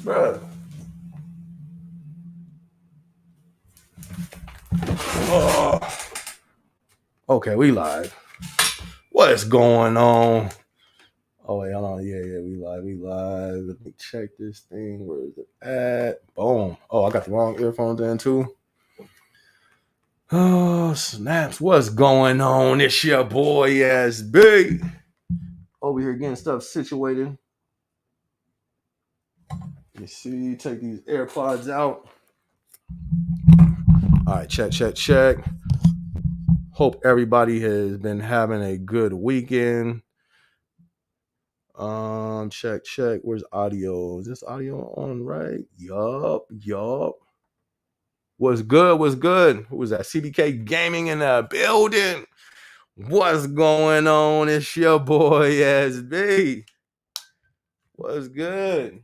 Bruh. Oh. Okay, we live. What's going on? Oh, wait, hold on. Yeah, we live. Let me check this thing. Where is it at? Boom. Oh, I got the wrong earphones in too. Oh, snaps. What's going on? It's your boy SB. Over here getting stuff situated. You see, take these AirPods out. All right, check. Hope everybody has been having a good weekend. Check. Where's audio? Is this audio on right? Yup. What's good? Who was that? CBK Gaming in the building. What's going on? It's your boy SB. What's good?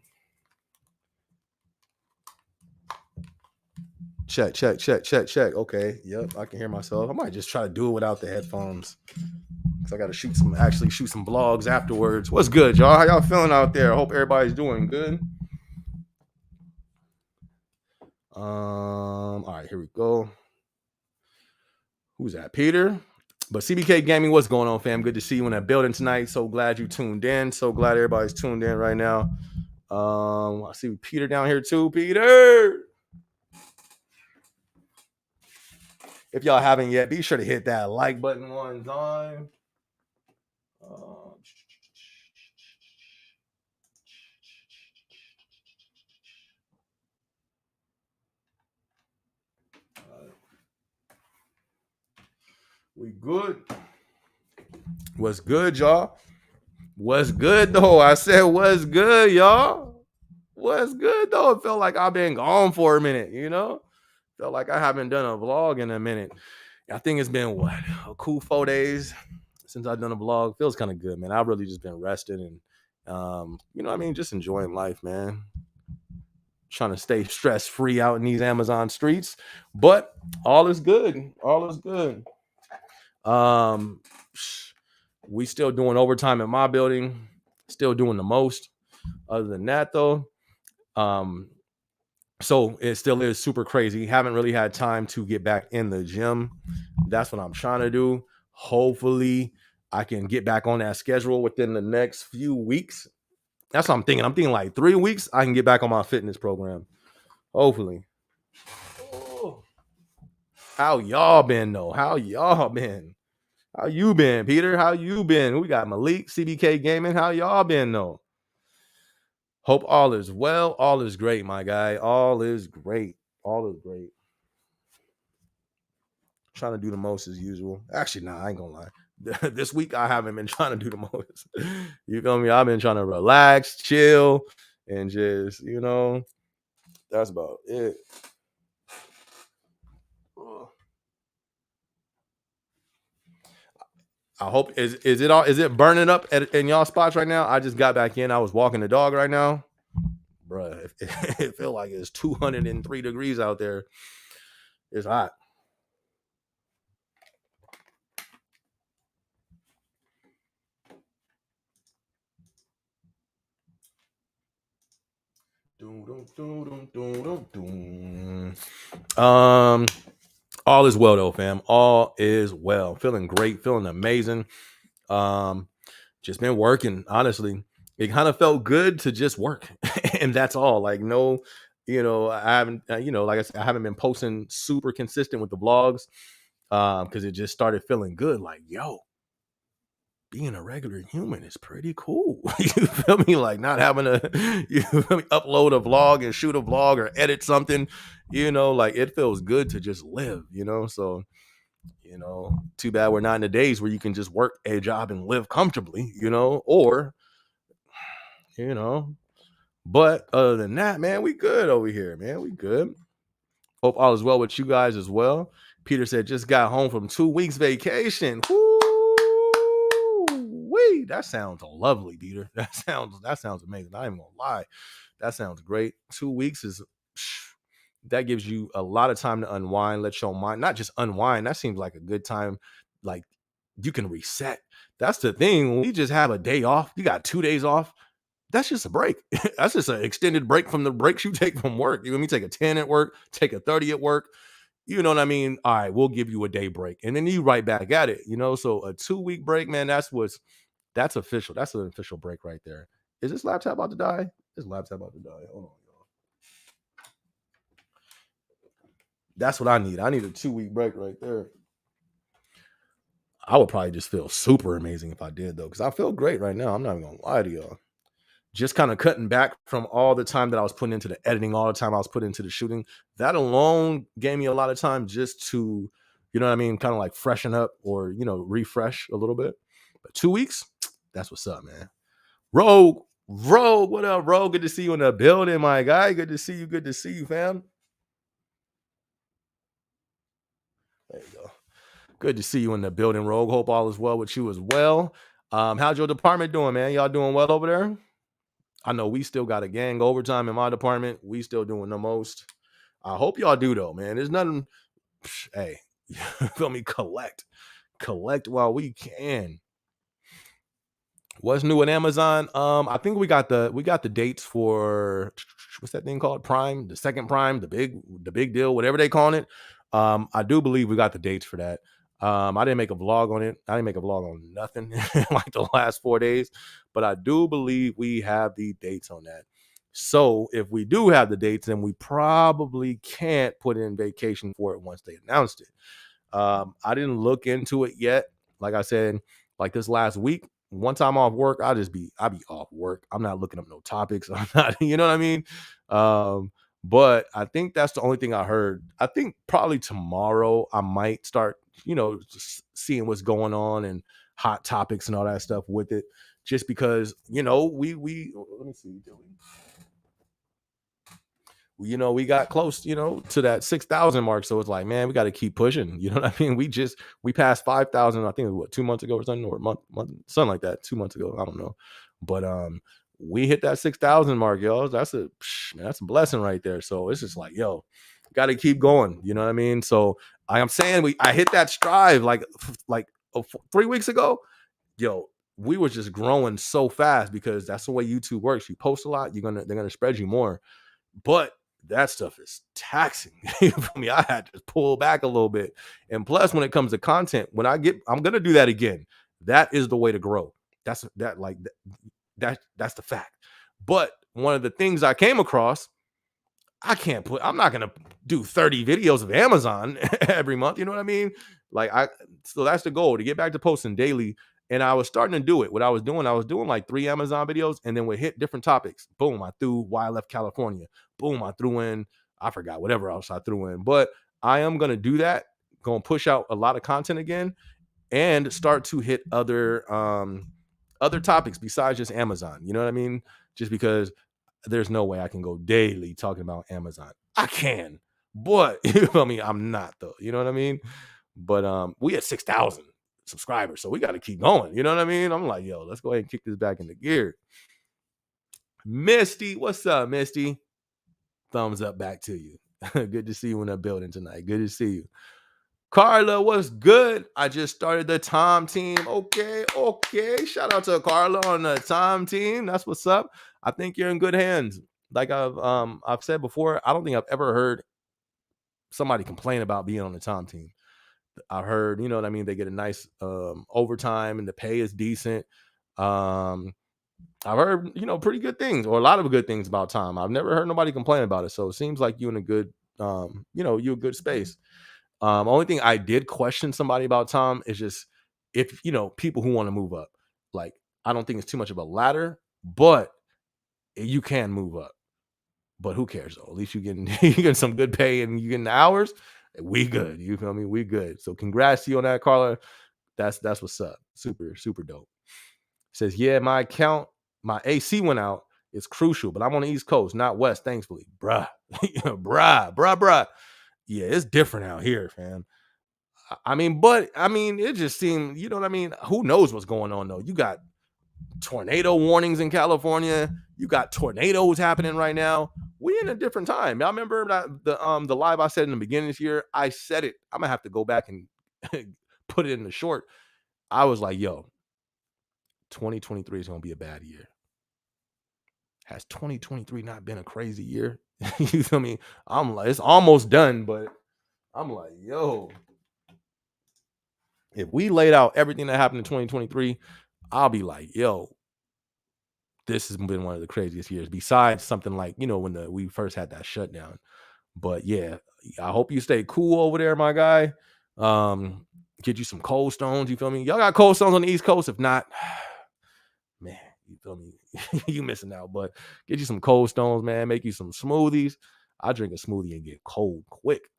Check. Okay. Yep, I can hear myself. I might just try to do it without the headphones. Cause I gotta shoot some vlogs afterwards. What's good, y'all? How y'all feeling out there? I hope everybody's doing good. All right, here we go. Who's that? Peter? But CBK Gaming, what's going on, fam? Good to see you in that building tonight. So glad you tuned in. So glad everybody's tuned in right now. I see Peter down here too. Peter! If y'all haven't yet, be sure to hit that like button one time. We good. What's good, y'all? What's good, though? I said, what's good, y'all? What's good, though? It felt like I've been gone for a minute, you know? Felt like I haven't done a vlog in a minute. I think it's been, a cool 4 days since I've done a vlog. Feels kind of good, man. I've really just been resting and, just enjoying life, man. Trying to stay stress-free out in these Amazon streets. But all is good. We still doing overtime in my building. Still doing the most. Other than that, though, so it still is super crazy. Haven't really had time to get back in the gym. That's what I'm trying to do. Hopefully, I can get back on that schedule within the next few weeks. That's what I'm thinking. I'm thinking like 3 weeks, I can get back on my fitness program. Hopefully. Oh. How y'all been, though? How you been, Peter? How you been? We got Malik, CBK Gaming. How y'all been, though? Hope all is well. All is great, my guy. All is great. Trying to do the most as usual. Actually, I ain't gonna lie. This week I haven't been trying to do the most. You feel me? I've been trying to relax, chill, and just, that's about it. I hope is it burning up in y'all spots right now? I just got back in. I was walking the dog right now. Bruh, it feel like it's 203 degrees out there. It's hot. All is well though, fam. All is well. Feeling great, feeling amazing. Just been working, honestly. It kind of felt good to just work. And that's all. Like, no, I haven't, like I said, I haven't been posting super consistent with the vlogs. Because it just started feeling good. Like, yo, being a regular human is pretty cool. You feel me? Like not having to upload a vlog and shoot a vlog or edit something, like it feels good to just live, so too bad we're not in the days where you can just work a job and live comfortably, or but other than that, man, we good over here, man. We good. Hope all is well with you guys as well. Peter said just got home from 2 weeks vacation. Woo-wee. That sounds lovely, Peter. That sounds amazing. I ain't even gonna lie. That sounds great. 2 weeks that gives you a lot of time to unwind, let your mind not just unwind. That seems like a good time. Like you can reset. That's the thing. When you just have a day off, you got 2 days off. that's just a break. That's just an extended break from the breaks you take from work. You let me take a 10 at work, take a 30 at work. You know what I mean? All right, we'll give you a day break. And then you right back at it, you know. So a 2 week break, man, that's official. That's an official break right there. Is this laptop about to die? This laptop about to die. Hold on, y'all. That's what I need. I need a 2 week break right there. I would probably just feel super amazing if I did, though, because I feel great right now. I'm not even gonna lie to y'all. Just kind of cutting back from all the time that I was putting into the editing, all the time I was putting into the shooting. That alone gave me a lot of time just to, you know what I mean, kind of like freshen up or, refresh a little bit. But 2 weeks, that's what's up, man. Rogue, what up, Rogue? Good to see you in the building, my guy. Good to see you. Good to see you, fam. There you go. Good to see you in the building, Rogue. Hope all is well with you as well. How's your department doing, man? Y'all doing well over there? I know we still got a gang overtime in my department. We still doing the most. I hope y'all do though, man. There's nothing. Hey, feel me? Collect while we can. What's new at Amazon? I think we got the dates for what's that thing called? Prime, the second Prime, the big deal, whatever they calling it. I do believe we got the dates for that. I didn't make a vlog on it. I didn't make a vlog on nothing like the last 4 days, but I do believe we have the dates on that. So if we do have the dates, then we probably can't put in vacation for it once they announced it. I didn't look into it yet. Like I said, like this last week, once I'm off work, I be off work. I'm not looking up no topics. I'm not, you know what I mean? But I think that's the only thing I heard. I think probably tomorrow I might start, just seeing what's going on and hot topics and all that stuff with it. Just because, we let me see we got close, to that 6,000 mark. So it's like, man, we got to keep pushing. You know what I mean? We passed 5,000. I think it was 2 months ago or something, or a month, something like that. 2 months ago, I don't know, but we hit that 6,000 mark, yo. That's a blessing right there. So it's just like, yo, got to keep going. You know what I mean? So I am saying I hit that strive like 3 weeks ago, yo. We were just growing so fast because that's the way YouTube works. You post a lot, they're gonna spread you more. But that stuff is taxing. You feel me? I had to pull back a little bit. And plus, when it comes to content, I'm gonna do that again. That is the way to grow. That's the fact. But one of the things I came across, I'm not gonna do 30 videos of Amazon every month. You know what I mean? So that's the goal, to get back to posting daily. And I was starting to do it. What I was doing like 3 Amazon videos, and then we hit different topics. Boom, I threw why I left California. Boom, I threw in, I forgot whatever else I threw in. But I am gonna do that. Gonna push out a lot of content again and start to hit other topics besides just Amazon. You know what I mean? Just because there's no way I can go daily talking about Amazon. I can, but you feel me? I'm not though. You know what I mean? But we had 6,000 subscribers, so we got to keep going. You know what I mean? I'm like, yo, let's go ahead and kick this back into gear. Misty, what's up, Misty? Thumbs up back to you. Good to see you in the building tonight. Good to see you. Carla, what's good? I just started the Tom team. Okay. Shout out to Carla on the Tom team. That's what's up. I think you're in good hands. Like I've said before, I don't think I've ever heard somebody complain about being on the Tom team. I heard, you know what I mean, they get a nice overtime and the pay is decent. I've heard, pretty good things, or a lot of good things about Tom. I've never heard nobody complain about it. So it seems like you in a good you a good space. Only thing I did question somebody about Tom is just if people who want to move up. Like, I don't think it's too much of a ladder, but you can move up. But who cares though? At least you getting some good pay and you getting the hours. We good. You feel me? We good. So congrats to you on that, Carla. That's what's up. Super, super dope. Says, yeah, my AC went out. It's crucial, but I'm on the East Coast, not West, thankfully. Bruh. bruh. Yeah, it's different out here, fam. It just seemed, you know what I mean? Who knows what's going on though? You got tornado warnings in California. You got tornadoes happening right now. We in a different time. I remember that the live I said in the beginning of this year. I said it. I'm gonna have to go back and put it in the short. I was like, yo, 2023 is gonna be a bad year. Has 2023 not been a crazy year? You feel me? I'm like, it's almost done, but I'm like, yo, if we laid out everything that happened in 2023, I'll be like, yo, this has been one of the craziest years. Besides something like, when we first had that shutdown. But yeah, I hope you stay cool over there, my guy. Get you some cold stones. You feel me? Y'all got cold stones on the East Coast. If not, man, you feel me? You missing out. But get you some cold stones, man. Make you some smoothies. I drink a smoothie and get cold quick.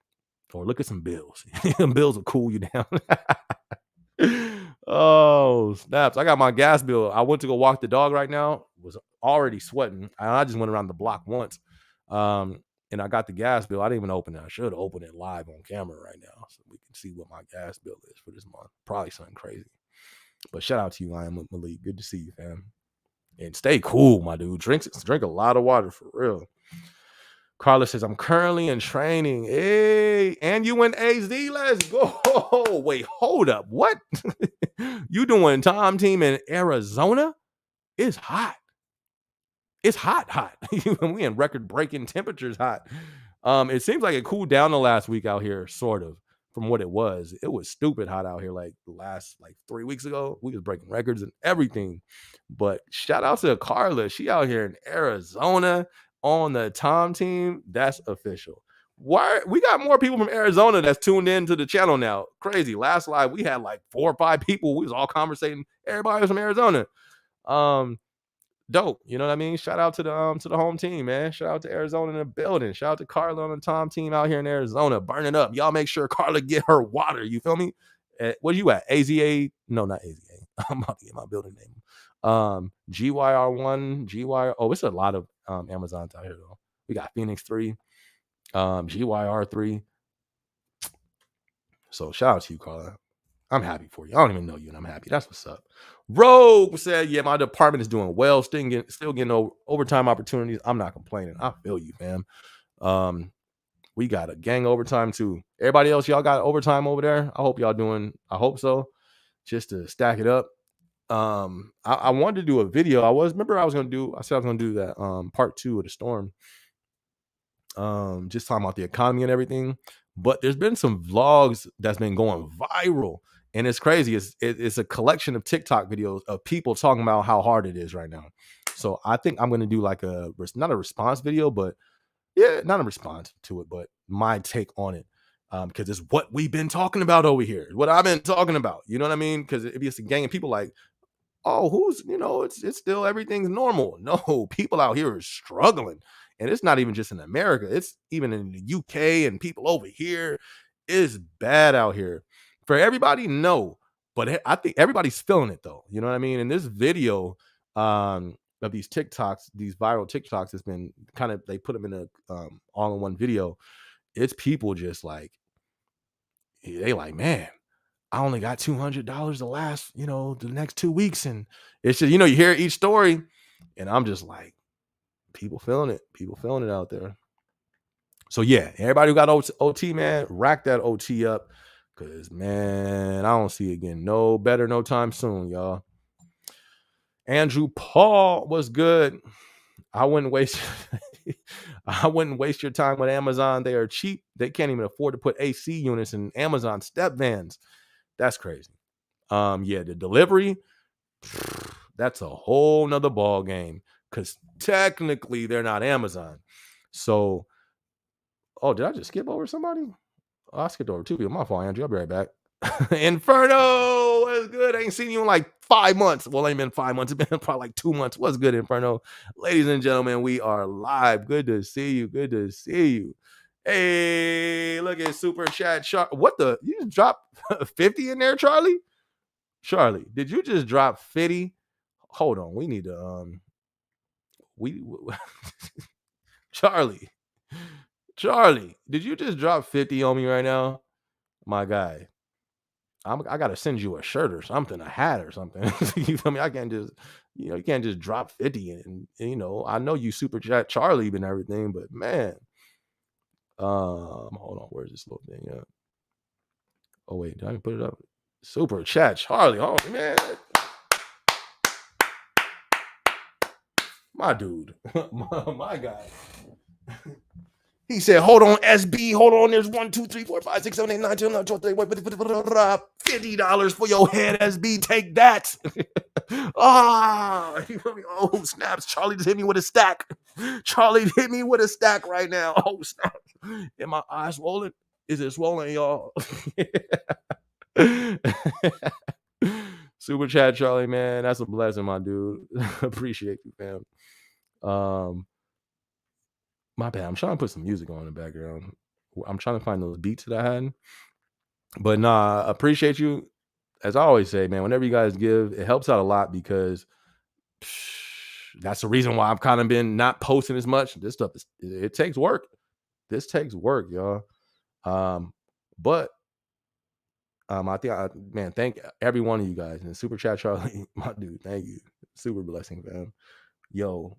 Or look at some bills. Bills will cool you down. Oh, snaps. I got my gas bill. I went to go walk the dog right now. Was already sweating. I just went around the block once. And I got the gas bill. I didn't even open it. I should have opened it live on camera right now so we can see what my gas bill is for this month. Probably something crazy. But shout out to you, I am Malik. Good to see you, fam. And stay cool, my dude. Drink a lot of water for real. Carla says, I'm currently in training. Hey, and you in AZ? Let's go. Wait, hold up. What? You doing Tom team in Arizona? It's hot. It's hot. We in record-breaking temperatures hot. It seems like it cooled down the last week out here, sort of, from what it was. It was stupid hot out here like the last 3 weeks ago. We was breaking records and everything. But shout out to Carla. She out here in Arizona on the Tom team. That's official. Why we got more people from Arizona that's tuned in to the channel now? Crazy. Last live we had like 4 or 5 people. We was all conversating. Everybody was from Arizona. Dope. You know what I mean? Shout out to the home team, man. Shout out to Arizona in the building. Shout out to Carla on the Tom team out here in Arizona, burning up. Y'all make sure Carla get her water. You feel me? Where you at? AZA? No, not AZA. I'm about to get my building name. GYR1, GYR. Oh, it's a lot of Amazons out here though. We got Phoenix 3, GYR3. So shout out to you, Carla. I'm happy for you. I don't even know you, and I'm happy. That's what's up. Rogue said, yeah, my department is doing well. Still getting overtime opportunities. I'm not complaining. I feel you, fam. We got a gang overtime, too. Everybody else, y'all got overtime over there? I hope y'all doing, I hope so. Just to stack it up. I wanted to do a video. I said I was going to do that part 2 of the storm. Just talking about the economy and everything. But there's been some vlogs that's been going viral. And it's crazy. It's a collection of TikTok videos of people talking about how hard it is right now. So I think I'm going to do like not a response video, but yeah, not a response to it, but my take on it. Because it's what we've been talking about over here. What I've been talking about. You know what I mean? Because it'd be a gang of people like, oh, it's still everything's normal. No, people out here are struggling. And it's not even just in America. It's even in the UK and people over here. It's bad out here. For everybody, no. But I think everybody's feeling it though. You know what I mean? In this video of these TikToks, these viral TikToks, has been kind of, they put them in a all-in-one video. It's people just like, they like, man, I only got $200 to last, the next 2 weeks. And it's just, you hear each story and I'm just like, people feeling it out there. So yeah, everybody who got OT, man, rack that OT up. Cause man, I don't see it getting no better no time soon, y'all. Andrew Paul was good. I wouldn't waste your time with Amazon. They are cheap. They can't even afford to put AC units in Amazon step vans. That's crazy. Yeah, the delivery, that's a whole nother ball game. Because technically they're not Amazon. So, oh, did I just skip over somebody? Oh, I skipped over 2 people. My fault, Andrew. I'll be right back. Inferno, what's good? I ain't seen you in like 5 months. Well, it ain't been 5 months. It's been probably like 2 months. What's good, Inferno? Ladies and gentlemen, we are live. Good to see you. Good to see you. Hey, look at Super Chat. What the? You just dropped 50 in there, Charlie? Charlie, did you just drop 50? Hold on. We need to, Charlie, did you just drop 50 on me right now? My guy, I gotta send you a shirt or something, a hat or something. You feel me? I can't just, you can't just drop 50 and I know you super chat Charlie and everything, but man, hold on, where's this little thing at? Oh wait, did I put it up? Super chat Charlie. Oh man, My dude, my guy. He said, "Hold on, SB. Hold on. There's 1, 2, 3, 4, 5, 6, 7, 8, 9, 10, 11, 12, 13, $50 for your head, SB. Take that." Oh, snaps. Charlie just hit me with a stack. Charlie hit me with a stack right now. Oh, snap. Am my eyes swollen? Is it swollen, y'all? Super chat, Charlie, man. That's a blessing, my dude. Appreciate you, fam. My bad. I'm trying to put some music on in the background. I'm trying to find those beats that I had. But nah, appreciate you. As I always say, man, whenever you guys give, it helps out a lot because that's the reason why I've kind of been not posting as much. This stuff it takes work. This takes work, y'all. But I think man, thank every one of you guys. And Super Chat Charlie, my dude, thank you. Super blessing, fam. Yo,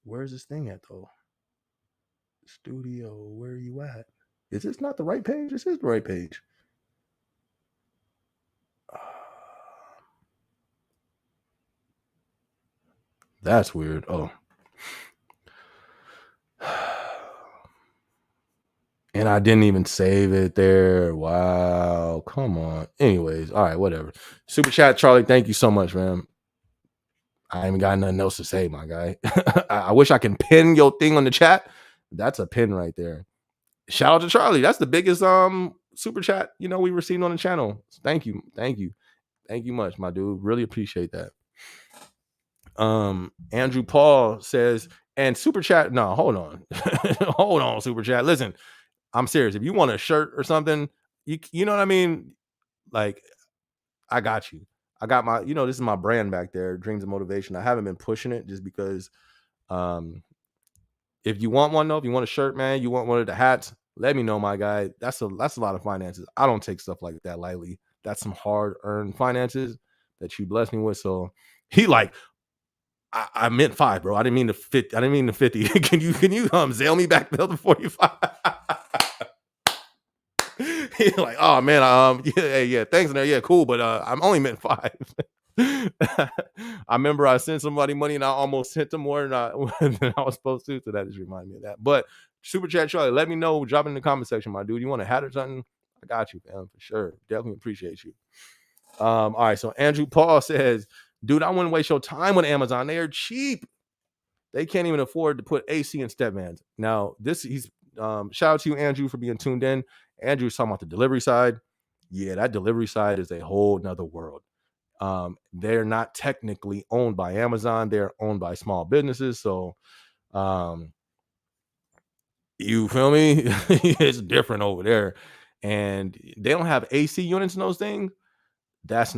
where's this thing at though? Studio, where are you at? Is this not the right page? This is the right page. That's weird. Oh. And I didn't even save it there. Wow. Come on. Anyways, all right, whatever. Super Chat Charlie, thank you so much, man. I ain't got nothing else to say, my guy. I wish I can pin your thing on the chat. That's a pin right there. Shout out to Charlie. That's the biggest super chat, we received on the channel. Thank you. Thank you. Thank you much, my dude. Really appreciate that. Andrew Paul says, and super chat. No, hold on. Hold on, super chat. Listen, I'm serious. If you want a shirt or something, you know what I mean? Like, I got you. I got my, this is my brand back there, Dreams of Motivation. I haven't been pushing it just because if you want one though, if you want a shirt, man, you want one of the hats, let me know, my guy. That's a lot of finances. I don't take stuff like that lightly. That's some hard-earned finances that you bless me with. So he like, I meant 5, bro. I didn't mean the 50. I didn't mean the 50. Can you Zelle me back the other 45? He's like, oh man, yeah, thanks, yeah, cool, but I'm only meant 5. I remember I sent somebody money and I almost sent them more than I was supposed to. So that just reminded me of that. But Super Chat Charlie, let me know. Drop it in the comment section, my dude. You want a hat or something? I got you, man, for sure. Definitely appreciate you. All right. So Andrew Paul says, dude, I wouldn't waste your time with Amazon. They are cheap. They can't even afford to put AC in step vans. Now, he's shout out to you, Andrew, for being tuned in. Andrew's talking about the delivery side. Yeah, that delivery side is a whole nother world. They're not technically owned by Amazon. They're owned by small businesses. So, you feel me? It's different over there. And they don't have AC units in those things. That's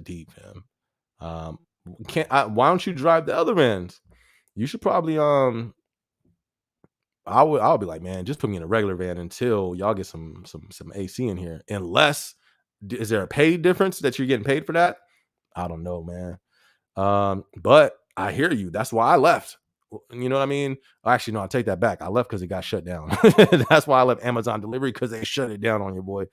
deep, man. Why don't you drive the other vans? You should probably, I'll be like, man, just put me in a regular van until y'all get some AC in here. Unless, is there a pay difference that you're getting paid for that? I don't know, man. But I hear you. That's why I left. You know what I mean? Actually, no, I take that back. I left because it got shut down. That's why I left Amazon delivery, because they shut it down on your boy.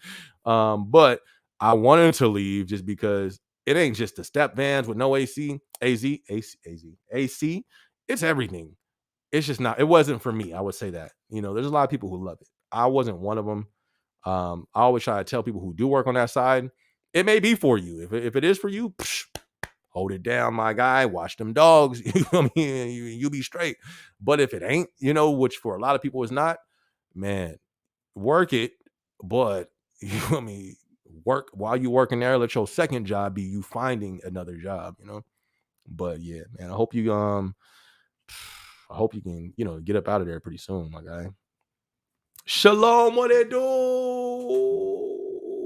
But I wanted to leave just because it ain't just the step vans with no AC. AC. It's everything. It's just not. It wasn't for me. I would say that. There's a lot of people who love it. I wasn't one of them. I always try to tell people who do work on that side, it may be for you. If it is for you, hold it down, my guy. Watch them dogs. You be straight. But if it ain't, which for a lot of people is not, man, work it. But work while you working there. Let your second job be you finding another job. But yeah, man, I hope you can, get up out of there pretty soon, my guy. Shalom, what it do?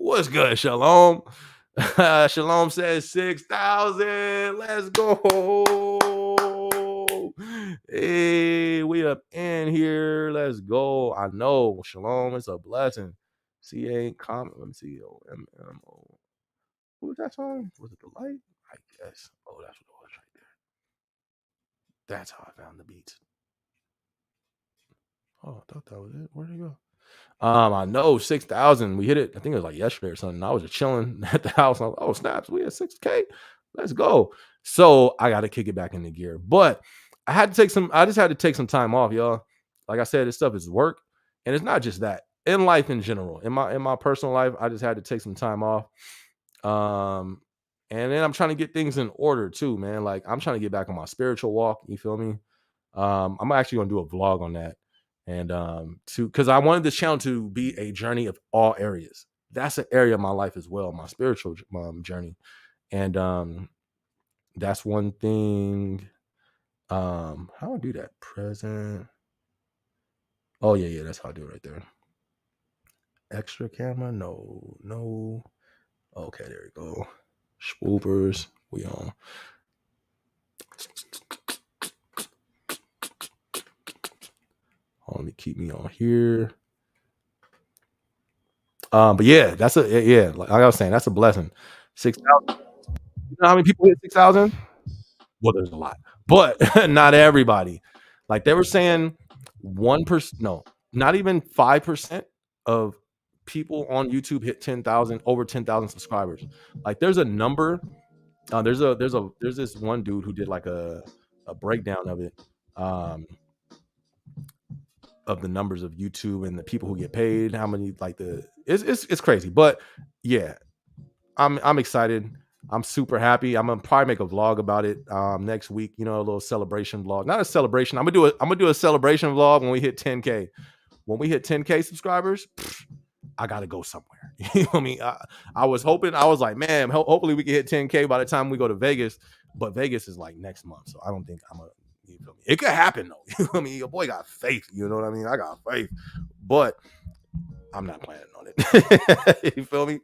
What's good, Shalom? Shalom says 6,000. Let's go. Hey, we up in here. Let's go. I know, Shalom, it's a blessing. CA comment. Let me see. MMO. Who was that song? Was it The Light? I guess. Oh, that's what it was right there. That's how I found the beats. Oh, I thought that was it. Where'd it go? I know 6,000. We hit it. I think it was like yesterday or something. I was just chilling at the house. I was like, oh, snaps. We had 6K. Let's go. So I got to kick it back into gear. But I just had to take some time off, y'all. Like I said, this stuff is work. And it's not just that. In life in general, in my personal life, I just had to take some time off. Um, and then I'm trying to get things in order too, man. Like I'm trying to get back on my spiritual walk. You feel me? I'm actually gonna do a vlog on that. And to because I wanted this channel to be a journey of all areas. That's an area of my life as well, my spiritual journey. And that's one thing. How do I do that? Present. Oh yeah, that's how I do it right there. Extra camera? No. Okay, there we go. Swoopers. We on. Let me keep me on here. But yeah, like I was saying, that's a blessing. 6,000. You know how many people hit 6,000? Well, there's a lot, but not everybody. Like they were saying, 1%, no, not even 5% of people on YouTube hit 10,000, over 10,000 subscribers. Like there's a number. There's this one dude who did like a breakdown of it, of the numbers of YouTube and the people who get paid, how many like it's crazy. But yeah, I'm excited. I'm super happy. I'm gonna probably make a vlog about it next week. You know, a little celebration vlog. Not a celebration. I'm gonna do a celebration vlog when we hit 10K. When we hit 10K subscribers, I gotta go somewhere. You know what I mean? I was hoping. I was like, man, hopefully we can hit 10K by the time we go to Vegas. But Vegas is like next month, so I don't think I'm gonna. You feel me? It could happen though. You know what I mean? Your boy got faith. You know what I mean? I got faith, but I'm not planning on it. You feel me?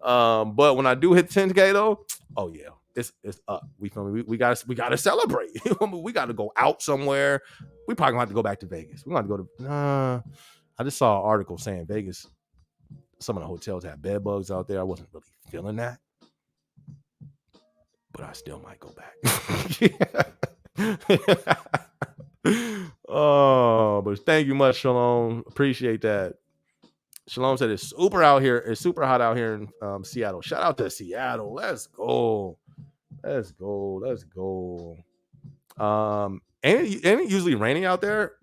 But when I do hit 10K though, oh yeah, it's up. We feel me? We gotta celebrate. We gotta go out somewhere. We probably gonna have to go back to Vegas. We're gonna have to go to. I just saw an article saying Vegas. Some of the hotels have bed bugs out there. I wasn't really feeling that, but I still might go back. Oh, but thank you much, Shalom. Appreciate that. Shalom said it's super out here. It's super hot out here in Seattle. Shout out to Seattle. Let's go. Ain't it usually raining out there?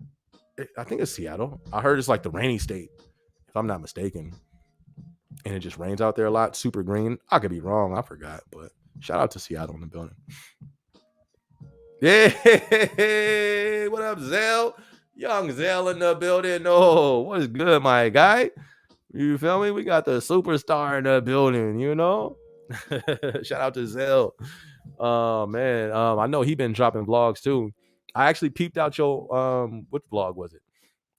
I think it's Seattle. I heard it's like the rainy state, if I'm not mistaken. And it just rains out there a lot. Super green. I could be wrong. I forgot. But shout out to Seattle in the building. Yeah. What up, Zell? Young Zell in the building. Oh, what's good, my guy? You feel me? We got the superstar in the building, you know? Shout out to Zell. Oh man. I know he been dropping vlogs too. I actually peeped out your which vlog was it?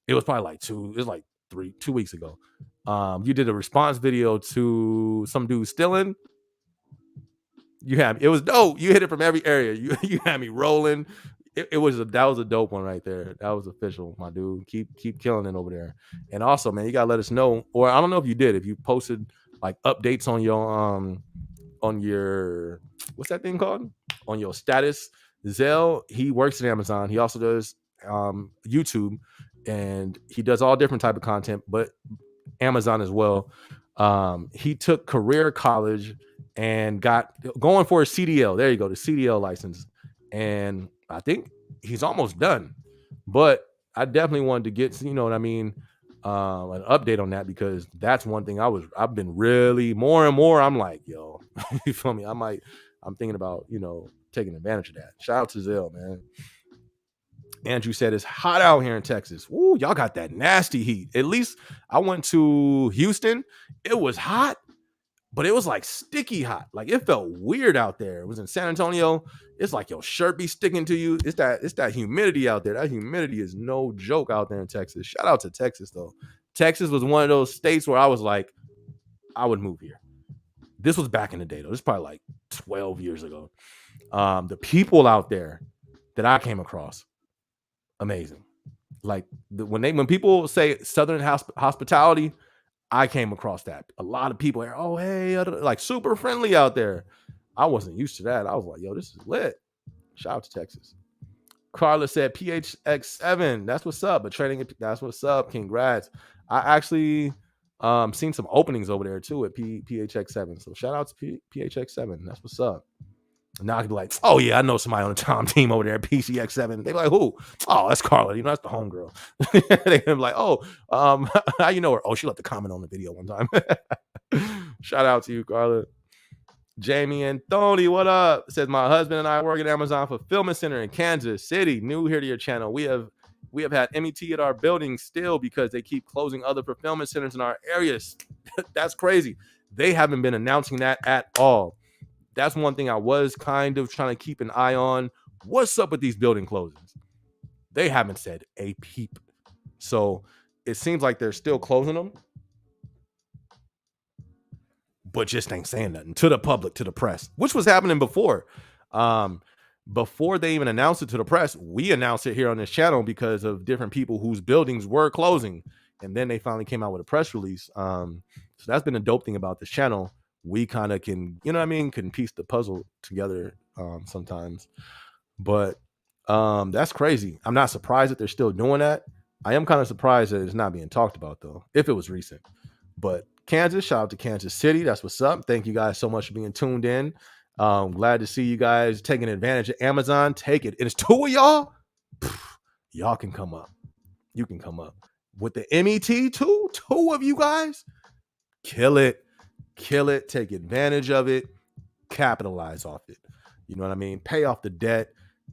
It was probably like 2 weeks ago. You did a response video to some dude stealing. It was dope. You hit it from every area. You had me rolling. That was a dope one right there. That was official, my dude. Keep killing it over there. And also, man, you gotta let us know. Or I don't know if you did. If you posted like updates on your what's that thing called? On your status. Zell, he works at Amazon. He also does YouTube, and he does all different type of content, but Amazon as well. He took career college and going for a CDL. There you go, the CDL license. And I think he's almost done. But I definitely wanted to get, you know what I mean, an update on that, because that's one thing I've been really more and more. I'm like, yo, you feel me? I'm thinking about, taking advantage of that. Shout out to Zell, man. Andrew said it's hot out here in Texas. Woo, y'all got that nasty heat. At least I went to Houston. It was hot, but it was like sticky hot. Like it felt weird out there. It was in San Antonio. It's like your shirt be sticking to you. It's that humidity out there. That humidity is no joke out there in Texas. Shout out to Texas though. Texas was one of those states where I was like, I would move here. This was back in the day though. This is probably like 12 years ago. The people out there that I came across, amazing. Like when people say Southern hospitality, I came across that. A lot of people are, oh, hey, like super friendly out there. I wasn't used to that. I was like, yo, this is lit. Shout out to Texas. Carla said PHX7. That's what's up. But training, that's what's up. Congrats. I actually seen some openings over there too at PHX7. So shout out to PHX7. That's what's up. Now I can be like, oh yeah, I know somebody on the Tom team over there at PCX7. They be like, who? Oh, that's Carla. You know, that's the homegirl. They be like, oh, how you know her? Oh, she left a comment on the video one time. Shout out to you, Carla. Jamie and Tony, what up? Says my husband and I work at Amazon Fulfillment Center in Kansas City. New here to your channel. We have had MET at our building still because they keep closing other fulfillment centers in our areas. That's crazy. They haven't been announcing that at all. That's one thing I was kind of trying to keep an eye on. What's up with these building closings? They haven't said a peep. So it seems like they're still closing them, but just ain't saying nothing to the public, to the press, which was happening before. Before they even announced it to the press, we announced it here on this channel because of different people whose buildings were closing. And then they finally came out with a press release. So that's been a dope thing about this channel. We kind of can, you know what I mean, can piece the puzzle together sometimes. But that's crazy. I'm not surprised that they're still doing that. I am kind of surprised that it's not being talked about, though, if it was recent. But Kansas, shout out to Kansas City. That's what's up. Thank you guys so much for being tuned in. Glad to see you guys taking advantage of Amazon. Take it. And it's two of y'all. Y'all can come up. You can come up. With the MET, two of you guys. Kill it. Kill it. Take advantage of it. Capitalize off it. You know what I mean? Pay off the debt.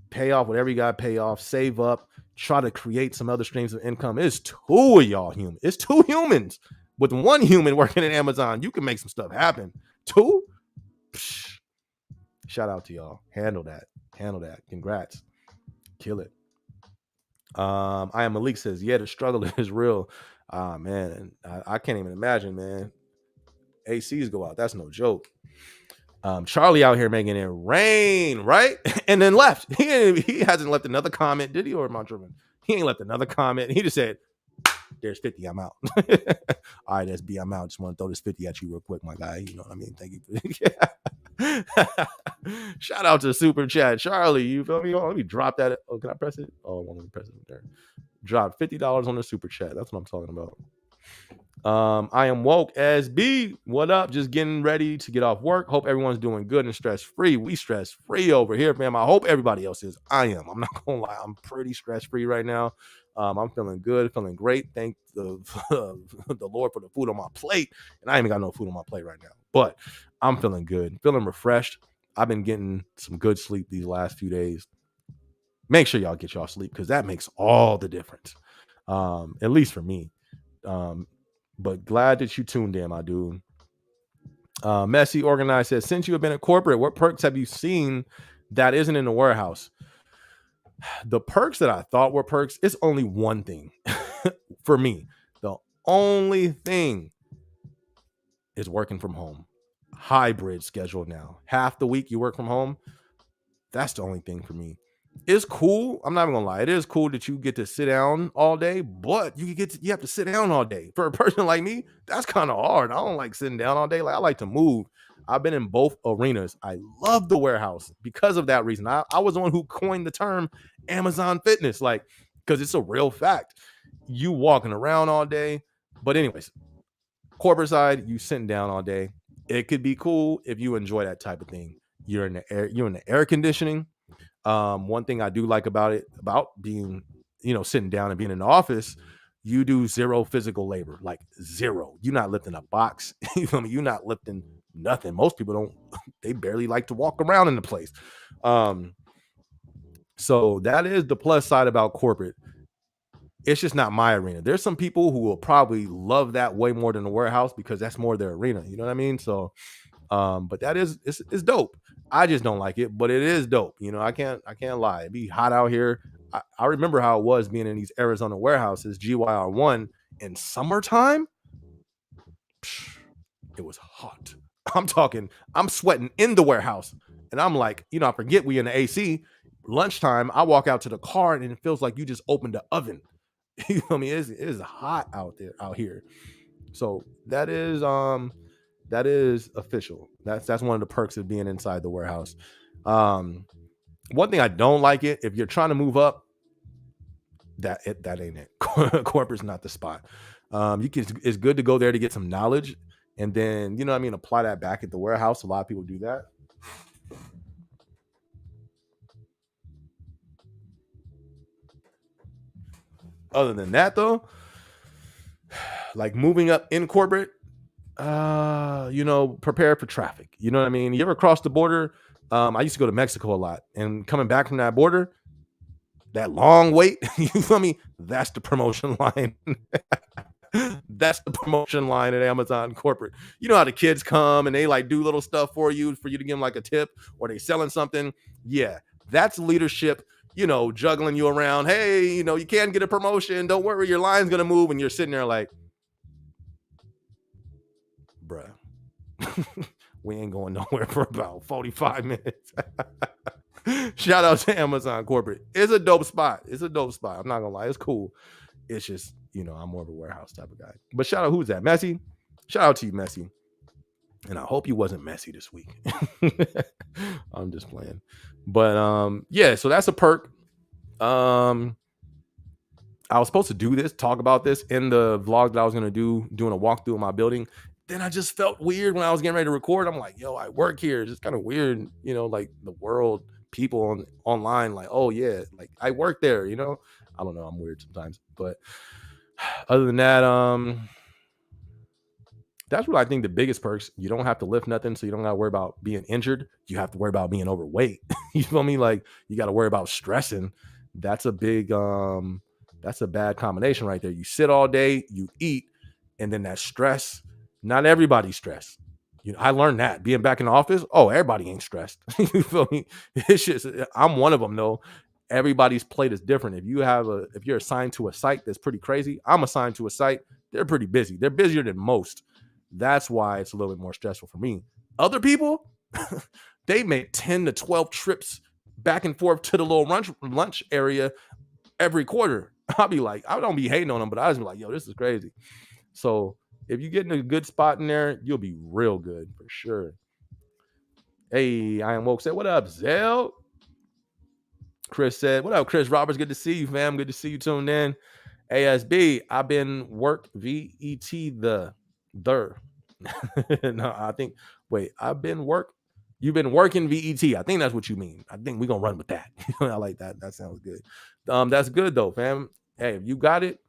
Pay off whatever you got to pay off. Save up. Try to create some other streams of income. It's two of y'all human. It's two humans. With one human working at Amazon, you can make some stuff happen. Two? Psh. Shout out to y'all. Handle that. Handle that. Congrats. Kill it. I am Malik says, yeah, the struggle is real. Man, I can't even imagine, man. ACs go out. That's no joke. Charlie out here making it rain, right? And then left. He hasn't left another comment, did he? Or am I tripping? He ain't left another comment. He just said, there's 50. I'm out. All right, SB, I'm out. Just want to throw this 50 at you real quick, my guy. You know what I mean? Thank you. Shout out to Super Chat. Charlie, you feel me? Oh, let me drop that. Oh, can I press it? Oh, let me press it there. Drop $50 on the Super Chat. That's what I'm talking about. I am woke SB. What up? Just getting ready to get off work. Hope everyone's doing good and stress-free. We stress-free over here, fam. I hope everybody else is. I am. I'm not gonna lie. I'm pretty stress-free right now. I'm feeling good, feeling great. Thank the Lord for the food on my plate. And I ain't even got no food on my plate right now. But I'm feeling good, feeling refreshed. I've been getting some good sleep these last few days. Make sure y'all get y'all sleep because that makes all the difference. At least for me. But glad that you tuned in, my dude. Messy Organized says, since you have been at corporate, what perks have you seen that isn't in the warehouse? The perks that I thought were perks, it's only one thing for me. The only thing is working from home. Hybrid schedule now. Half the week you work from home. That's the only thing for me. It's cool. I'm not even gonna lie. It is cool that you get to sit down all day, but you have to sit down all day. For a person like me, that's kind of hard. I don't like sitting down all day. Like, I like to move. I've been in both arenas. I love the warehouse because of that reason. I was the one who coined the term Amazon fitness, like, because it's a real fact. You walking around all day. But anyways, corporate side, you sitting down all day. It could be cool if you enjoy that type of thing. You're in the air conditioning. One thing I do like about being, sitting down and being in the office, you do zero physical labor, like zero. You're not lifting a box. You feel me? You're not lifting nothing. Most people don't, they barely like to walk around in the place. So that is the plus side about corporate. It's just not my arena. There's some people who will probably love that way more than the warehouse because that's more their arena. You know what I mean? So, but that is, it's dope. I just don't like it, but it is dope. I can't lie. It'd be hot out here. I remember how it was being in these Arizona warehouses, GYR1 in summertime. It was hot. I'm sweating in the warehouse. And I'm like, I forget we in the AC. Lunchtime, I walk out to the car and it feels like you just opened the oven. You know what I mean? It is hot out here. So that is official. That's one of the perks of being inside the warehouse. One thing I don't like it, if you're trying to move up, that ain't it. Corporate's not the spot. It's good to go there to get some knowledge and then, apply that back at the warehouse. A lot of people do that. Other than that, though, like moving up in corporate, prepare for traffic. You know what I mean? You ever cross the border? I used to go to Mexico a lot, and coming back from that border, that long wait, you feel me? That's the promotion line. That's the promotion line at Amazon corporate. You know how the kids come and they like do little stuff for you to give them like a tip, or they selling something. Yeah, that's leadership, juggling you around. Hey, you can't get a promotion. Don't worry, your line's gonna move. And you're sitting there like, bruh, we ain't going nowhere for about 45 minutes. Shout out to Amazon corporate. It's a dope spot. I'm not gonna lie, it's cool. It's just, I'm more of a warehouse type of guy. But shout out, who's that? Messi? Shout out to you, Messi. And I hope you wasn't messy this week. I'm just playing. But yeah, so that's a perk. I was supposed to do this, talk about this in the vlog that I was gonna do, doing a walkthrough of my building. Then I just felt weird when I was getting ready to record. I'm like, yo, I work here. It's just kind of weird, like the world, people online, like, oh yeah, like I work there, I don't know, I'm weird sometimes. But other than that, that's what I think the biggest perks. You don't have to lift nothing, so you don't got to worry about being injured. You have to worry about being overweight. You feel me? Like, you got to worry about stressing. That's a big that's a bad combination right there. You sit all day, you eat, and then that stress. Not everybody's stressed. I learned that being back in the office. Oh, everybody ain't stressed. You feel me? It's just, I'm one of them though. Everybody's plate is different. If you're assigned to a site that's pretty crazy, I'm assigned to a site. They're pretty busy. They're busier than most. That's why it's a little bit more stressful for me. Other people, they make 10 to 12 trips back and forth to the little lunch area every quarter. I'll be like, I don't be hating on them, but I just be like, yo, this is crazy. So if you get in a good spot in there, you'll be real good for sure. Hey, I am woke. Said, what up, Zell? Chris said, what up, Chris Roberts? Good to see you, fam. Good to see you tuned in. ASB, I've been work VET the. No, I think, wait, you've been working VET. I think that's what you mean. I think we're gonna run with that. I like that. That sounds good. That's good though, fam. Hey, if you got it,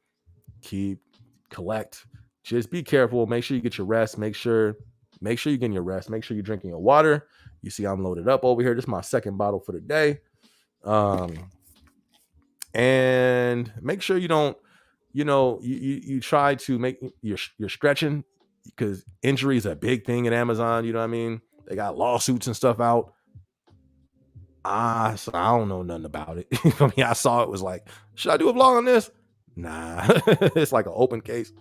collect. Just be careful. Make sure you get your rest. Make sure you're getting your rest. Make sure you're drinking your water. You see, I'm loaded up over here. This is my second bottle for the day. And make sure you don't, you try to make you're stretching, because injury is a big thing at Amazon. You know what I mean? They got lawsuits and stuff out. So I don't know nothing about it. I mean, I saw it was like, should I do a vlog on this? Nah, it's like an open case.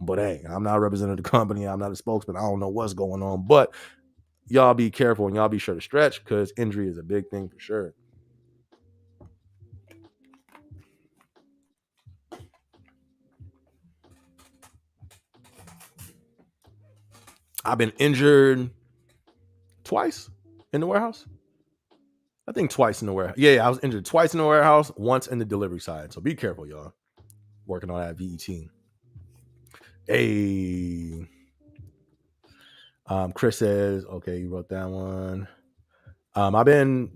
But hey, I'm not representing the company. I'm not a spokesman. I don't know what's going on. But y'all be careful and y'all be sure to stretch, because injury is a big thing for sure. I've been injured twice in the warehouse. I think twice in the warehouse. Yeah, I was injured twice in the warehouse, once in the delivery side. So be careful, y'all. Working on that VET. Hey. Chris says, okay, you wrote that one. I've been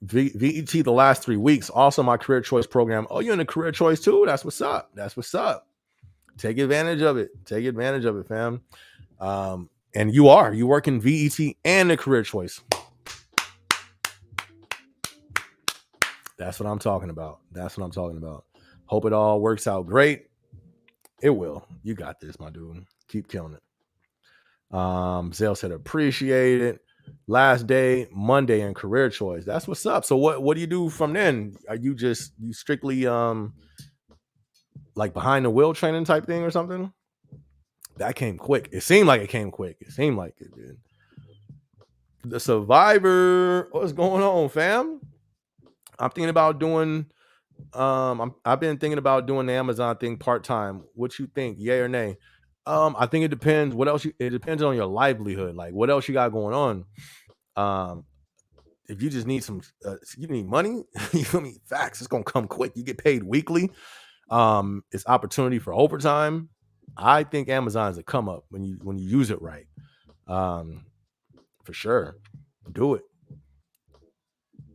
VET the last 3 weeks. Also, my career choice program. Oh, you're in the career choice too? That's what's up. Take advantage of it. Fam. And you work in VET and the career choice. That's what I'm talking about. Hope it all works out great. It will. You got this, my dude. Keep killing it. Zale said appreciate it. Last day, Monday in career choice. That's what's up. So what do you do from then? Are you strictly like behind the wheel training type thing or something? That came quick. It seemed like it came quick. It seemed like it did. The Survivor. What's going on, fam? I'm thinking about doing I've been thinking about doing the Amazon thing part-time. What you think? Yay or nay? I think it depends. It depends on your livelihood. Like, what else you got going on? If you just need you need money, you feel me? Facts. It's gonna come quick. You get paid weekly. It's opportunity for overtime. I think Amazon is a come up when you use it right. For sure. Do it.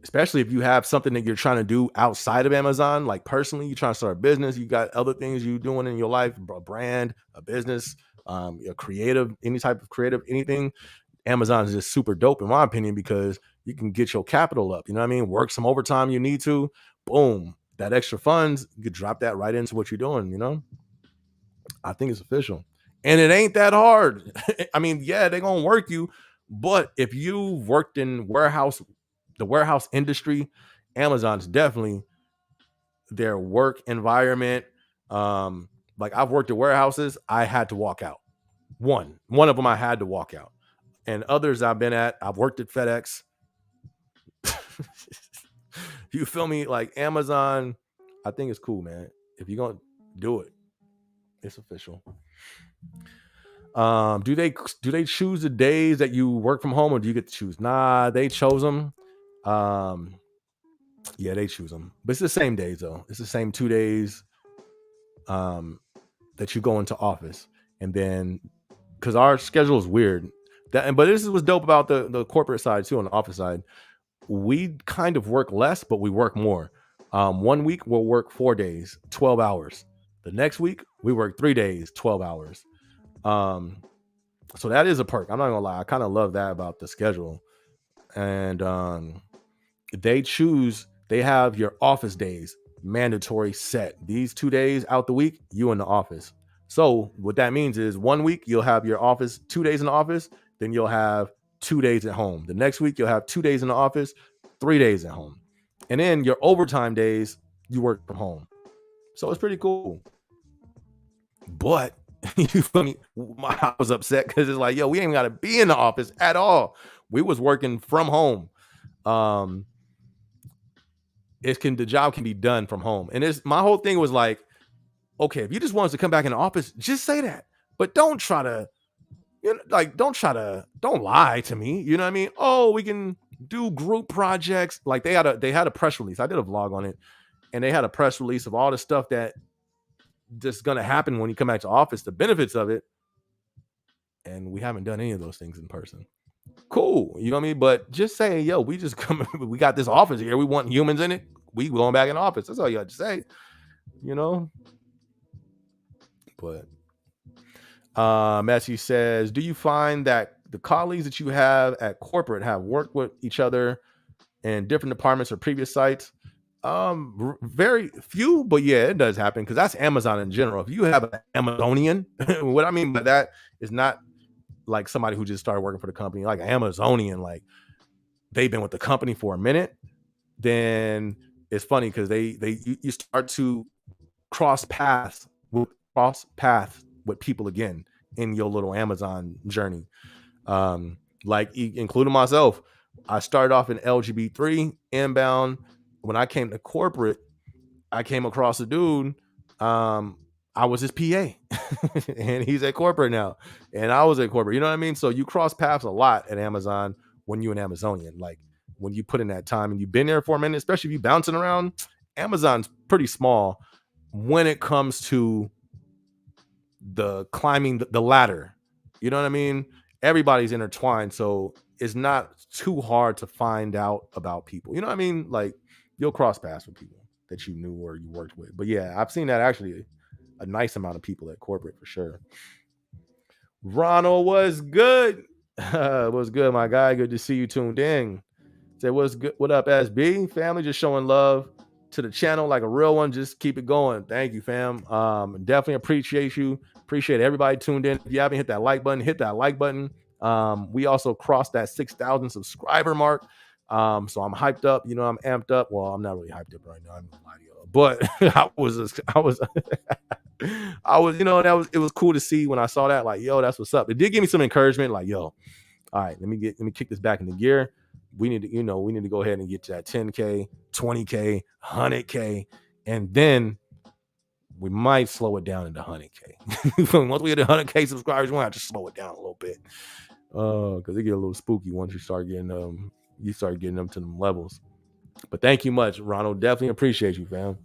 especially if you have something that you're trying to do outside of Amazon, like personally, you're trying to start a business, you got other things you're doing in your life, a brand, a business, a creative, any type of creative, anything. Amazon is just super dope, in my opinion, because you can get your capital up. You know what I mean? Work some overtime you need to. Boom. That extra funds, you could drop that right into what you're doing. I think it's official. And it ain't that hard. I mean, yeah, they're going to work you. But if you've worked in the warehouse industry, Amazon's definitely their work environment. Like I've worked at warehouses, I had to walk out. One of them I had to walk out. And others I've worked at FedEx. You feel me? Like Amazon, I think it's cool, man. If you're gonna do it, it's official. Do they choose the days that you work from home, or do you get to choose? Nah, they chose them. Yeah, they choose them, but it's the same days though. It's the same 2 days that you go into office, and then because our schedule is weird. But this is what's dope about the corporate side too. On the office side, we kind of work less, but we work more. 1 week we'll work 4 days, 12 hours. The next week we work 3 days, 12 hours. So that is a perk. I'm not gonna lie. I kind of love that about the schedule. And they have your office days mandatory set. These 2 days out the week, you in the office. So what that means is 1 week you'll have your office 2 days in the office, then you'll have 2 days at home. The next week you'll have 2 days in the office, 3 days at home. And then your overtime days, you work from home. So it's pretty cool. But you feel me? I was upset because it's like, yo, we ain't got to be in the office at all. We was working from home. The job can be done from home. And my whole thing was like, okay, if you just want us to come back in the office, just say that. But don't try to, don't lie to me. You know what I mean? Oh, we can do group projects. Like they had a press release. I did a vlog on it, and they had a press release of all the stuff that just gonna happen when you come back to office, the benefits of it. And we haven't done any of those things in person. Cool, you know what I mean? But just saying, yo, we just come, we got this office here. We want humans in it. We going back in the office. That's all you got to say, you know. But Messi says, do you find that the colleagues that you have at corporate have worked with each other in different departments or previous sites? Very few, but yeah, it does happen because that's Amazon in general. If you have an Amazonian, what I mean by that is not like somebody who just started working for the company, like an Amazonian, like they've been with the company for a minute. Then it's funny because you start to cross paths with people again in your little Amazon journey. Like including myself, I started off in LGBT inbound. When I came to corporate, I came across a dude. I was his PA and he's at corporate now, and I was at corporate. You know what I mean? So you cross paths a lot at Amazon when you're an Amazonian. Like when you put in that time and you've been there for a minute, especially if you're bouncing around, Amazon's pretty small when it comes to the climbing the ladder. You know what I mean? Everybody's intertwined, so it's not too hard to find out about people. You know what I mean? Like you'll cross paths with people that you knew or you worked with. But yeah, I've seen that actually a nice amount of people at corporate for sure. Ronald, was good? Was good, my guy? Good to see you tuned in. Say what's good? What up, SB family? Just showing love to the channel like a real one. Just keep it going. Thank you, fam. Definitely appreciate you. Appreciate everybody tuned in. If you haven't hit that like button, hit that like button. We also crossed that 6,000 subscriber mark. So I'm hyped up. You know, I'm amped up. Well, I'm not really hyped up right now. I'm gonna lie to you, but I was, you know, it was cool to see when I saw that. Like, yo, that's what's up. It did give me some encouragement. Like, yo, all right, let me kick this back into gear. We need to go ahead and get to that 10K, 20K, 100K, and then we might slow it down into 100K. Once we hit 100K subscribers, we'll have to slow it down a little bit. Because they get a little spooky once you start getting them to them levels. But thank you much, Ronald. Definitely appreciate you, fam.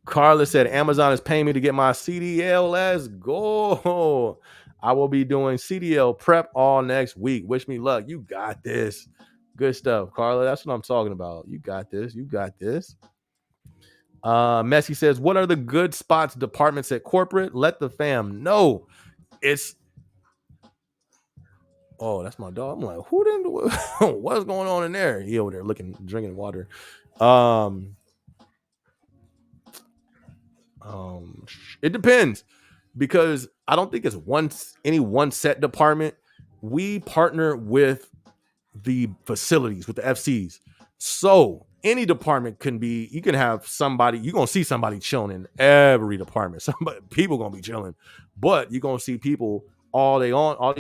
Carla said, Amazon is paying me to get my CDL. Let's go. I will be doing CDL prep all next week. Wish me luck. You got this. Good stuff, Carla. That's what I'm talking about. You got this. You got this. Messi says, what are the good spots departments at corporate? Let the fam know. It's that's my dog. I'm like, who didn't what's going on in there? He over there drinking water. It depends, because I don't think it's any one set department. We partner with the facilities, with the FCs. So any department you can have somebody, you're gonna see somebody chilling in every department. People gonna be chilling, but you're gonna see people all they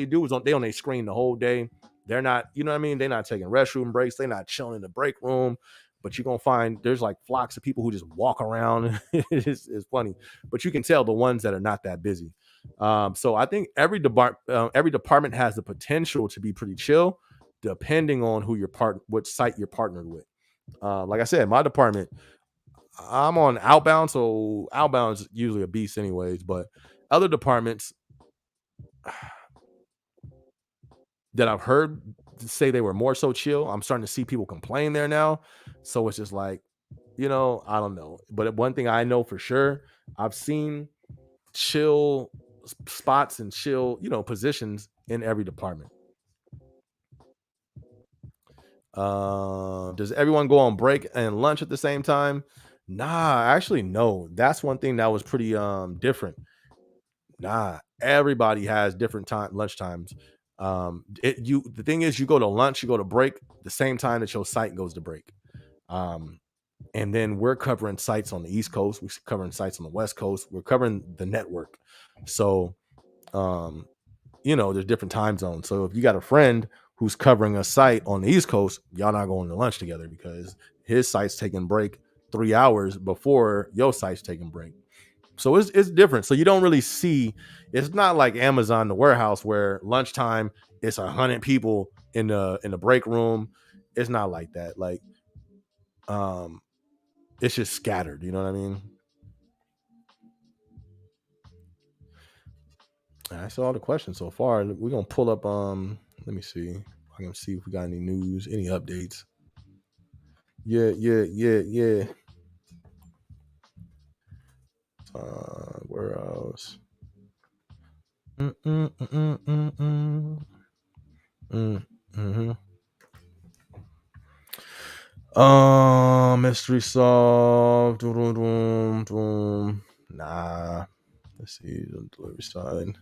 do is they on their screen the whole day. They're not, you know what I mean? They're not taking restroom breaks, they're not chilling in the break room. But you're gonna find there's like flocks of people who just walk around. It's funny, but you can tell the ones that are not that busy. So I think every department has the potential to be pretty chill, depending on which site you're partnered with. Like I said, my department, I'm on outbound, so outbound is usually a beast anyways. But other departments that I've heard say they were more so chill, I'm starting to see people complain there now. So it's just like, I don't know. But one thing I know for sure, I've seen chill spots and chill, positions in every department. Does everyone go on break and lunch at the same time? Nah, actually, no. That's one thing that was pretty different. Nah, everybody has different lunch times. The thing is, you go to lunch, you go to break the same time that your site goes to break. And then we're covering sites on the East Coast, we're covering sites on the West Coast, we're covering the network. So there's different time zones. So if you got a friend who's covering a site on the East Coast, y'all not going to lunch together because his site's taking break 3 hours before your site's taking break. So it's different. So you don't really see. It's not like Amazon, the warehouse, where lunchtime it's 100 people in the break room. It's not like that. Like, it's just scattered. You know what I mean? That's all the questions so far. We're gonna pull up. Let me see. I can see if we got any news, any updates. Yeah. Where else? Mystery solved. Nah. Let's see the delivery side.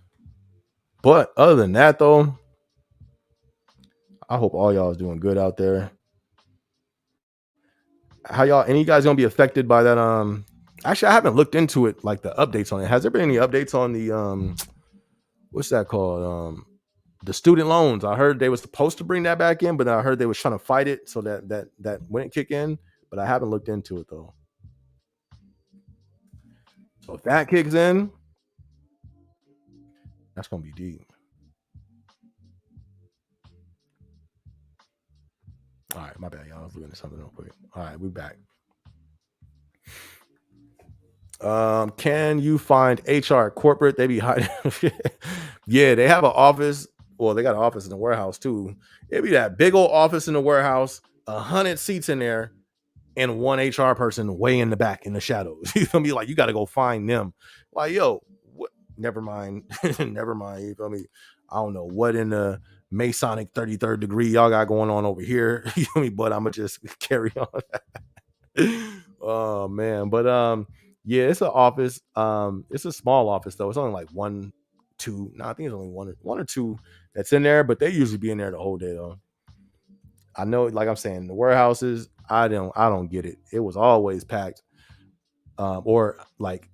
But other than that, though, I hope all y'all is doing good out there. How y'all? Any of you guys gonna be affected by that? Actually, I haven't looked into it, like the updates on it. Has there been any updates on the what's that called? The student loans. I heard they were supposed to bring that back in, but I heard they was trying to fight it so that wouldn't kick in. But I haven't looked into it though. So if that kicks in, that's gonna be deep. All right, my bad, y'all. I was looking at something real quick. All right, we back. Can you find HR corporate? They be hiding. Yeah, they have an office. Well, they got an office in the warehouse too. It'd be that big old office in the warehouse, 100 seats in there, and one HR person way in the back in the shadows. You feel me? Like, you got to go find them. Like, yo, what? Never mind. Never mind. You feel me? I don't know what in the Masonic 33rd degree y'all got going on over here. You feel me? But I'm gonna just carry on. Oh man, but yeah, it's an office. It's a small office though. It's only like one, two. No, I think it's only one or two that's in there, but they usually be in there the whole day though. I know, like I'm saying, the warehouses, I don't get it. It was always packed. Or like,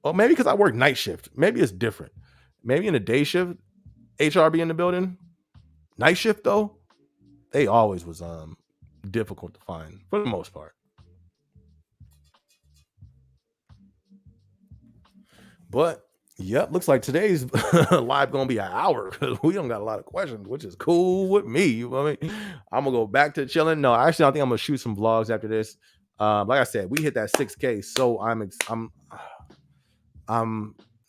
oh, maybe because I work night shift. Maybe it's different. Maybe in the day shift, HR be in the building. Night shift though, they always was difficult to find for the most part. But yep, looks like today's live gonna be an hour because we don't got a lot of questions, which is cool with me. You know what I mean? I'm gonna go back to chilling. No, actually, I think I'm gonna shoot some vlogs after this. Like I said, we hit that 6K, so I don't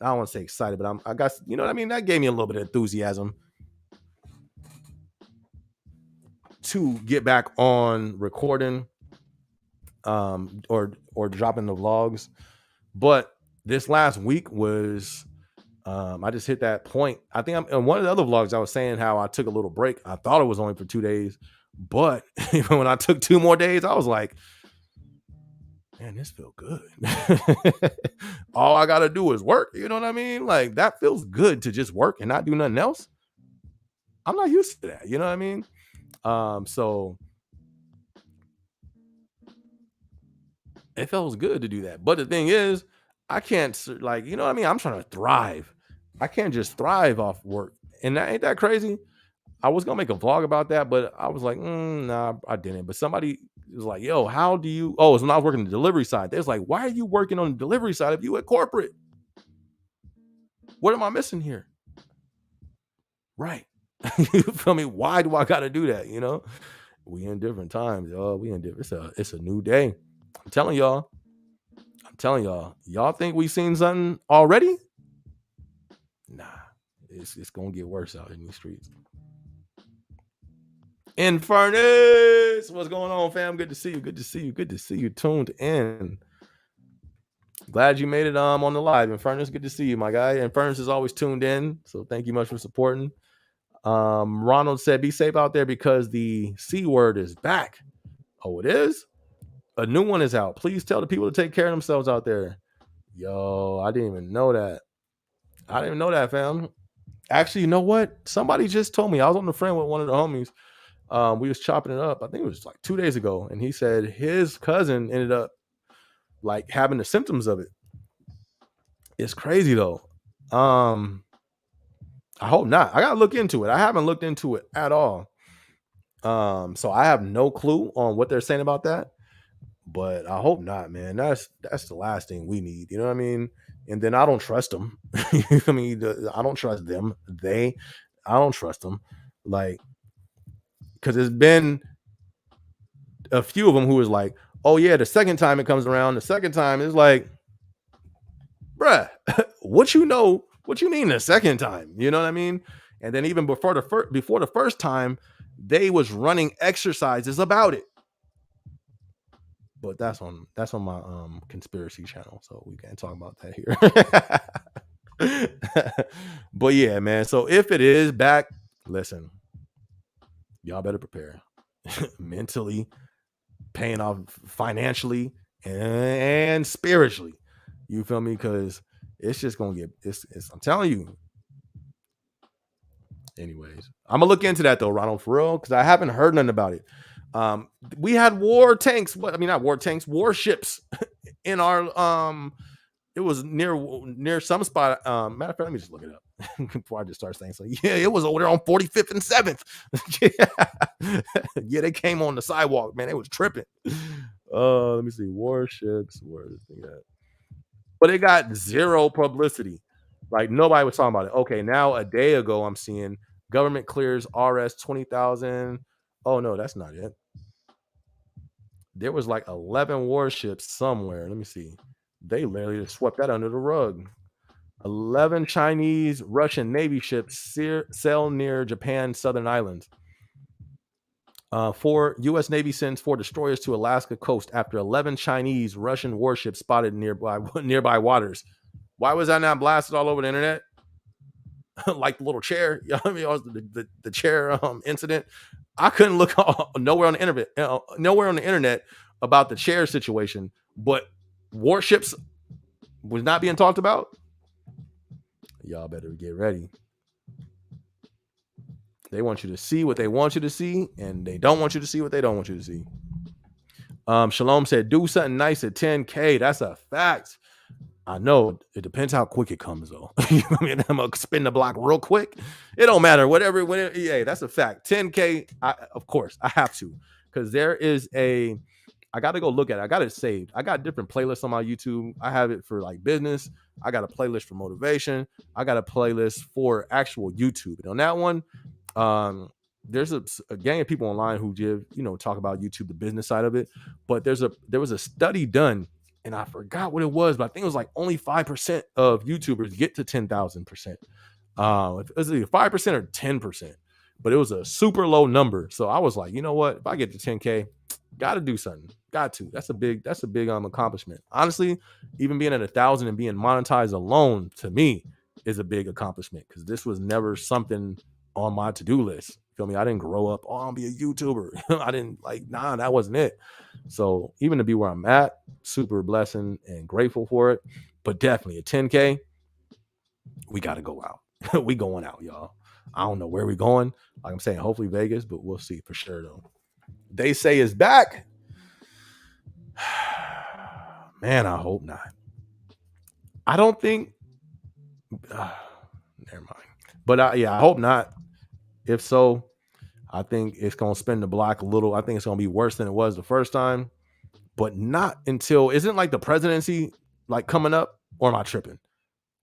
want to say excited, but I got, you know what I mean. That gave me a little bit of enthusiasm. to get back on recording or dropping the vlogs, but this last week was I just hit that point. I think in one of the other vlogs I was saying how I took a little break. I thought it was only for 2 days, but even when I took 2 more days, I was like, man, this feels good. All I gotta do is work. You know what I mean? Like, that feels good to just work and not do nothing else. I'm not used to that. You know what I mean? So it feels good to do that. But the thing is, I can't, like, you know what I mean? I'm trying to thrive. I can't just thrive off work. And that ain't that crazy. I was gonna make a vlog about that, but I was like, nah, I didn't. But somebody was like, yo, how do you? Oh, it's when I was working the delivery side. They was like, why are you working on the delivery side if you at corporate? What am I missing here? Right. You feel me? Why do I gotta do that? You know, we in different times, y'all. We in different. It's a new day. I'm telling y'all. Y'all think we seen something already? Nah, it's gonna get worse out in these streets. Infernus, what's going on, fam? Good to see you. Good to see you. Good to see you tuned in. Glad you made it on the live. Infernus, good to see you, my guy. Infernus is always tuned in, so thank you much for supporting. Ronald said, "Be safe out there because the C word is back." Oh, it is. A new one is out. Please tell the people to take care of themselves out there. Yo, I didn't even know that. I didn't even know that, fam. Actually, you know what? Somebody just told me. I was on the friend with one of the homies. We was chopping it up. I think it was like 2 days ago, and he said his cousin ended up like having the symptoms of it. It's crazy though. I hope not. I gotta look into it. I haven't looked into it at all. So I have no clue on what they're saying about that. But I hope not, man. That's the last thing we need. You know what I mean? And then I don't trust them. I mean, I don't trust them. I don't trust them. Like, because there's been a few of them who was like, oh yeah, the second time it comes around, the second time it's like, bruh, what you mean the second time? You know what I mean? And then even before the first time, they was running exercises about it. But that's on my conspiracy channel, so we can't talk about that here. But yeah, man. So if it is back, listen, y'all better prepare mentally, paying off financially and spiritually. You feel me? Because it's just gonna get it's I'm telling you. Anyways, I'm gonna look into that though, Ronald, for real, because I haven't heard nothing about it. We had warships in our it was near some spot. Matter of fact, let me just look it up before I just start saying so. Yeah, it was over there on 45th and 7th. Yeah, they came on the sidewalk, man. They was tripping. Let me see. Warships, where is it at? But it got zero publicity. Like, nobody was talking about it. Okay, now a day ago, I'm seeing government clears RS 20,000. Oh no, that's not it. There was like 11 warships somewhere. Let me see. They literally just swept that under the rug. 11 Chinese Russian Navy ships sail near Japan's southern islands. 4 U.S. Navy sends 4 destroyers to Alaska coast after 11 Chinese Russian warships spotted nearby waters. Why was that not blasted all over the internet? Like the little chair, you know what I mean? The chair incident. I couldn't look nowhere on the internet about the chair situation, but warships was not being talked about. Y'all better get ready. They want you to see what they want you to see, and they don't want you to see what they don't want you to see. Shalom said, do something nice at 10K. That's a fact. I know it depends how quick it comes, though. I mean, I'm gonna spin the block real quick. It don't matter. Whatever. Yeah, that's a fact. 10K. Of course, I have to, because there is I got to go look at it. I got it saved. I got different playlists on my YouTube. I have it for like business. I got a playlist for motivation. I got a playlist for actual YouTube. And on that one, there's a gang of people online who talk about YouTube, the business side of it. But there was a study done, and I forgot what it was, but I think it was like only 5% of YouTubers get to 10,000%. It was either 5% or 10%. but it was a super low number. So I was like, you know what? If I get to 10K, gotta do something. Got to. That's a big accomplishment. Honestly, even being at 1,000 and being monetized alone to me is a big accomplishment because this was never something on my to-do list. Feel me? I didn't grow up, oh, I'll be a YouTuber. I didn't that wasn't it. So even to be where I'm at, super blessing and grateful for it. But definitely at 10K, we got to go out. We going out, y'all. I don't know where we going. Like I'm saying, hopefully Vegas, but we'll see for sure though. They say it's back. Man, I hope not. I don't think. Never mind. But I hope not. If so, I think it's gonna spin the block a little. I think it's gonna be worse than it was the first time, but not until isn't like the presidency like coming up, or am I tripping?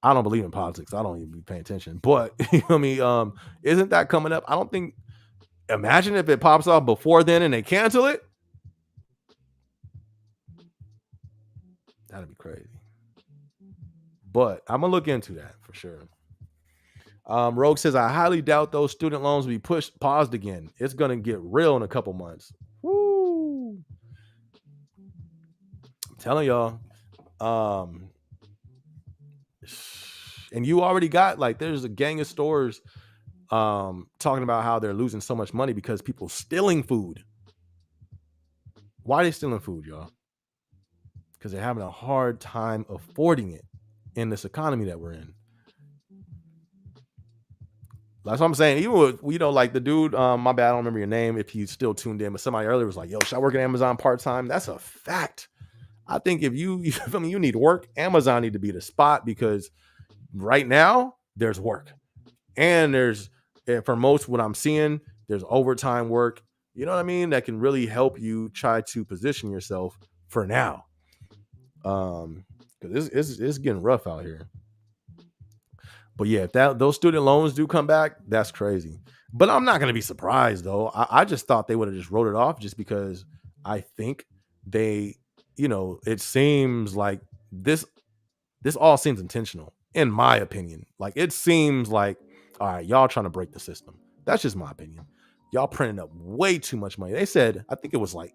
I don't believe in politics. I don't even be paying attention. But you know what I mean? Isn't that coming up? I don't think. Imagine if it pops off before then and they cancel it. That'd be crazy. But I'm gonna look into that for sure. Rogue says, I highly doubt those student loans will be paused again. It's gonna get real in a couple months. Woo! I'm telling y'all. And you already got like there's a gang of stores talking about how they're losing so much money because people stealing food. Why are they stealing food, y'all? Because they're having a hard time affording it in this economy that we're in. That's what I'm saying. Even with, like the dude, my bad, I don't remember your name if he's still tuned in, but somebody earlier was like, yo, should I work at Amazon part-time? That's a fact. I think if you need work, Amazon need to be the spot because right now there's work. And for most what I'm seeing, there's overtime work. You know what I mean? That can really help you try to position yourself for now. Because it's getting rough out here. But yeah, if those student loans do come back, that's crazy. But I'm not going to be surprised, though. I just thought they would have just wrote it off just because I think they, it seems like this all seems intentional, in my opinion. Like, it seems like, all right, y'all trying to break the system. That's just my opinion. Y'all printing up way too much money. They said, I think it was like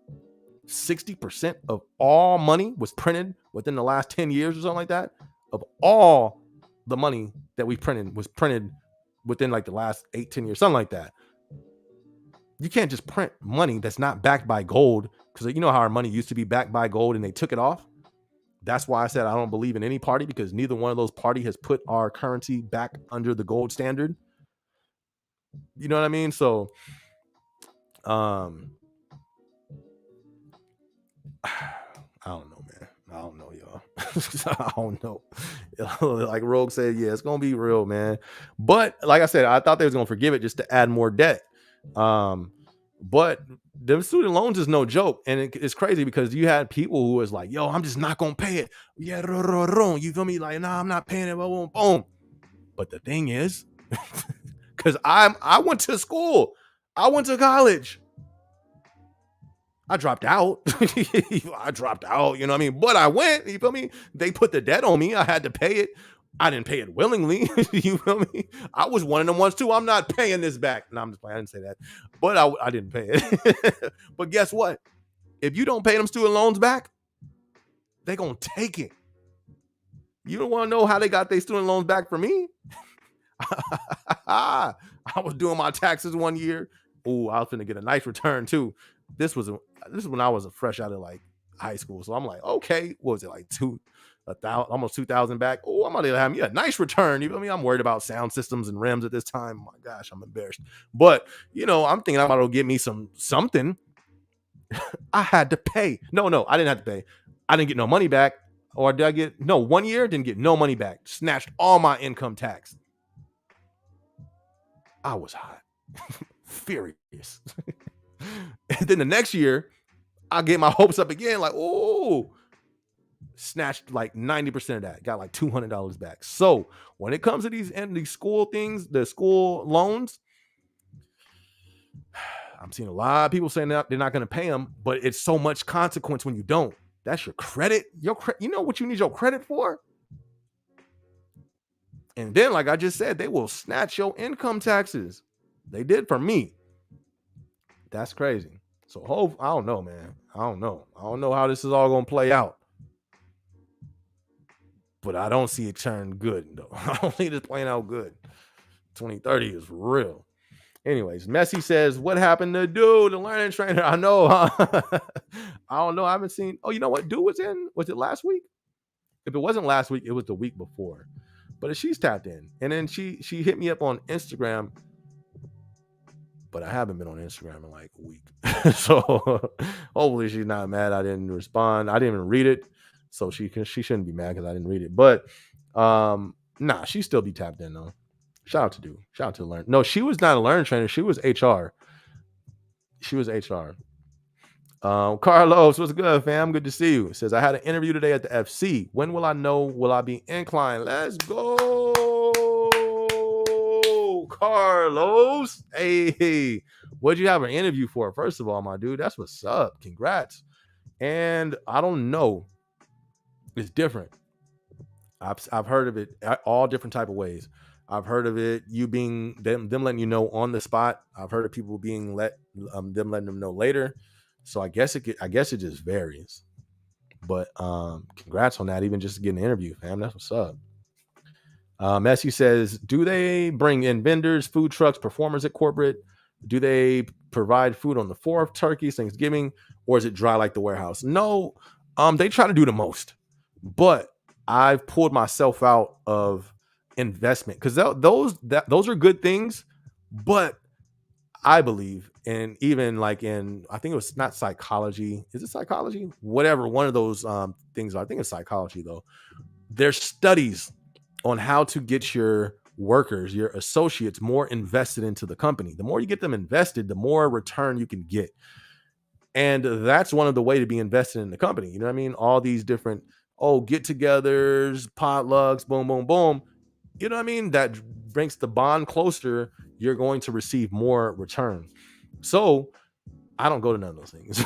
60% of all money was printed within the last 10 years or something like that. Of all the money that we printed was printed within like the last 8-10 years, something like that. You can't just print money that's not backed by gold, because you know how our money used to be backed by gold and they took it off. That's why I said I don't believe in any party, because neither one of those parties has put our currency back under the gold standard. You know what I mean? So I don't know, man. I don't know, y'all. I don't know. Like Rogue said, yeah, it's gonna be real, man. But like I said, I thought they was gonna forgive it just to add more debt. But the student loans is no joke, and it's crazy because you had people who was like, "Yo, I'm just not gonna pay it." Yeah, you feel me? Like, nah, I'm not paying it. Boom, boom. But the thing is, because I went to school, I went to college. I dropped out. I dropped out, you know what I mean? But I went, you feel me? They put the debt on me. I had to pay it. I didn't pay it willingly. You feel me? I was one of them ones too. I'm not paying this back. No, I'm just playing. I didn't say that. But I didn't pay it. But guess what? If you don't pay them student loans back, they're going to take it. You don't want to know how they got their student loans back from me? I was doing my taxes one year. Oh, I was going to get a nice return too. This is when I was fresh out of like high school. So I'm like, okay, what was it, like almost 2,000 back? Oh, I'm gonna have me a nice return. You know what I mean? I'm worried about sound systems and rims at this time. Oh my gosh, I'm embarrassed. But I'm thinking I'm about to get me something. I had to pay. No, I didn't have to pay. I didn't get no money back. Or did I get 1 year? Didn't get no money back. Snatched all my income tax. I was hot. Furious. And then the next year, I get my hopes up again, like, oh, snatched like 90% of that, got like $200 back. So when it comes to these school things, the school loans, I'm seeing a lot of people saying that they're not going to pay them, but it's so much consequence when you don't. That's your credit. You know what you need your credit for? And then, like I just said, they will snatch your income taxes. They did for me. That's crazy. So I don't know, man. I don't know how this is all gonna play out. But I don't see it turn good though. I don't see this playing out good. 2030 is real. Anyways, Messi says, "What happened to Dude, the learning trainer?" I know. Huh? I don't know. I haven't seen. Oh, you know what? Dude was in. Was it last week? If it wasn't last week, it was the week before. But she's tapped in, and then she hit me up on Instagram. But I haven't been on Instagram in like a week, so hopefully she's not mad. I didn't respond. I didn't even read it, so she shouldn't be mad because I didn't read it. But nah, she still be tapped in though. Shout out to Dude. Shout out to Learn. No, she was not a learn trainer. She was HR. She was HR. Carlos, what's good, fam? Good to see you. It says, I had an interview today at the FC. When will I know? Will I be inclined? Let's go, Carlos. Hey, what'd you have an interview for? First of all, my dude, that's what's up. Congrats. And I don't know. It's different. I've heard of it all different type of ways. I've heard of it you being them letting you know on the spot. I've heard of people being them letting them know later. So I guess it just varies. But congrats on that. Even just getting an interview, fam. That's what's up. Messi says, do they bring in vendors, food trucks, performers at corporate? Do they provide food on the 4th, turkeys, Thanksgiving, or is it dry like the warehouse? No, they try to do the most, but I've pulled myself out of investment because those are good things, but I believe, and even like I think it was not psychology. Is it psychology? Whatever, one of those things. I think it's psychology though. There's studies on how to get your workers, your associates, more invested into the company. The more you get them invested, the more return you can get. And that's one of the way to be invested in the company. You know what I mean? All these different, get-togethers, potlucks, boom, boom, boom. You know what I mean? That brings the bond closer. You're going to receive more return. So I don't go to none of those things.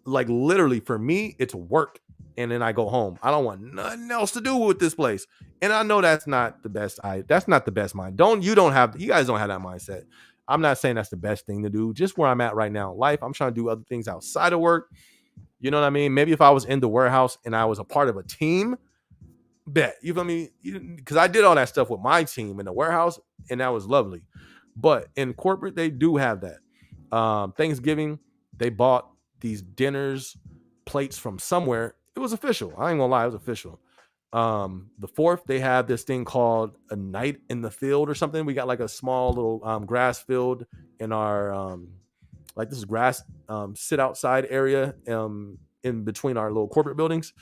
Like literally for me, it's work. And then I go home. I don't want nothing else to do with this place. And I know that's not the best. That's not the best mind. You guys don't have that mindset. I'm not saying that's the best thing to do. Just where I'm at right now in life, I'm trying to do other things outside of work. You know what I mean? Maybe if I was in the warehouse and I was a part of a team, bet. You feel me? Because I did all that stuff with my team in the warehouse, and that was lovely. But in corporate, they do have that. Thanksgiving, they bought these dinners, plates from somewhere. It was official. I ain't gonna lie, it was official. The 4th, they have this thing called a night in the field or something. We got like a small little grass field in our like this is grass sit outside area in between our little corporate buildings.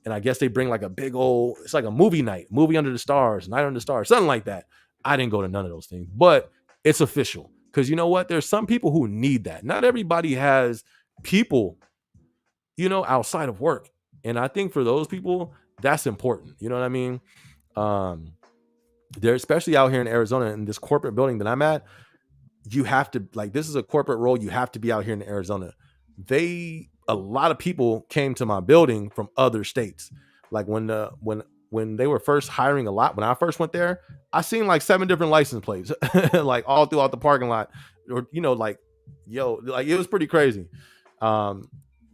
And I guess they bring like a big old, it's like a movie night, movie under the stars, night under the stars, something like that. I didn't go to none of those things, but it's official. Because you know what? There's some people who need that. Not everybody has people, outside of work. And I think for those people, that's important. You know what I mean? They're especially out here in Arizona in this corporate building that I'm at. You have to, like, this is a corporate role. You have to be out here in Arizona. A lot of people came to my building from other states. Like when they were first hiring a lot, when I first went there, I seen like 7 different license plates, like all throughout the parking lot, or like it was pretty crazy.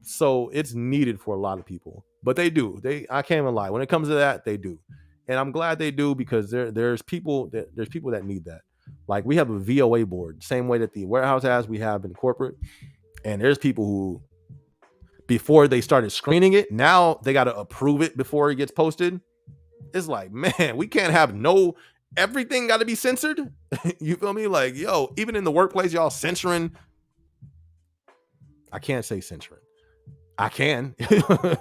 So it's needed for a lot of people, but I can't even lie. When it comes to that, they do, and I'm glad they do because there's people that need that. Like we have a VOA board, same way that the warehouse has, we have in corporate, and there's people who, before they started screening it, now they got to approve it before it gets posted. It's like, man, we can't have everything got to be censored. You feel me? Like, even in the workplace, y'all censoring. I can't say censoring. I can.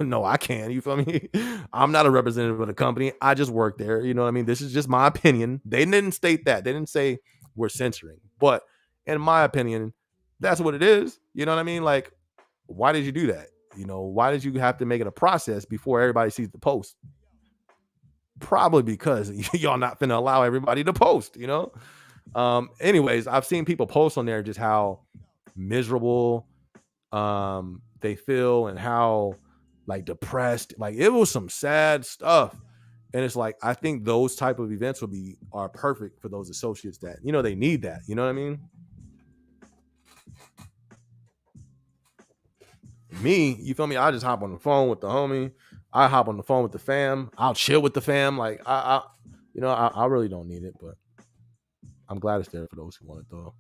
No, I can. You feel me? I'm not a representative of the company. I just work there. You know what I mean? This is just my opinion. They didn't state that. They didn't say we're censoring. But in my opinion, that's what it is. You know what I mean? Like, why did you do that? Why did you have to make it a process before everybody sees the post? Probably because y'all not finna allow everybody to post, Anyways, I've seen people post on there just how miserable they feel and how like depressed. Like it was some sad stuff. And it's like, I think those type of events are perfect for those associates that, they need that. You know what I mean? Me, you feel me? I just hop on the phone with the homie. I hop on the phone with the fam. I'll chill with the fam. Like I really don't need it, but I'm glad it's there for those who want it though.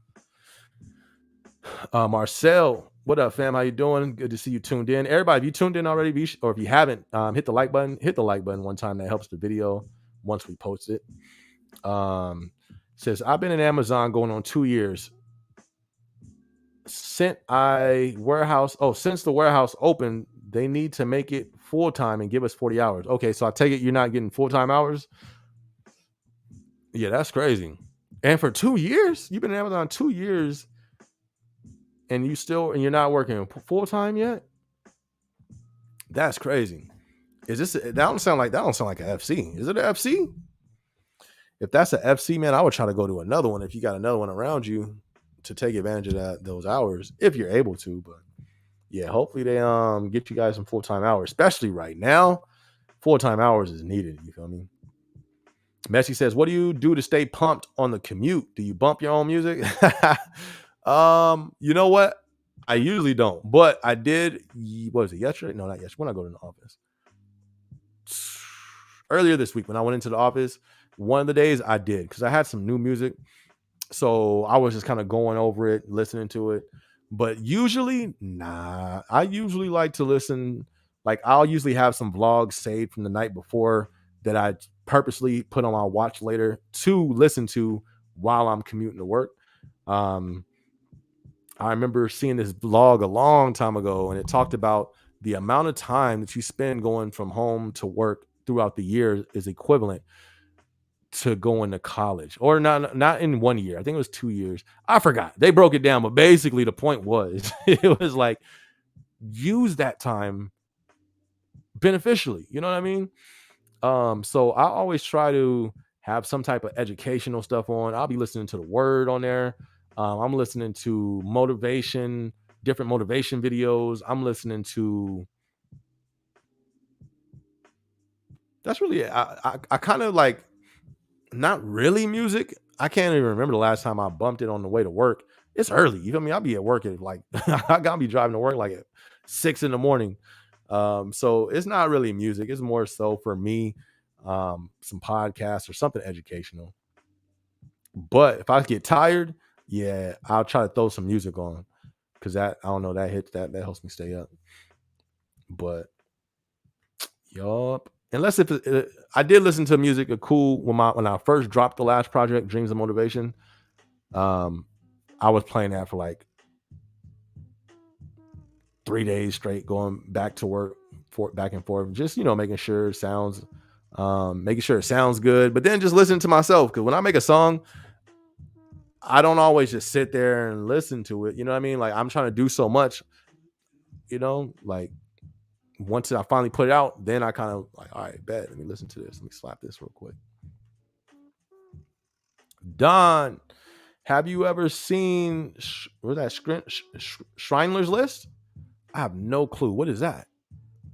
Marcel, what up, fam? How you doing? Good to see you tuned in. Everybody, if you tuned in already, or if you haven't, hit the like button. Hit the like button one time. That helps the video once we post it. Says, I've been in Amazon going on 2 years. Since the warehouse opened, they need to make it full time and give us 40 hours. Okay, so I take it you're not getting full time hours. Yeah, that's crazy. And for 2 years, you've been in Amazon 2 years, and you're not working full time yet. That's crazy. That don't sound like an FC? Is it an FC? If that's an FC, man, I would try to go to another one if you got another one around you to take advantage of those hours if you're able to. But yeah, hopefully they get you guys some full-time hours, especially right now. Full-time hours is needed. You feel me? Messi says, what do you do to stay pumped on the commute? Do you bump your own music? You know what? I usually don't, but I did. What was it, yesterday? No, not yesterday. When I go to the office. Earlier this week when I went into the office, one of the days I did, because I had some new music. So I was just kind of going over it, listening to it. But usually, nah. I usually like to listen. Like, I'll usually have some vlogs saved from the night before that I purposely put on my watch later to listen to while I'm commuting to work. I remember seeing this vlog a long time ago, and it talked about the amount of time that you spend going from home to work throughout the year is equivalent to going to college, or not in 1 year. I think it was 2 years. I forgot. They broke it down, but basically the point was it was like, use that time beneficially. You know what I mean? So I always try to have some type of educational stuff on. I'll be listening to the word on there. I'm listening to different motivation videos. I'm listening to. That's really it. I kind of like, not really music. I can't even remember the last time I bumped it on the way to work. It's early. You feel me? I'll be at work at like I gotta be driving to work like at 6 a.m. So it's not really music. It's more so for me, some podcasts or something educational. But if I get tired, yeah, I'll try to throw some music on, because that, I don't know, that helps me stay up. But yup. Unless if I did listen to music cool when I first dropped the last project, Dreams of Motivation. I was playing that for like 3 days straight, going back to work, back and forth, just making sure it sounds good. But then just listening to myself, because when I make a song, I don't always just sit there and listen to it. You know what I mean? Like, I'm trying to do so much. Like, once I finally put it out, then I kind of like, all right, bet. Let me listen to this. Let me slap this real quick. Don, have you ever seen what was that Schreiner's List? I have no clue. What is that?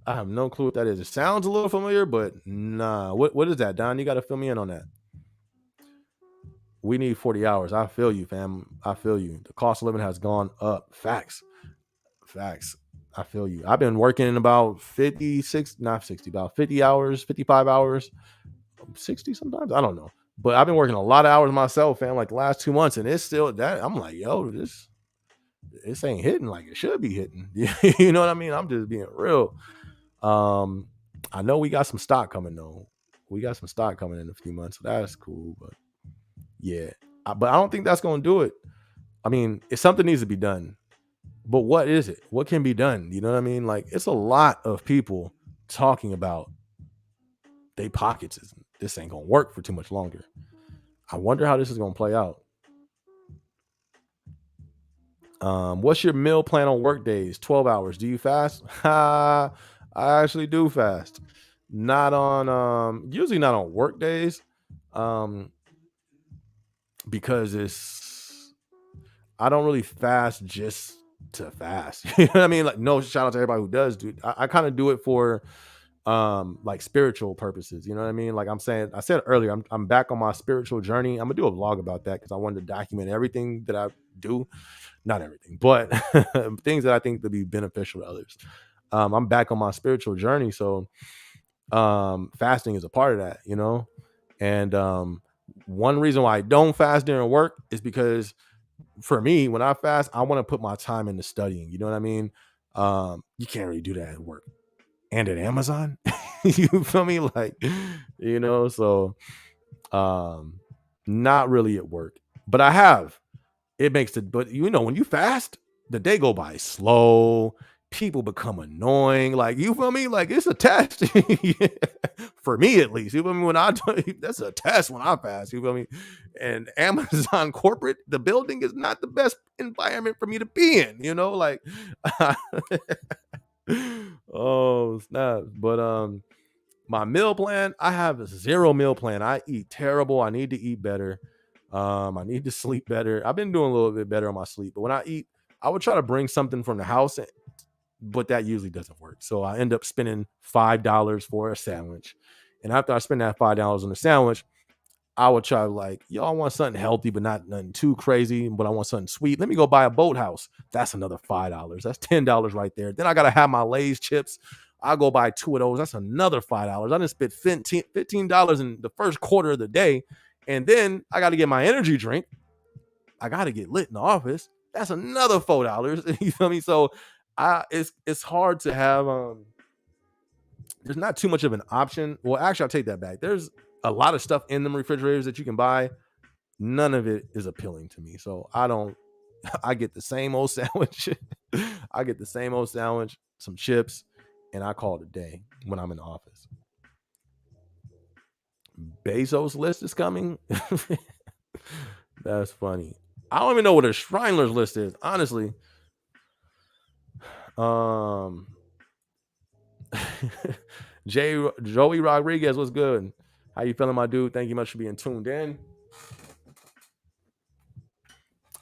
I have no clue what that is. It sounds a little familiar, but nah. What is that, Don? You got to fill me in on that. We need 40 hours. I feel you, fam. I feel you. The cost of living has gone up. Facts. I feel you. I've been working about 50 hours, 55 hours, 60 sometimes. I don't know. But I've been working a lot of hours myself, fam, like the last 2 months. And it's still that. I'm like, yo, this ain't hitting like it should be hitting. You know what I mean? I'm just being real. I know we got some stock coming though. We got some stock coming in a few months. So that's cool. But yeah. But I don't think that's going to do it. I mean, if something needs to be done, but what is it? What can be done? You know what I mean? Like, it's a lot of people talking about they pockets. This ain't going to work for too much longer. I wonder how this is going to play out. What's your meal plan on work days? 12 hours. Do you fast? I actually do fast. Not on, usually not on work days. Because I don't really fast just to fast. You know what I mean? Like, no, shout out to everybody who does, dude. I kind of do it for like spiritual purposes. You know what I mean? Like I said earlier, I'm back on my spiritual journey. I'm gonna do a vlog about that because I wanted to document everything that I do. Not everything, but things that I think to be beneficial to others. I'm back on my spiritual journey. So fasting is a part of that, you know. And one reason why I don't fast during work is because for me, when I fast, I want to put my time into studying. You know what I mean? You can't really do that at work and at Amazon. You feel me? Like, you know, so um not really at work. But I have. It makes it, but you know, when you fast, the day go by slow. People become annoying. Like, you feel me? Like, it's a test. For me at least. You feel me? When I do, that's a test when I fast. You feel me? And Amazon corporate, the building is not the best environment for me to be in, you know, like oh snap. But my meal plan, I have a zero meal plan. I eat terrible. I need to eat better. I need to sleep better. I've been doing a little bit better on my sleep, but when I eat, I would try to bring something from the house, but that usually doesn't work. So I end up spending $5 for a sandwich. And after I spend that $5 on the sandwich, I would try like, y'all want something healthy, but not nothing too crazy. But I want something sweet. Let me go buy a Boathouse. That's another $5. That's $10 right there. Then I gotta have my Lay's chips. I'll go buy two of those. That's another $5. I didn't spend $15 in the first quarter of the day. And then I got to get my energy drink. I got to get lit in the office. That's another $4. You feel me? So it's hard to have there's not too much of an option. Well, actually, I'll take that back. There's a lot of stuff in them refrigerators that you can buy. None of it is appealing to me. So I don't, I get the same old sandwich. I get the same old sandwich, some chips, and I call it a day when I'm in the office. Bezos list is coming. That's funny. I don't even know what a Schreiner's list is, honestly. Um, Joey Rodriguez, what's good? How you feeling, my dude? Thank you much for being tuned in.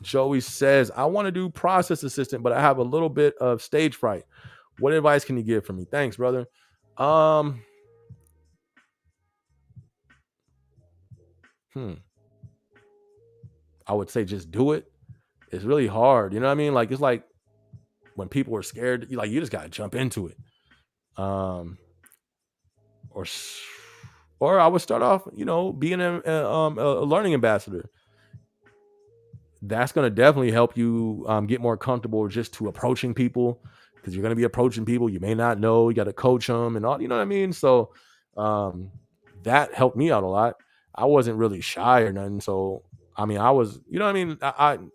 Joey says, I want to do process assistant, but I have a little bit of stage fright. What advice can you give for me? Thanks, brother. Um, I would say just do it. It's really hard. You know what I mean? Like, it's like when people are scared, you just gotta jump into it. Um, or or I would start off, being a learning ambassador. That's going to definitely help you get more comfortable just to approaching people, because you're going to be approaching people you may not know. You got to coach them and all, you know what I mean? So that helped me out a lot. I wasn't really shy or nothing. So, I mean, I was, you know what I mean?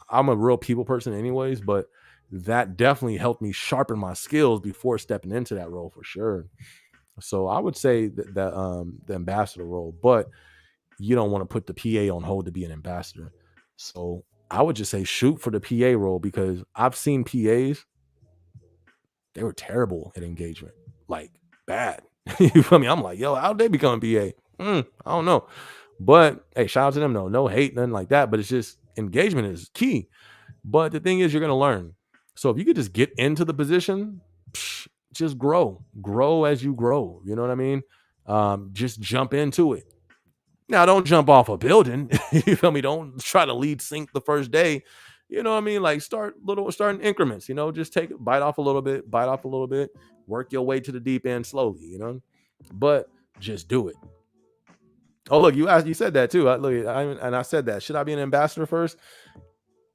I'm a real people person anyways, but that definitely helped me sharpen my skills before stepping into that role for sure. So I would say that the ambassador role, but you don't want to put the PA on hold to be an ambassador. So I would just say shoot for the PA role, because I've seen PAs, they were terrible at engagement, like bad. You feel me? I'm like, yo, how'd they become a PA? I don't know. But hey, shout out to them though. No hate, nothing like that. But it's just engagement is key. But the thing is, you're gonna learn. So if you could just get into the position, just grow as you grow. You know what I mean? Just jump into it. Now, don't jump off a building. You feel me? Don't try to lead sync the first day. You know what I mean? Like start in increments. Just take it, bite off a little bit, work your way to the deep end slowly. But just do it. Oh, look, you said that too. I said that. Should I be an ambassador first?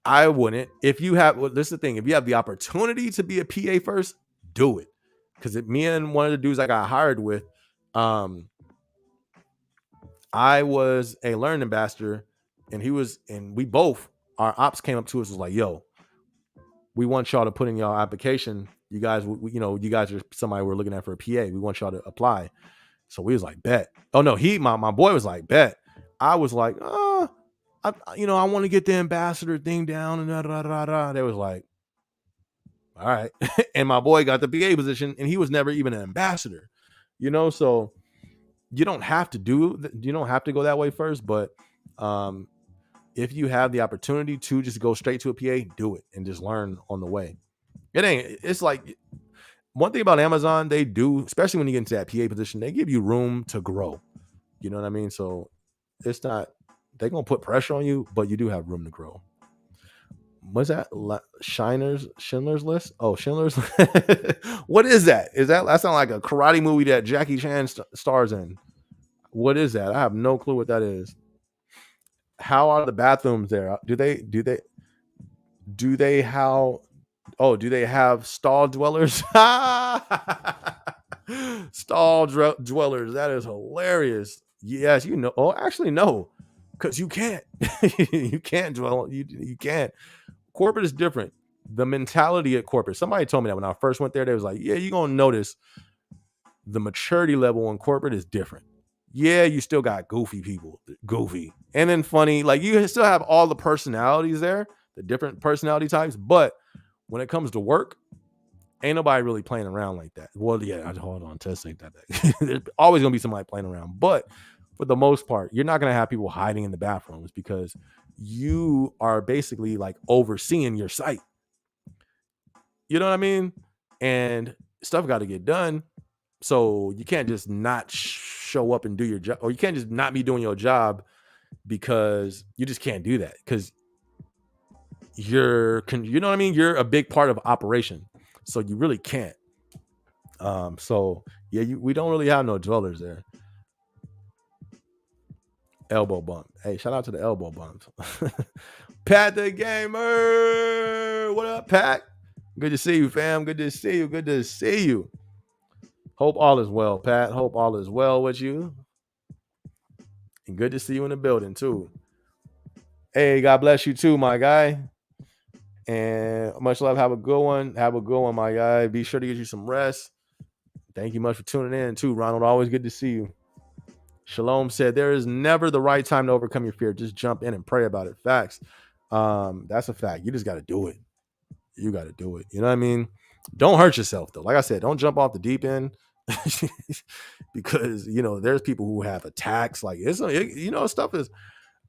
I wouldn't. If you have, well, this is the thing. If you have the opportunity to be a PA first, do it. Because me and one of the dudes I got hired with, I was a learning ambassador, and we both, our ops came up to us, was like, yo, we want y'all to put in y'all application. You guys, you guys are somebody we're looking at for a PA. We want y'all to apply. So we was like, bet. Oh no, my boy was like, bet. I was like, I want to get the ambassador thing down, and da da da da. They was like, all right. And my boy got the PA position, and he was never even an ambassador. So you don't have to go that way first, but if you have the opportunity to just go straight to a PA, do it and just learn on the way. It's like, one thing about Amazon, they do, especially when you get into that PA position, they give you room to grow. You know what I mean? So it's not, they're going to put pressure on you, but you do have room to grow. What's that? Schindler's List? Oh, Schindler's What is that? That sound like a karate movie that Jackie Chan stars in? What is that? I have no clue what that is. How are the bathrooms there? Do they have stall dwellers? Dwellers. That is hilarious. Yes, you know. Oh, actually, no, because you can't. You can't dwell. You can't. Corporate is different. The mentality at corporate. Somebody told me that when I first went there, they was like, "Yeah, you're gonna notice the maturity level in corporate is different. Yeah, you still got goofy people, goofy, and then funny. Like you still have all the personalities there, the different personality types. But when it comes to work, ain't nobody really playing around like that. Well, yeah, hold on, Tess ain't that. There's always gonna be somebody playing around, but for the most part, you're not gonna have people hiding in the bathrooms because you are basically like overseeing your site. You know what I mean? And stuff got to get done. So you can't just not show up and do your job, or you can't just not be doing your job because you just can't do that because you know what I mean? You're a big part of operation. So you really can't. So yeah, we don't really have no dwellers there. Elbow bump. Hey, shout out to the elbow bump. Pat the Gamer. What up, Pat? Good to see you, fam. Good to see you. Good to see you. Hope all is well, Pat. Hope all is well with you. And good to see you in the building, too. Hey, God bless you, too, my guy. And much love. Have a good one. Have a good one, my guy. Be sure to get you some rest. Thank you much for tuning in, too, Ronald. Always good to see you. Shalom said, there is never the right time to overcome your fear. Just jump in and pray about it. Facts. That's a fact. You just got to do it. You got to do it. You know what I mean? Don't hurt yourself, though. Like I said, don't jump off the deep end. Because there's people who have attacks. Like stuff is.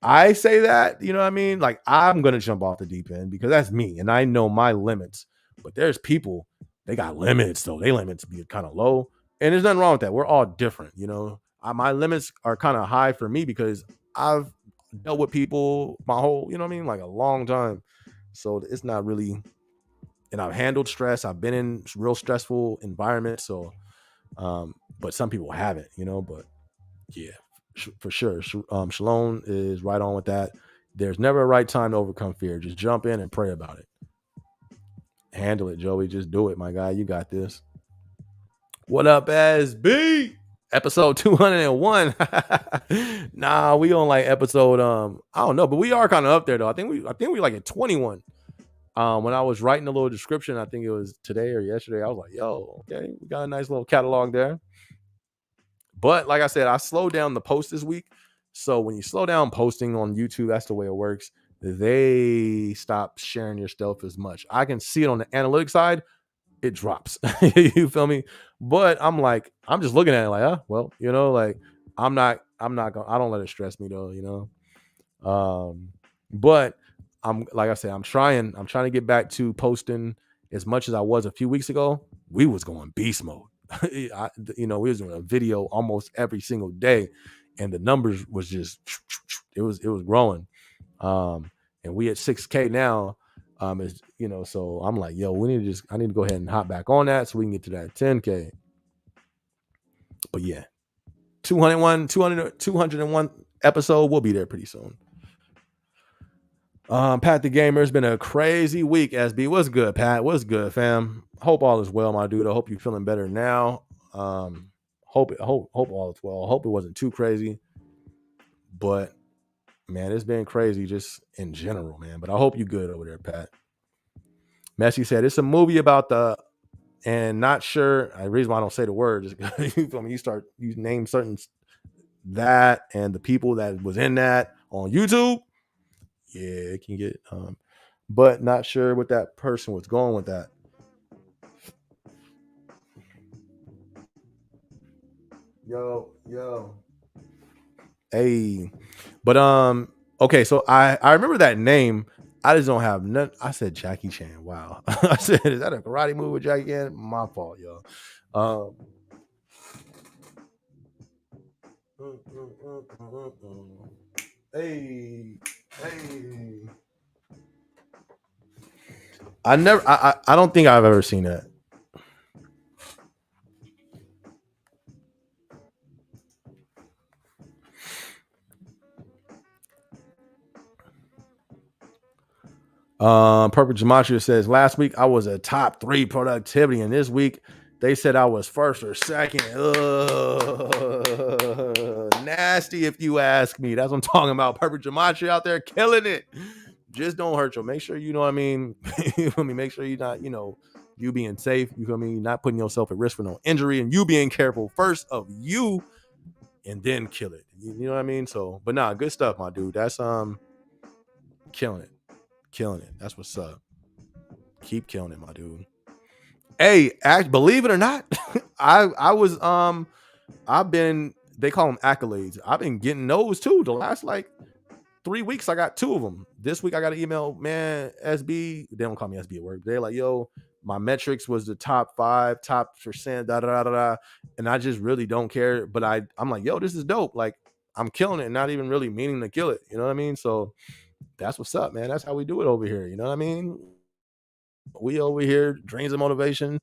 I say that, you know what I mean? Like I'm gonna jump off the deep end because that's me, and I know my limits. But there's people, they got limits, though. They limits be kind of low, and there's nothing wrong with that. We're all different, my limits are kind of high for me because I've dealt with people my whole, you know what I mean, like a long time. So it's not really, and I've handled stress. I've been in real stressful environments. So but some people haven't, but yeah, for sure. Shalom is right on with that. There's never a right time to overcome fear. Just jump in and pray about it. Handle it, Joey. Just do it, my guy. You got this. What up, SB? Episode 201. Nah, we on like episode I don't know, but we are kind of up there though. I think we like at 21. When I was writing the little description, I think it was today or yesterday, I was like, yo, okay, we got a nice little catalog there. But like I said, I slowed down the post this week. So when you slow down posting on YouTube, that's the way it works. They stop sharing your stuff as much. I can see it on the analytics side. It drops. You feel me? But I'm just looking at it like, well, like I'm not gonna, I don't let it stress me though, but like I said, I'm trying to get back to posting as much as I was a few weeks ago. We was going beast mode. We was doing a video almost every single day, and the numbers was just it was growing. And we at 6K now. So I'm like, yo, I need to go ahead and hop back on that so we can get to that 10K. But yeah, 201 episode. We'll be there pretty soon. Pat the Gamer, it's been a crazy week. SB, what's good, Pat? What's good, fam? Hope all is well, my dude. I hope you're feeling better now. Hope all is well. I hope it wasn't too crazy, but man, it's been crazy just in general, man. But I hope you're good over there, Pat. Messi said it's a movie about and not sure. The reason why I don't say the word is you name certain that and the people that was in that on YouTube. Yeah, it can get but not sure what that person was going with that. Yo. Hey. But okay, so I remember that name. I just don't have none. I said Jackie Chan. Wow. I said, is that a karate movie with Jackie Chan? My fault, yo. Hey, hey. I don't think I've ever seen that. Perfect Gematria says, last week I was a top 3 productivity, and this week they said I was first or second. Nasty, if you ask me. That's what I'm talking about. Perfect Gematria out there killing it. Just don't hurt you. Make sure you know what I mean. You feel me? Make sure you're not, you being safe. You feel me? Not putting yourself at risk for no injury, and you being careful first of you, and then kill it. You know what I mean? So, but nah, good stuff, my dude. That's killing it. That's what's up. Keep killing it, my dude. Hey, believe it or not, I've been, they call them accolades. I've been getting those too. The last like 3 weeks, I got 2 of them. This week, I got an email, man, SB. They don't call me SB at work. They're like, yo, my metrics was the top 5, top percent, da da da da. And I just really don't care. But I'm like, yo, this is dope. Like, I'm killing it, not even really meaning to kill it. You know what I mean? So that's what's up, man. That's how we do it over here. You know what I mean? We over here, dreams of motivation,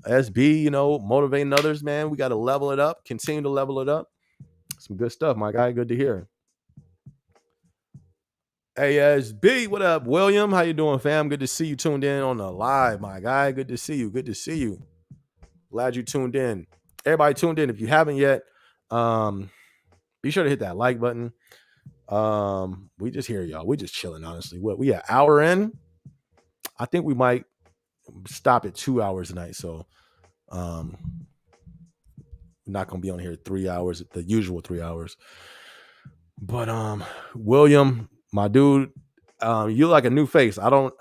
SB, motivating others, man. We got to level it up, continue to level it up. Some good stuff, my guy. Good to hear. Hey, SB, what up, William? How you doing, fam? Good to see you tuned in on the live, my guy. Good to see you. Good to see you. Glad you tuned in. Everybody tuned in. If you haven't yet, be sure to hit that like button. We just here, y'all. We just chilling, honestly. What we an hour in? I think we might stop at 2 hours tonight. So we're not gonna be on here 3 hours, the usual 3 hours. But William, my dude, you like a new face. I don't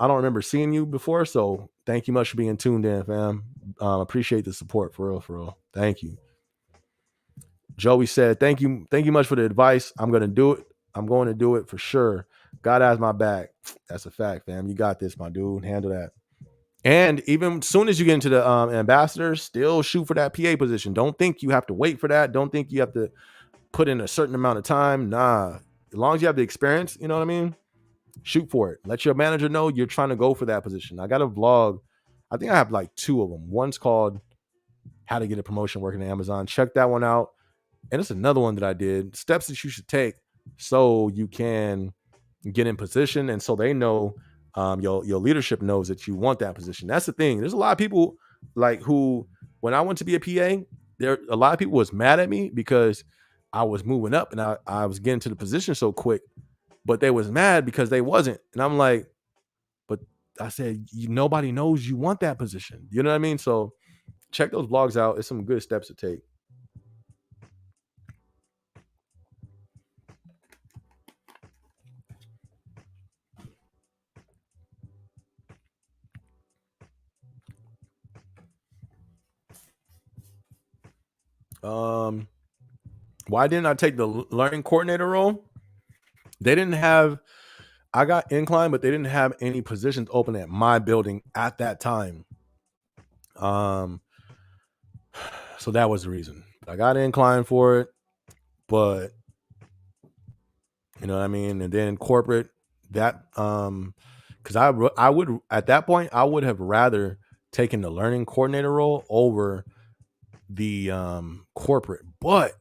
remember seeing you before. So thank you much for being tuned in, fam. Appreciate the support, for real. Thank you. Joey said, thank you much for the advice. I'm gonna do it. I'm going to do it for sure. God has my back. That's a fact, fam. You got this, my dude. Handle that. And even as soon as you get into the ambassador, still shoot for that PA position. Don't think you have to wait for that. Don't think you have to put in a certain amount of time. Nah. As long as you have the experience, you know what I mean? Shoot for it. Let your manager know you're trying to go for that position. I got a vlog. I think I have like 2 of them. One's called How to Get a Promotion Working at Amazon. Check that one out. And it's another one that I did. Steps that you should take so you can get in position, and so they know, your leadership knows that you want that position. That's the thing. There's a lot of people like who, when I went to be a PA, a lot of people was mad at me because I was moving up and I was getting to the position so quick, but they was mad because they wasn't. And I'm like, but I said, nobody knows you want that position. You know what I mean? So check those vlogs out. It's some good steps to take. Why didn't I take the learning coordinator role? They didn't have, I got incline, but they didn't have any positions open at my building at that time. So that was the reason. I got incline for it, but you know what I mean? And then corporate, that because I would, at that point, I would have rather taken the learning coordinator role over the corporate, but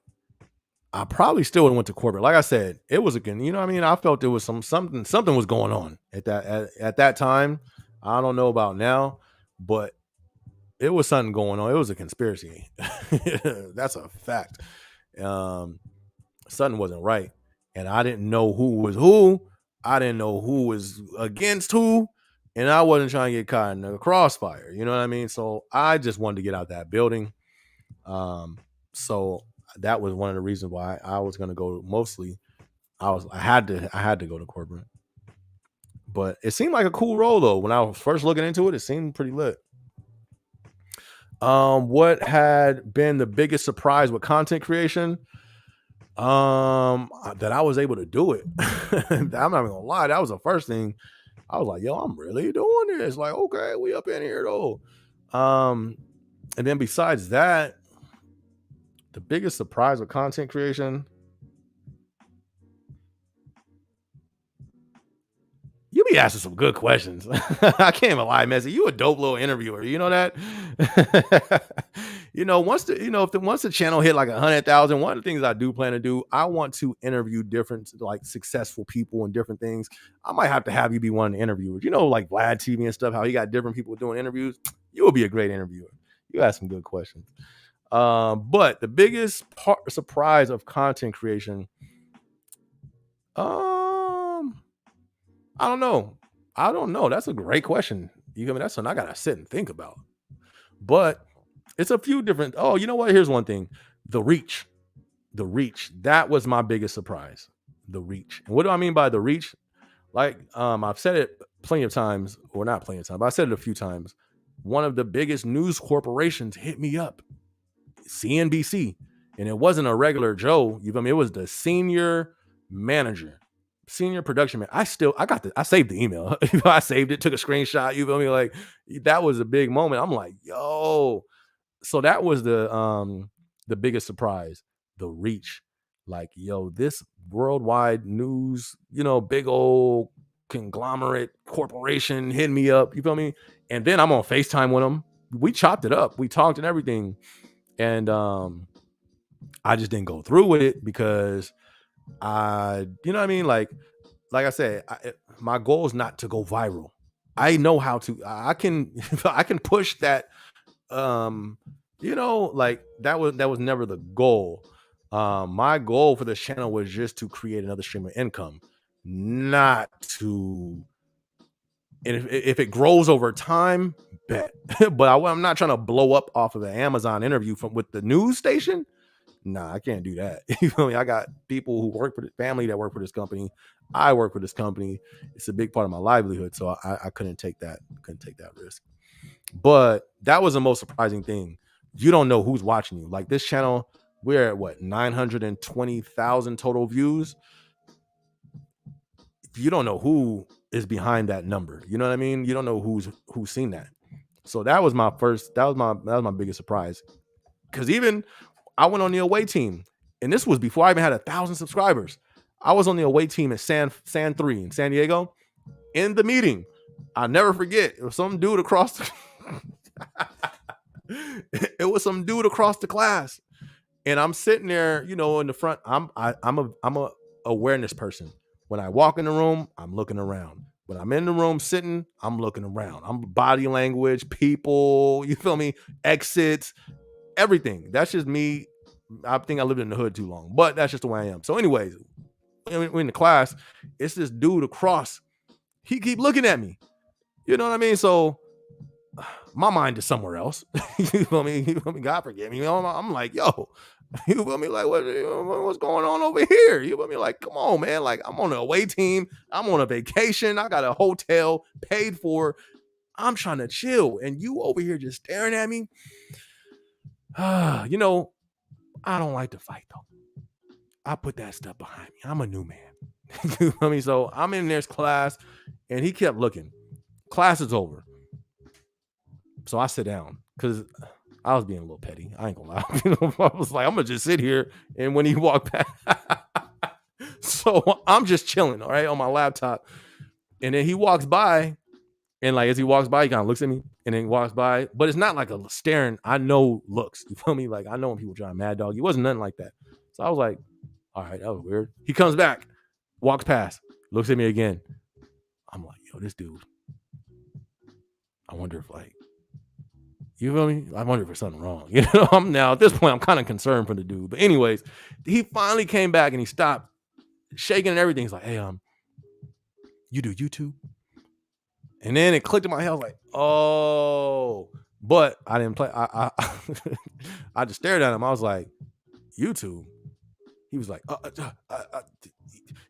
I probably still would have went to corporate. Like I said, it was you know what I mean? I felt there was something was going on at that time. I don't know about now, but it was something going on. It was a conspiracy. That's a fact. Something wasn't right. And I didn't know who was who. I didn't know who was against who. And I wasn't trying to get caught in the crossfire. You know what I mean? So I just wanted to get out that building. So that was one of the reasons why I was going to go mostly. I had to go to corporate. But it seemed like a cool role though. When I was first looking into it, it seemed pretty lit. What had been the biggest surprise with content creation? That I was able to do it. I'm not even gonna lie, that was the first thing. I was like, yo, I'm really doing this. Like, okay, we up in here though. And then besides that, the biggest surprise with content creation, you be asking some good questions. I can't even lie, Messi. You a dope little interviewer. You know that? Once once the channel hit like 100,000, one of the things I do plan to do, I want to interview different like successful people and different things. I might have you be one of the interviewers. Like Vlad TV and stuff, how he got different people doing interviews. You will be a great interviewer. You ask some good questions. But the biggest surprise of content creation, I don't know. That's a great question. You get me? That's something I gotta sit and think about. But it's a few different. Oh, you know what? Here's one thing: the reach. The reach. That was my biggest surprise. The reach. And what do I mean by the reach? Like, I've said it plenty of times, or not plenty of times, but I said it a few times. One of the biggest news corporations hit me up, CNBC, and it wasn't a regular Joe. You feel me? It was the senior manager, senior production man. I saved the email. I saved it, took a screenshot. You feel me? Like, that was a big moment. I'm like, yo. So that was the biggest surprise, the reach. Like, yo, this worldwide news, big old conglomerate corporation hit me up. You feel me? And then I'm on FaceTime with them. We chopped it up. We talked and everything. And I just didn't go through with it because you know what I mean? Like I said, my goal is not to go viral. I know how to. I can I can push that. Like that was never the goal. My goal for this channel was just to create another stream of income, not to. And if it grows over time, bet. But I'm not trying to blow up off of the Amazon interview with the news station. Nah, I can't do that. You feel me? I got people who work for the family that work for this company. I work for this company. It's a big part of my livelihood, so I couldn't take that. Risk. But that was the most surprising thing. You don't know who's watching you. Like this channel, we're at what 920,000 total views. You don't know who is behind that number. You know what I mean? You don't know who's seen that. So that was my biggest surprise. Because even I went on the away team, and this was before I even had 1,000 subscribers. I was on the away team at San 3 in San Diego. In the meeting, I'll never forget. It was some dude across the class, and I'm sitting there, in the front. I'm a awareness person. When I walk in the room, I'm looking around. When I'm in the room sitting, I'm looking around. I'm body language, people. You feel me? Exits. Everything. That's just me. I think I lived in the hood too long, but that's just the way I am. So anyways, in the class, it's this dude across. He keep looking at me. You know what I mean? So my mind is somewhere else. You feel me? God forgive me. I'm like, yo, you feel me? Like, what's going on over here? You feel me? Like, come on, man. Like, I'm on an away team. I'm on a vacation. I got a hotel paid for. I'm trying to chill. And you over here just staring at me. I don't like to fight though. I put that stuff behind me. I'm a new man. You know me? So I'm in this class, and he kept looking. Class is over. So I sit down because I was being a little petty. I ain't gonna lie. I was like, I'm gonna just sit here. And when he walked past, so I'm just chilling, all right, on my laptop. And then he walks by, and like as he walks by, he kind of looks at me, and then he walks by. But it's not like a staring. I know looks. You feel me? Like I know when people try to mad dog. It wasn't nothing like that. So I was like, all right, that was weird. He comes back, walks past, looks at me again. I'm like, yo, this dude. I wonder if like, you feel me? I wonder if there's something wrong. I'm now at this point, I'm kind of concerned for the dude. But anyways, he finally came back and he stopped shaking and everything. He's like, hey, you do YouTube? And then it clicked in my head. I was like, oh, but I didn't play. I just stared at him. I was like, YouTube? He was like,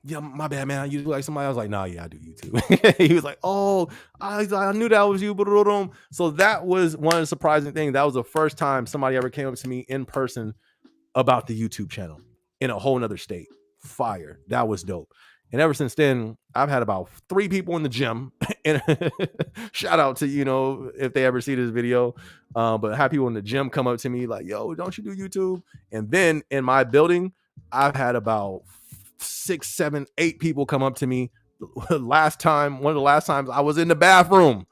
yeah, my bad, man. You like somebody? I was like, nah, yeah, I do YouTube. He was like, oh, I knew that was you. So that was one of the surprising things. That was the first time somebody ever came up to me in person about the YouTube channel. in a whole nother state. Fire. That was dope. And ever since then, I've had about 3 people in the gym. And shout out to, if they ever see this video. But I have people in the gym come up to me like, yo, don't you do YouTube? And then in my building, I've had about 6, 7, 8 people come up to me. One of the last times I was in the bathroom.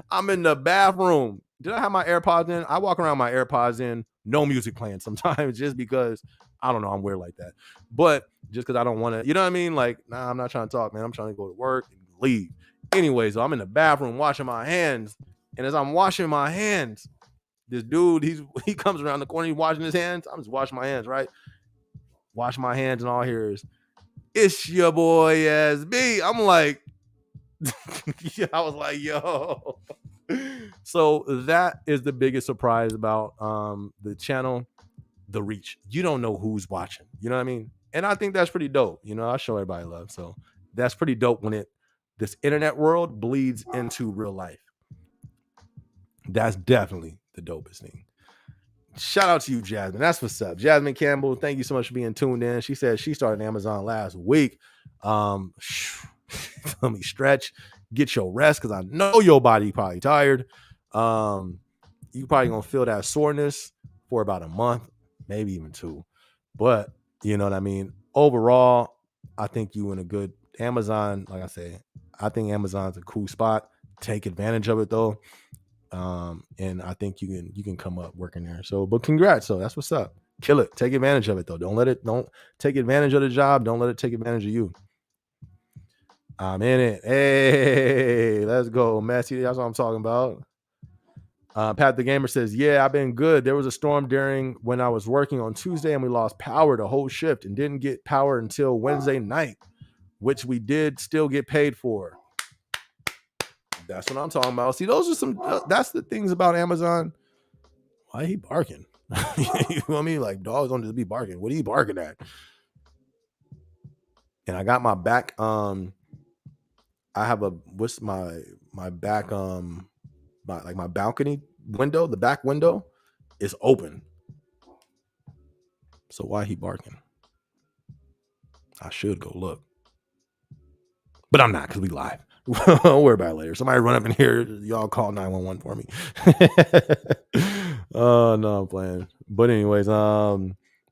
I'm in the bathroom. Did I have my AirPods in? I walk around my AirPods in, no music playing sometimes, just because I don't know, I'm weird like that. But just because I don't want to, you know what I mean? Like, nah, I'm not trying to talk, man. I'm trying to go to work and leave. Anyways, so I'm in the bathroom washing my hands. And as I'm washing my hands, this dude, he comes around the corner, he's washing his hands. I'm just washing my hands, right? Wash my hands, and all I hear is, it's your boy SB. I'm like, I was like, yo. So that is the biggest surprise about the channel, the reach. You don't know who's watching. You know what I mean? And I think that's pretty dope. I show everybody love. So that's pretty dope when this internet world bleeds into real life. That's definitely the dopest thing. Shout out to you, Jasmine. That's what's up. Jasmine Campbell, thank you so much for being tuned in. She said she started Amazon last week. Tell me, stretch, get your rest, because I know your body probably tired. You probably gonna feel that soreness for about a month, maybe even 2. But you know what I mean? Overall, I think you in a good Amazon. Like I say, I think Amazon's a cool spot. Take advantage of it though. And I think you can come up working there. So, but congrats. So that's what's up. Kill it. Take advantage of it though. Don't take advantage of the job. Don't let it take advantage of you. I'm in it. Hey, let's go, Messi. That's what I'm talking about. Pat the Gamer says, yeah, I've been good. There was a storm during when I was working on Tuesday, and we lost power the whole shift and didn't get power until Wednesday night, which we did still get paid for. That's what I'm talking about. See, those are some, that's the things about Amazon. Why he barking? You know what I mean? Like, dogs don't just be barking. What are you barking at? And I got my back, I have my back, my balcony window, the back window is open. So why he barking? I should go look. But I'm not, because we live. Don't worry about it later. Somebody run up in here, y'all call 911 for me. Oh no, I'm playing. But anyways,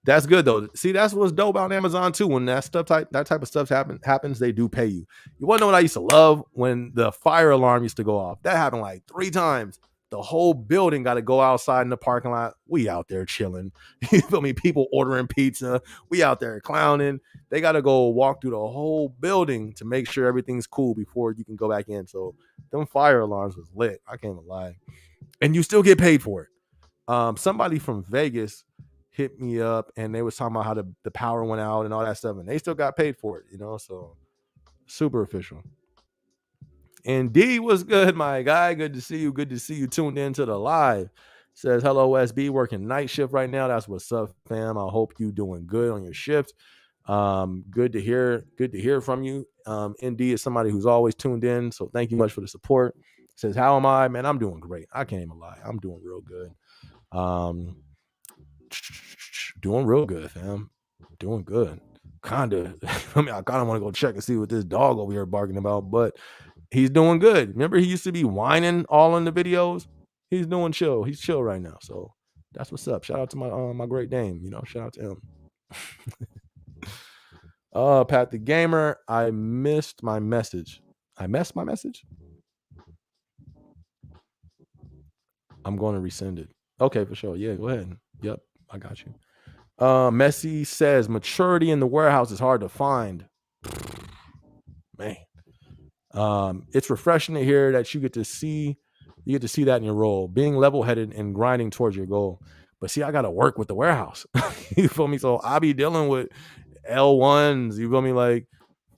that's good though. See, that's what's dope about Amazon too. When that type of stuff happens, they do pay you. You want to know what I used to love? When the fire alarm used to go off. That happened like 3 times. The whole building got to go outside in the parking lot. We out there chilling. You feel me? People ordering pizza. We out there clowning. They got to go walk through the whole building to make sure everything's cool before you can go back in. So them fire alarms was lit. I can't even lie. And you still get paid for it. Somebody from Vegas hit me up and they was talking about how the power went out and all that stuff. And they still got paid for it, so super official. And D was good, my guy. Good to see you. Good to see you tuned into the live. Says, hello, SB, working night shift right now. That's what's up, fam. I hope you doing good on your shift. Good to hear from you. ND is somebody who's always tuned in. So thank you much for the support. Says, how am I? Man, I'm doing great. I can't even lie. I'm doing real good. Doing real good, fam. Doing good. Kinda. I mean, I kind of want to go check and see what this dog over here barking about, but he's doing good. Remember, he used to be whining all in the videos. He's doing chill. He's chill right now. So that's what's up. Shout out to my Great Dane. Shout out to him. Pat the Gamer, I missed my message. I missed my message? I'm going to resend it. Okay, for sure. Yeah, go ahead. Yep, I got you. Messi says, maturity in the warehouse is hard to find. Man. It's refreshing to hear that you get to see that in your role, being level-headed and grinding towards your goal. But see, I got to work with the warehouse. You feel me? So I be dealing with L1s, you feel me? Like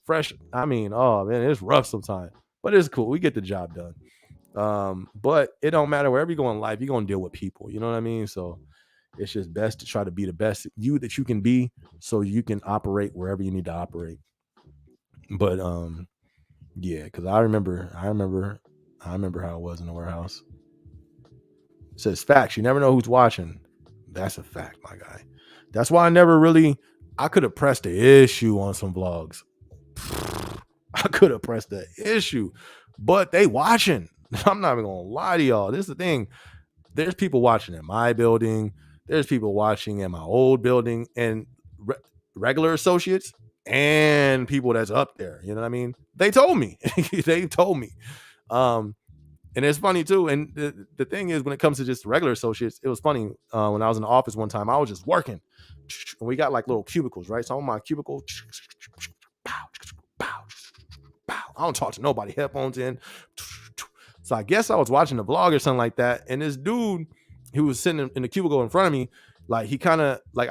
fresh. I mean, oh man, it's rough sometimes, but it's cool. We get the job done. But it don't matter wherever you go in life, you're going to deal with people. You know what I mean? So it's just best to try to be the best you that you can be so you can operate wherever you need to operate. But, yeah, because I remember how it was in the warehouse. It says facts. You never know who's watching. That's a fact, my guy. That's why I could have pressed the issue on some vlogs. I could have pressed the issue, but they watching. I'm not even gonna lie to y'all. This is the thing. There's people watching in my building. There's people watching in my old building, and regular associates and people that's up there. You know what I mean? They told me. They told me. And it's funny too. And the thing is, when it comes to just regular associates, it was funny. When I was in the office one time, I was just working, and we got like little cubicles, right? So on my cubicle, I don't talk to nobody, headphones in. So I guess I was watching a vlog or something like that, and this dude who was sitting in the cubicle in front of me, like he kind of like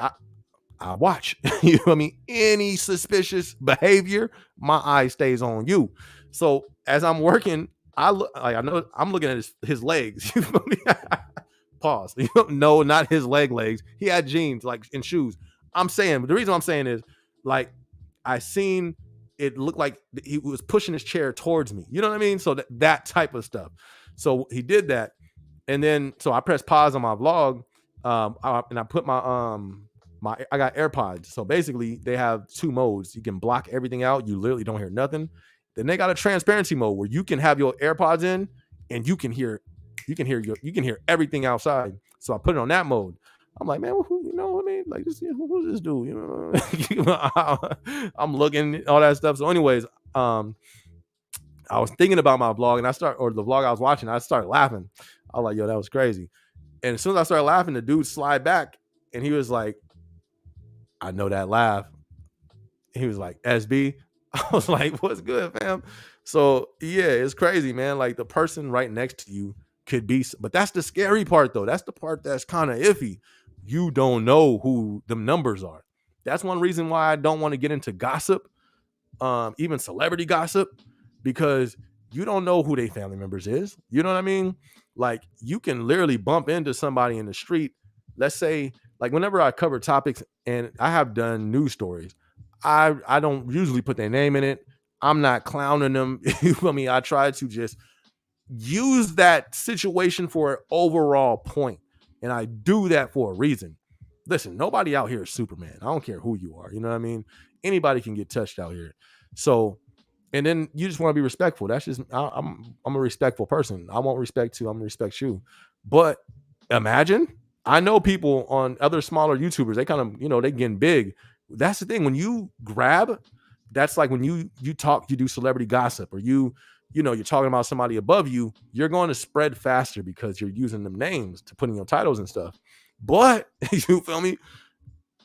I watch. You know what I mean? Any suspicious behavior, my eye stays on you. So as I'm working, I know I'm looking at his legs. You feel me? Pause. No, not his legs. He had jeans like and shoes. I'm saying, but the reason I'm saying is like I seen it looked like he was pushing his chair towards me. You know what I mean? So that type of stuff. So he did that, and then so I pressed pause on my vlog, and I put I got AirPods. So basically, they have two modes. You can block everything out. You literally don't hear nothing. Then they got a transparency mode where you can have your AirPods in and you can hear everything outside. So I put it on that mode. I'm like, man, you know what I mean? Like, who's this dude? You know, I'm looking all that stuff. So, anyways, I was thinking about my vlog, and the vlog I was watching. I started laughing. I was like, yo, that was crazy. And as soon as I started laughing, the dude slide back, and he was like, I know that laugh. He was like, SB. I was like, what's good, fam? So yeah, it's crazy, man. Like the person right next to you could be, but that's the scary part though. That's the part that's kind of iffy. You don't know who them numbers are. That's one reason why I don't want to get into gossip, even celebrity gossip, because you don't know who their family members is. You know what I mean? Like you can literally bump into somebody in the street. Let's say, like whenever I cover topics, and I have done news stories, I don't usually put their name in it. I'm not clowning them. I mean, I try to just use that situation for an overall point, and I do that for a reason. Listen, nobody out here is Superman. I don't care who you are. You know what I mean? Anybody can get touched out here. So, and then you just want to be respectful. That's just I'm a respectful person. I won't respect you. I'm gonna respect you. But imagine, I know people on other smaller YouTubers. They kind of they getting big. That's the thing. When you grab, that's like when you talk, you do celebrity gossip, or you're talking about somebody above you. You're going to spread faster because you're using them names to put in your titles and stuff. But you feel me?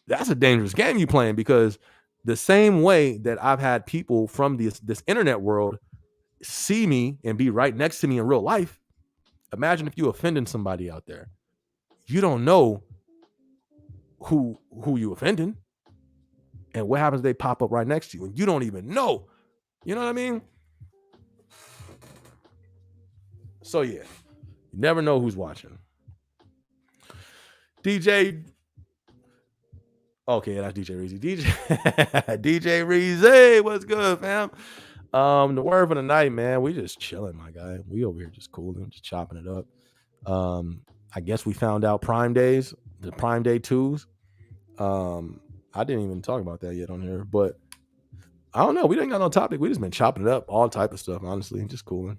That's a dangerous game you playing, because the same way that I've had people from this internet world see me and be right next to me in real life, imagine if you offending somebody out there. You don't know who you offending, and what happens if they pop up right next to you and you don't even know. You know what I mean? So yeah, you never know who's watching. DJ. Okay, that's DJ Reezy. DJ Reezy, what's good, fam? The word for the night, man. We just chilling, my guy. We over here just cooling, just chopping it up. I guess we found out Prime Days, the Prime Day 2s. I didn't even talk about that yet on here, but I don't know. We didn't got no topic. We just been chopping it up, all type of stuff, honestly, just cooling.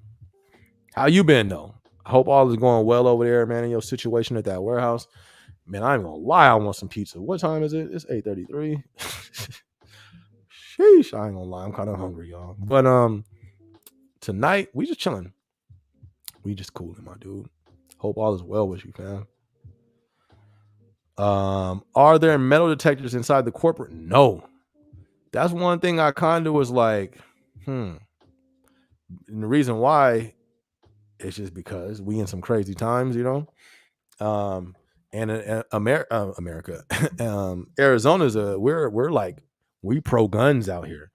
How you been though? I hope all is going well over there, man, in your situation at that warehouse. Man, I ain't gonna lie, I want some pizza. What time is it? It's 8:33. Sheesh, I ain't gonna lie, I'm kind of hungry, y'all. But tonight we just chilling. We just cooling, my dude. Hope all is well with you, fam. Are there metal detectors inside the corporate? No. That's one thing I kind of was like, And the reason why is just because we in some crazy times, and America, Arizona's we're like, we pro guns out here.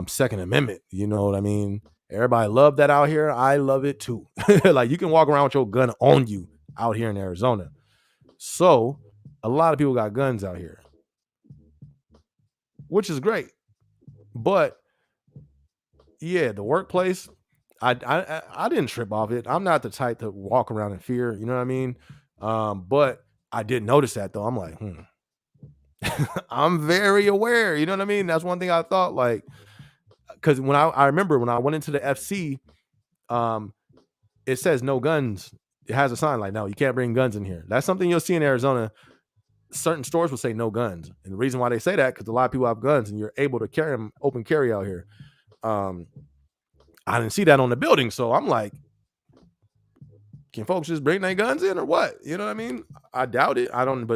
Second Amendment, you know what I mean? Everybody love that out here. I love it too. Like you can walk around with your gun on you out here in Arizona. So a lot of people got guns out here, which is great. But yeah, the workplace, I didn't trip off it. I'm not the type to walk around in fear. You know what I mean? But I did notice that though. I'm like, I'm very aware. You know what I mean? That's one thing I thought, like, because when I remember when I went into the FC, um, it says no guns. It has a sign like, no, you can't bring guns in here. That's something you'll see in Arizona. Certain stores will say no guns, and the reason why they say that because a lot of people have guns, and you're able to carry them open carry out here. I didn't see that on the building, so I'm like, can folks just bring their guns in or what? You know what I mean? I doubt it. I don't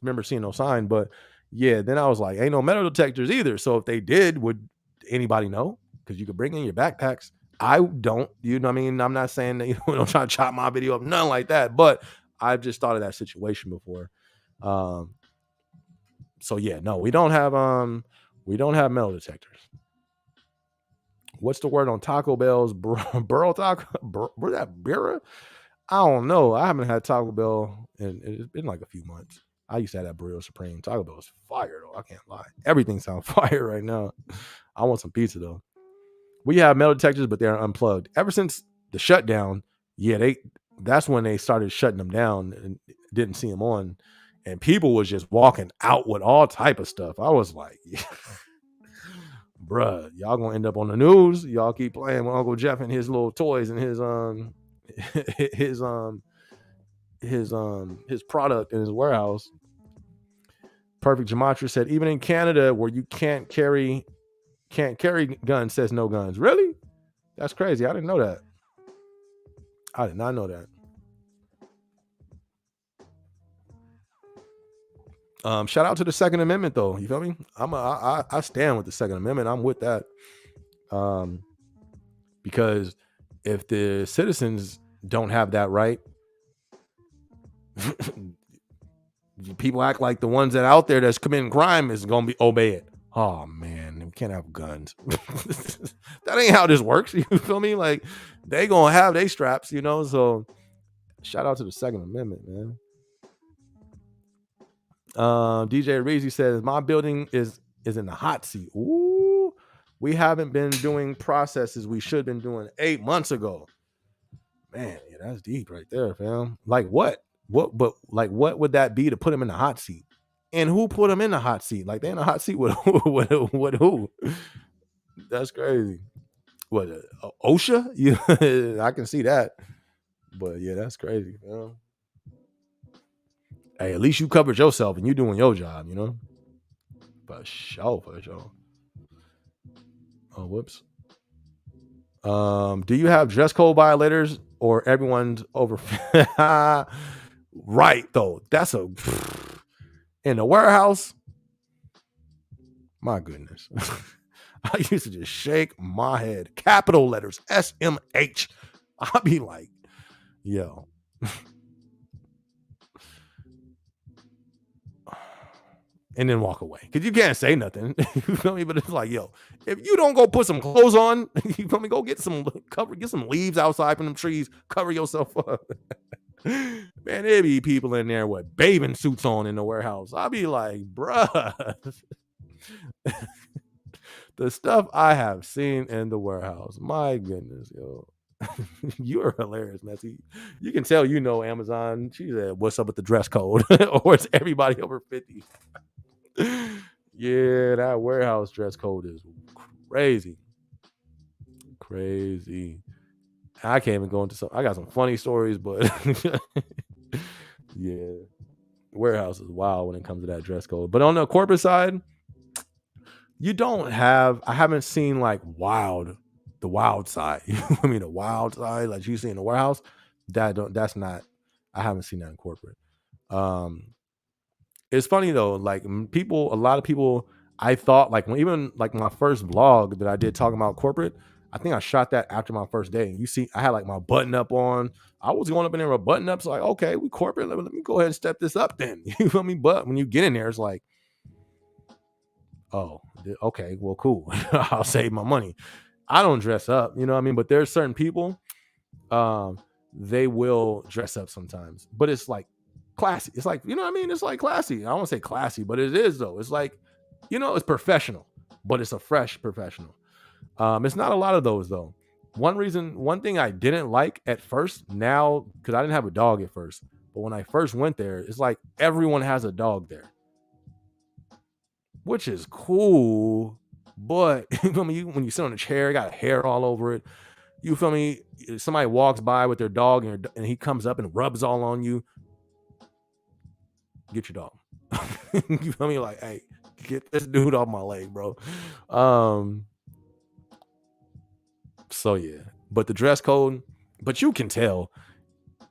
remember seeing no sign. But yeah, then I was like, ain't no metal detectors either. So if they did, would anybody know? Because you could bring in your backpacks. I don't. You know what I mean? I'm not saying that don't try to chop my video up, nothing like that. But I've just thought of that situation before. So yeah, no, we don't have metal detectors. What's the word on Taco Bell's burro taco? Where's that birra? I don't know. I haven't had Taco Bell and it's been like a few months. I used to have that burrito supreme. Taco Bell is fire though. I can't lie. Everything sounds fire right now. I want some pizza though. We have metal detectors, but they're unplugged. Ever since the shutdown, yeah, that's when they started shutting them down and didn't see them on. And people was just walking out with all type of stuff. I was like, bruh, y'all gonna end up on the news. Y'all keep playing with Uncle Jeff and his little toys and his his product in his warehouse. Perfect Gematria said, even in Canada where you can't carry guns, says no guns. Really? That's crazy. I didn't know that. I did not know that. Shout out to the Second Amendment though. You feel me? I stand with the Second Amendment. I'm with that. Because if the citizens don't have that right, people act like the ones that out there that's committing crime is gonna be obey it. Oh man, we can't have guns. That ain't how this works. You feel me? Like they gonna have they straps, So shout out to the Second Amendment, man. DJ Reezy says my building is in the hot seat. Ooh, we haven't been doing processes we should have been doing 8 months ago. Man, yeah, that's deep right there, fam. Like what? But like what would that be to put him in the hot seat? And who put him in the hot seat? Like they in the hot seat with with who? That's crazy. What OSHA? Yeah, I can see that. But yeah, that's crazy. Hey, at least you covered yourself and you doing your job, For sure. Oh, whoops. Do you have dress code violators or everyone's over? Right though. That's in the warehouse. My goodness. I used to just shake my head. Capital letters SMH. I'd be like, yo. And then walk away. Because you can't say nothing. You feel me? But it's like, yo, if you don't go put some clothes on, you feel me? Go get some leaves outside from them trees, cover yourself up. Man, there be people in there with bathing suits on in the warehouse. I'll be like, bruh. The stuff I have seen in the warehouse. My goodness, yo. You are hilarious, Messy. You can tell Amazon. She said, what's up with the dress code? Or it's everybody over 50. Yeah, that warehouse dress code is crazy. I can't even go into some. I got some funny stories, but yeah, warehouse is wild when it comes to that dress code. But on the corporate side, I haven't seen like the wild side. I mean, the wild side, like you see in the warehouse, that's not, I haven't seen that in corporate. It's funny though, like a lot of people, I thought like even like my first vlog that I did talking about corporate, I think I shot that after my first day. And you see, I had like my button up on. I was going up in there with a button up. So like, okay, we corporate. Let me go ahead and step this up then. You feel me? But when you get in there, it's like, oh, okay, well, cool. I'll save my money. I don't dress up, you know what I mean? But there's certain people, they will dress up sometimes. But it's like classy. It's like, you know what I mean? It's like classy. I don't want to say classy, but it is though. It's like, it's professional, but it's a fresh professional. It's not a lot of those though. One thing I didn't like at first, now, because I didn't have a dog at first, but when I first went there, it's like everyone has a dog there. which is cool. But you feel me? When you sit on a chair, got hair all over it. You feel me? Somebody walks by with their dog and he comes up and rubs all on you. Get your dog. You feel me? Like, hey, get this dude off my leg, bro. So yeah, but the dress code, but you can tell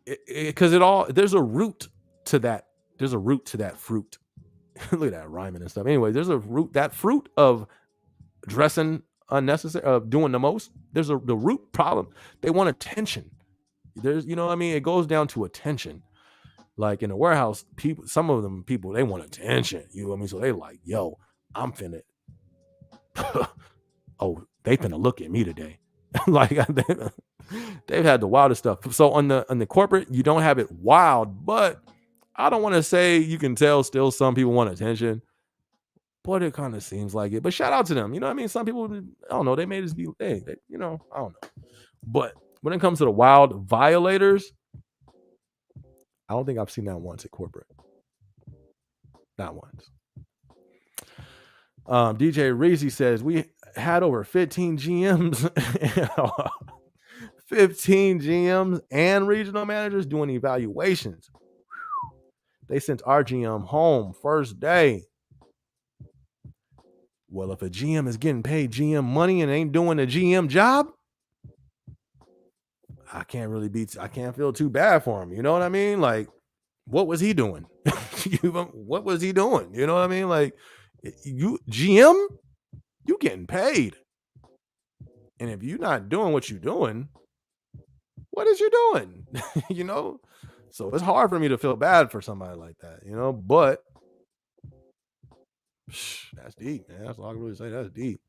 because there's a root to that. There's a root to that fruit. Look at that rhyming and stuff. Anyway, there's a root, that fruit of dressing unnecessary, of doing the most. There's the root problem. They want attention. There's, you know what I mean? It goes down to attention. Like in the warehouse, people, some of them people, they want attention. You know what I mean? So they like, yo, I'm finna, oh, they finna look at me today. Like they've had the wildest stuff. So on the corporate, you don't have it wild, but I don't want to say you can tell still some people want attention, but it kind of seems like it. But shout out to them. You know what I mean? Some people, I don't know, they made us be, hey, you know, I don't know. But when it comes to the wild violators, I don't think I've seen that once at corporate. Not once. DJ Reezy says we had over 15 GMs, 15 GMs and regional managers doing evaluations. They sent our GM home first day. Well, if a GM is getting paid GM money and ain't doing the GM job, I can't feel too bad for him. You know what I mean? Like, what was he doing? What was he doing? You know what I mean? Like, you GM, you getting paid. And if you're not doing what you're doing, what is you doing? You know? So it's hard for me to feel bad for somebody like that, you know? But that's deep, man. That's all I can really say. That's deep.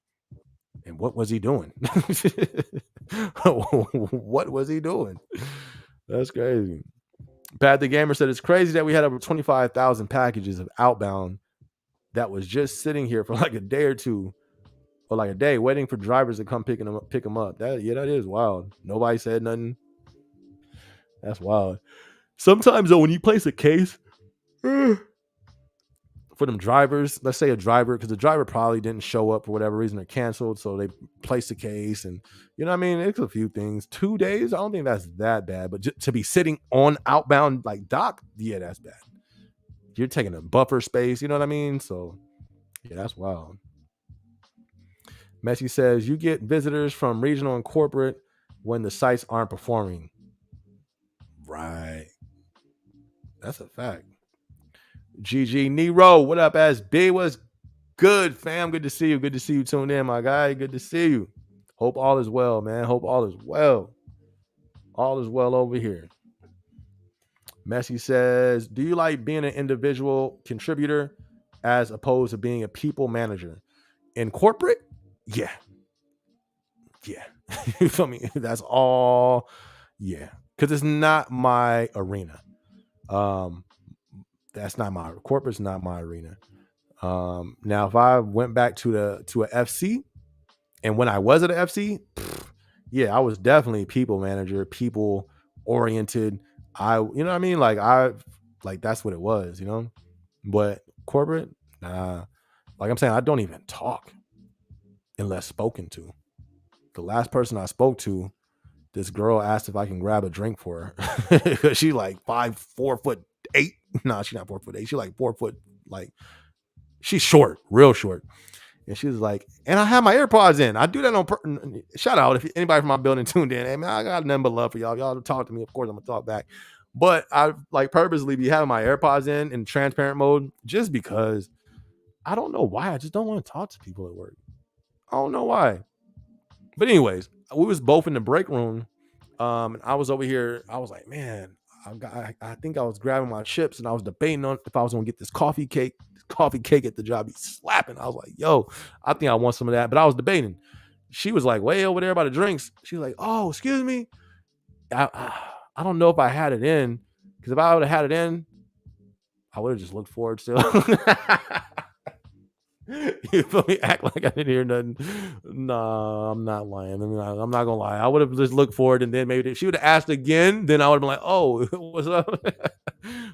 And what was he doing? What was he doing? That's crazy. Pat the Gamer said it's crazy that we had over 25,000 packages of outbound that was just sitting here for like a day or two, or like a day, waiting for drivers to come pick them up. That is wild. Nobody said nothing. That's wild. Sometimes though, when you place a case for them drivers, let's say a driver, because the driver probably didn't show up for whatever reason or canceled, so they placed a case, and you know what I mean, it's a few things. 2 days, I don't think that's that bad, but to be sitting on outbound like dock, yeah, that's bad. You're taking a buffer space, you know what I mean? So yeah, that's wild. Messi says you get visitors from regional and corporate when the sites aren't performing. Right. That's a fact. GG Nero, what up, SB? What's good, fam? Good to see you. Good to see you tuned in, my guy. Good to see you. Hope all is well, man. Hope all is well. All is well over here. Messi says, do you like being an individual contributor as opposed to being a people manager? In corporate? Yeah. Yeah. You feel me? That's all. Yeah. Because it's not my arena. That's not my corporate's not my arena. Now if I went back to a FC, and when I was at an FC, yeah, I was definitely people manager, people oriented. You know what I mean? Like that's what it was, you know? But corporate, nah. Like I'm saying, I don't even talk unless spoken to. The last person I spoke to, this girl asked if I can grab a drink for her. Because she like 4'8". Nah, she's not 4'8". She's like 4 foot, like she's short, real short. And she was like, and I have my AirPods in. I do that on shout out if anybody from my building tuned in. Hey man, I got nothing but love for y'all. Y'all talk to me, of course I'm gonna talk back. But I like purposely be having my AirPods in transparent mode just because I don't know why. I just don't want to talk to people at work. I don't know why. But anyways, we was both in the break room. And I was over here. I was like, man, I think I was grabbing my chips and I was debating on if I was gonna get this coffee cake at the job. He's slapping. I was like, yo, I think I want some of that. But I was debating. She was like way over there by the drinks. She was like, oh, excuse me. I don't know if I had it in, because if I would have had it in, I would have just looked forward still. You feel me? Act like I didn't hear nothing. No, I'm not lying. I mean, I'm not gonna lie. I would have just looked forward, and then maybe if she would have asked again, then I would have been like, "Oh, what's up?"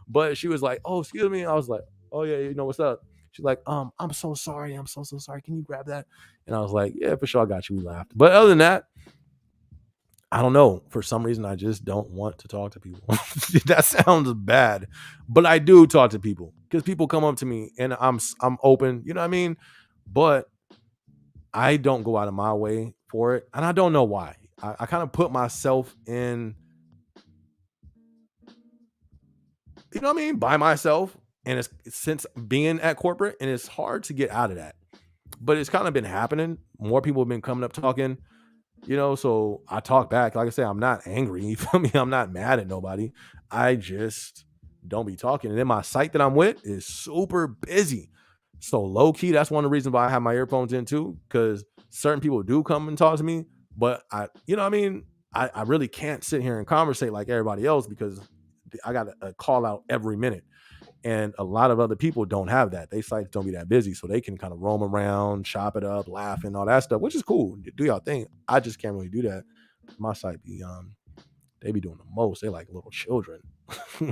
But she was like, "Oh, excuse me." I was like, "Oh yeah, you know what's up?" She's like, I'm so sorry. I'm so sorry. Can you grab that? And I was like, yeah, for sure. I got you. We laughed. But other than that, I don't know. For some reason, I just don't want to talk to people. That sounds bad, but I do talk to people because people come up to me and I'm open. You know what I mean? But I don't go out of my way for it, and I don't know why. I kind of put myself in, you know what I mean, by myself, and it's since being at corporate, and it's hard to get out of that. But it's kind of been happening. More people have been coming up talking. So I talk back. Like I say, I'm not angry. You feel me? I'm not mad at nobody. I just don't be talking. And then my site that I'm with is super busy. So low key, that's one of the reasons why I have my earphones in too, because certain people do come and talk to me. But you know what I mean? I really can't sit here and conversate like everybody else because I got a call out every minute. And a lot of other people don't have that. They sites don't be that busy, so they can kind of roam around, chop it up, laugh, and all that stuff, which is cool. Do y'all thing. I just can't really do that. My site be they be doing the most. They like little children,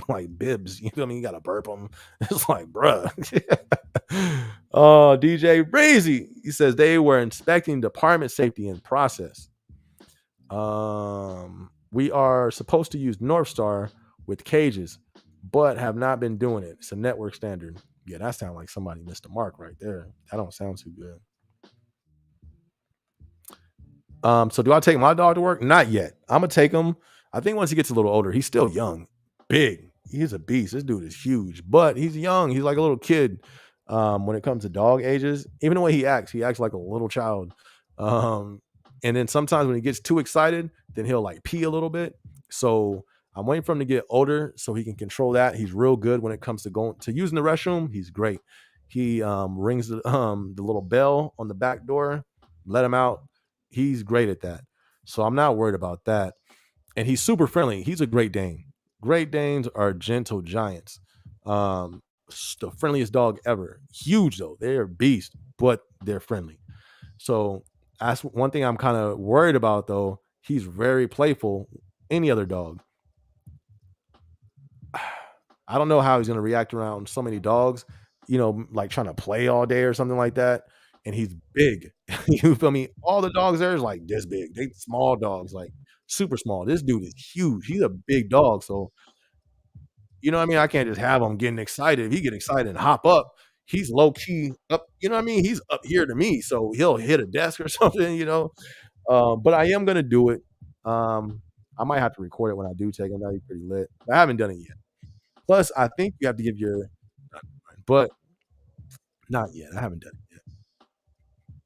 like bibs. You feel me? You gotta burp them. It's like, bruh. Oh, DJ Brazy. He says they were inspecting department safety and process. We are supposed to use North Star with cages, but have not been doing it. It's a network standard. Yeah, that sounds like somebody missed the mark right there. That don't sound too good. So do I take my dog to work? Not yet. I'm gonna take him. I think once he gets a little older, he's still young, big. He's a beast. This dude is huge, but he's young. He's like a little kid. When it comes to dog ages, even the way he acts like a little child. Um, and then sometimes when he gets too excited, then he'll like pee a little bit. So I'm waiting for him to get older so he can control that. He's real good when it comes to going to using the restroom. He's great. He rings the little bell on the back door, let him out. He's great at that. So I'm not worried about that. And he's super friendly. He's a Great Dane. Great Danes are gentle giants. The friendliest dog ever. Huge though. They're beasts, but they're friendly. So that's one thing I'm kind of worried about though. He's very playful. Any other dog. I don't know how he's going to react around so many dogs, like trying to play all day or something like that. And he's big. You feel me? All the dogs there is like this big. They small dogs, like super small. This dude is huge. He's a big dog. So, you know what I mean? I can't just have him getting excited. If he get excited and hop up, he's low key up, you know what I mean? He's up here to me. So he'll hit a desk or something. But I am gonna do it. I might have to record it when I do take him. That'd be pretty lit. I haven't done it yet. Plus, I think you have to give but not yet. I haven't done it yet.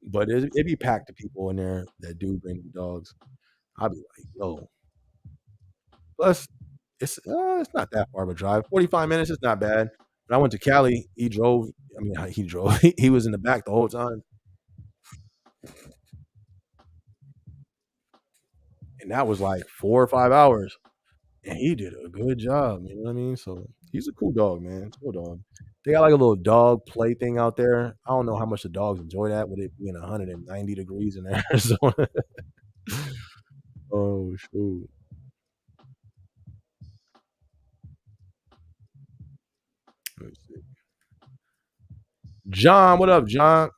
But it be packed of people in there that do bring the dogs. I'll be like, yo. Plus, it's not that far of a drive. 45 minutes is not bad. When I went to Cali, he drove. I mean, he drove. He was in the back the whole time, and that was like 4 or 5 hours. And he did a good job. You know what I mean? So he's a cool dog, man. It's a cool dog. They got like a little dog play thing out there. I don't know how much the dogs enjoy that with it being 190 degrees in Arizona. Oh shoot. Let me see. John, what up, John?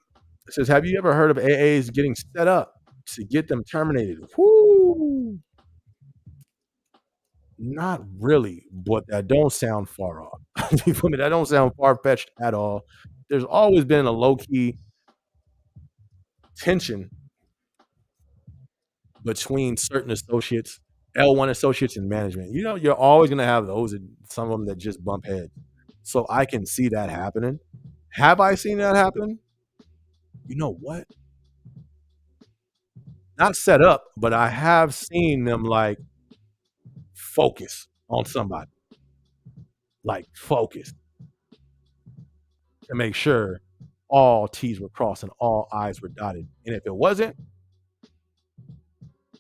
It says, have you ever heard of AAs getting set up to get them terminated? Whoo! Not really, but that don't sound far off. You feel me? That don't sound far fetched at all. There's always been a low key tension between certain associates, L1 associates, and management. You're always gonna have those, some of them that just bump heads. So I can see that happening. Have I seen that happen? You know what? Not set up, but I have seen them like focus on somebody, like focus to make sure all T's were crossed and all I's were dotted. And if it wasn't,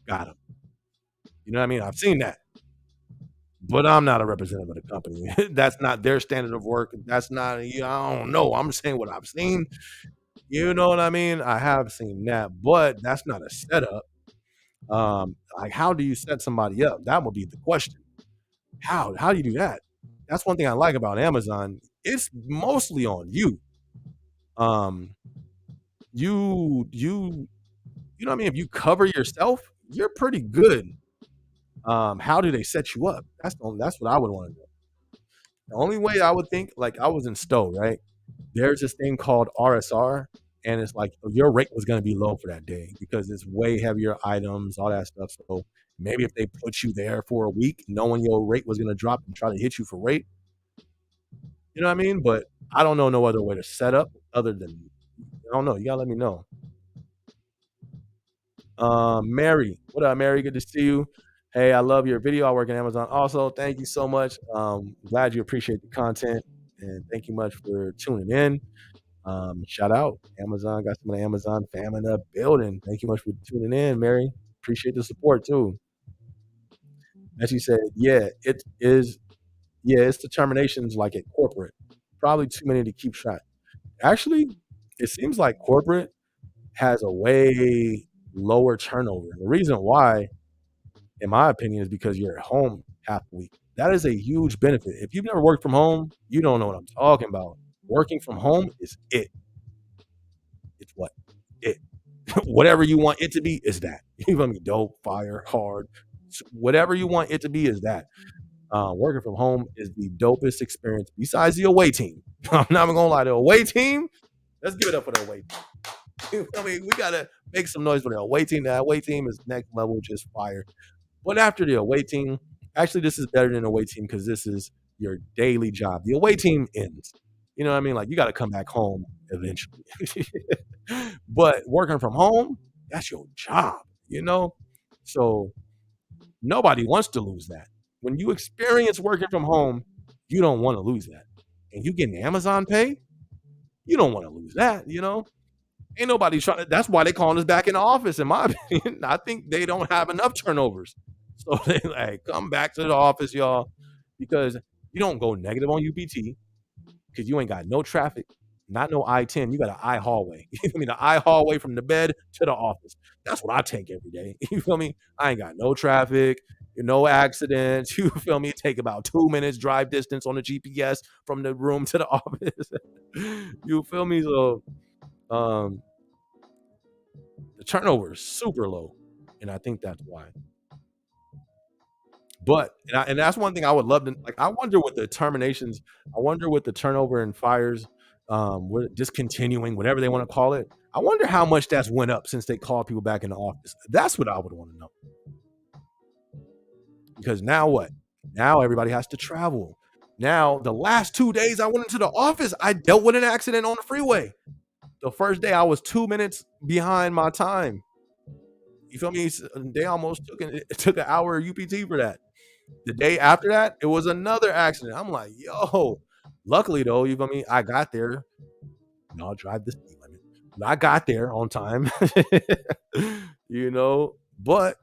got him. You know what I mean? I've seen that, but I'm not a representative of the company. That's not their standard of work. That's not, I don't know. I'm saying what I've seen. You know what I mean? I have seen that, but that's not a setup. Like, how do you set somebody up? That would be the question. How do you do that? That's one thing I like about Amazon. It's mostly on you. Um, you know what I mean? If you cover yourself, you're pretty good. How do they set you up? That's what I would want to know. The only way I would think, like I was in Stowe, right? There's this thing called RSR, and it's like your rate was going to be low for that day because it's way heavier items, all that stuff. So maybe if they put you there for a week, knowing your rate was going to drop and try to hit you for rate, you know what I mean? But I don't know no other way to set up other than I don't know. You gotta let me know. Mary, what up, Mary? Good to see you. Hey, I love your video. I work at Amazon. Also, thank you so much. Glad you appreciate the content, and thank you much for tuning in. Shout out Amazon. Got some of the Amazon fam in the building. Thank you much for tuning in, Mary. Appreciate the support too. As she said, yeah, it is. Yeah, it's the terminations like at corporate. Probably too many to keep track. Actually, it seems like corporate has a way lower turnover. The reason why, in my opinion, is because you're at home half the week. That is a huge benefit. If you've never worked from home, you don't know what I'm talking about. Working from home is it. It's what? It. Whatever you want it to be is that. You feel me? Dope, fire, hard. Whatever you want it to be is that. Working from home is the dopest experience besides the away team. I'm not even gonna lie, the away team. Let's give it up for the away team. You feel me? We gotta make some noise for the away team. The away team is next level, just fire. But after the away team, actually, this is better than the away team because this is your daily job. The away team ends. You know what I mean? Like you got to come back home eventually. But working from home, that's your job. You know, so nobody wants to lose that. When you experience working from home, you don't want to lose that. And you getting Amazon pay, you don't want to lose that. You know, ain't nobody trying to. That's why they calling us back in the office. In my opinion, I think they don't have enough turnovers, so they like come back to the office, y'all, because you don't go negative on UPT because you ain't got no traffic, not no I-10. You got an I hallway. You feel me? The I hallway from the bed to the office. That's what I take every day. You feel me? I ain't got no traffic, no accidents. You feel me? Take about 2 minutes drive distance on the GPS from the room to the office. You feel me? So um the turnover is super low, and I think that's why. But and that's one thing I would love to like. I wonder what the terminations. I wonder what the turnover and fires, what discontinuing, whatever they want to call it. I wonder how much that's went up since they called people back in the office. That's what I would want to know. Because now what? Now everybody has to travel. Now the last 2 days I went into the office, I dealt with an accident on the freeway. The first day I was 2 minutes behind my time. You feel me? They almost took an hour UPT for that. The day after that, it was another accident. I'm like, yo. Luckily though, you feel me? I got there. No, I'll drive the speed limit. I got there on time. You know, but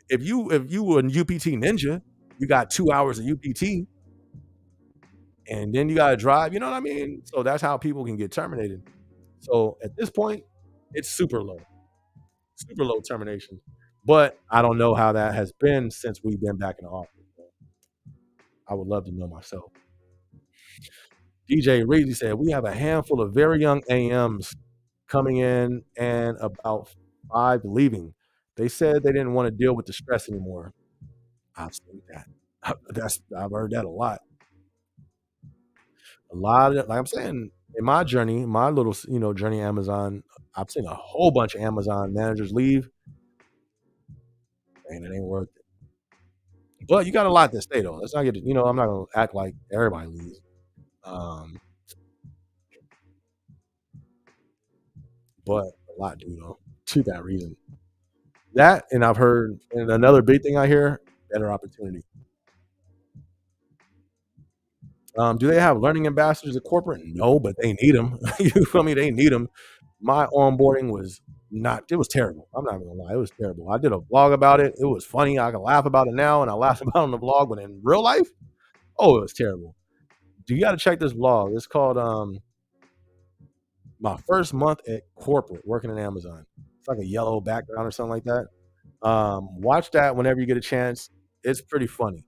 if you were a UPT ninja, you got 2 hours of UPT, and then you gotta drive. You know what I mean? So that's how people can get terminated. So at this point, it's super low termination. But I don't know how that has been since we've been back in the office. I would love to know myself. DJ Reezy said, we have a handful of very young AMs coming in and about 5 leaving. They said they didn't want to deal with the stress anymore. I've seen that. I've heard that a lot. A lot of, like I'm saying, in my journey, my little journey Amazon, I've seen a whole bunch of Amazon managers leave, and it ain't worth it. But you got a lot that stay though. Let's not get I'm not gonna act like everybody leaves. Um, but a lot do though, to that reason. That, and I've heard, and another big thing I hear, better opportunity. Do they have learning ambassadors at corporate? No, but they need them. You feel me? They need them. My onboarding was not. It was terrible. I'm not gonna lie. It was terrible. I did a vlog about it. It was funny. I can laugh about it now, and I laugh about it on the vlog. But in real life, oh, it was terrible. You got to check this vlog. It's called my first month at corporate working at Amazon. It's like a yellow background or something like that. Watch that whenever you get a chance. It's pretty funny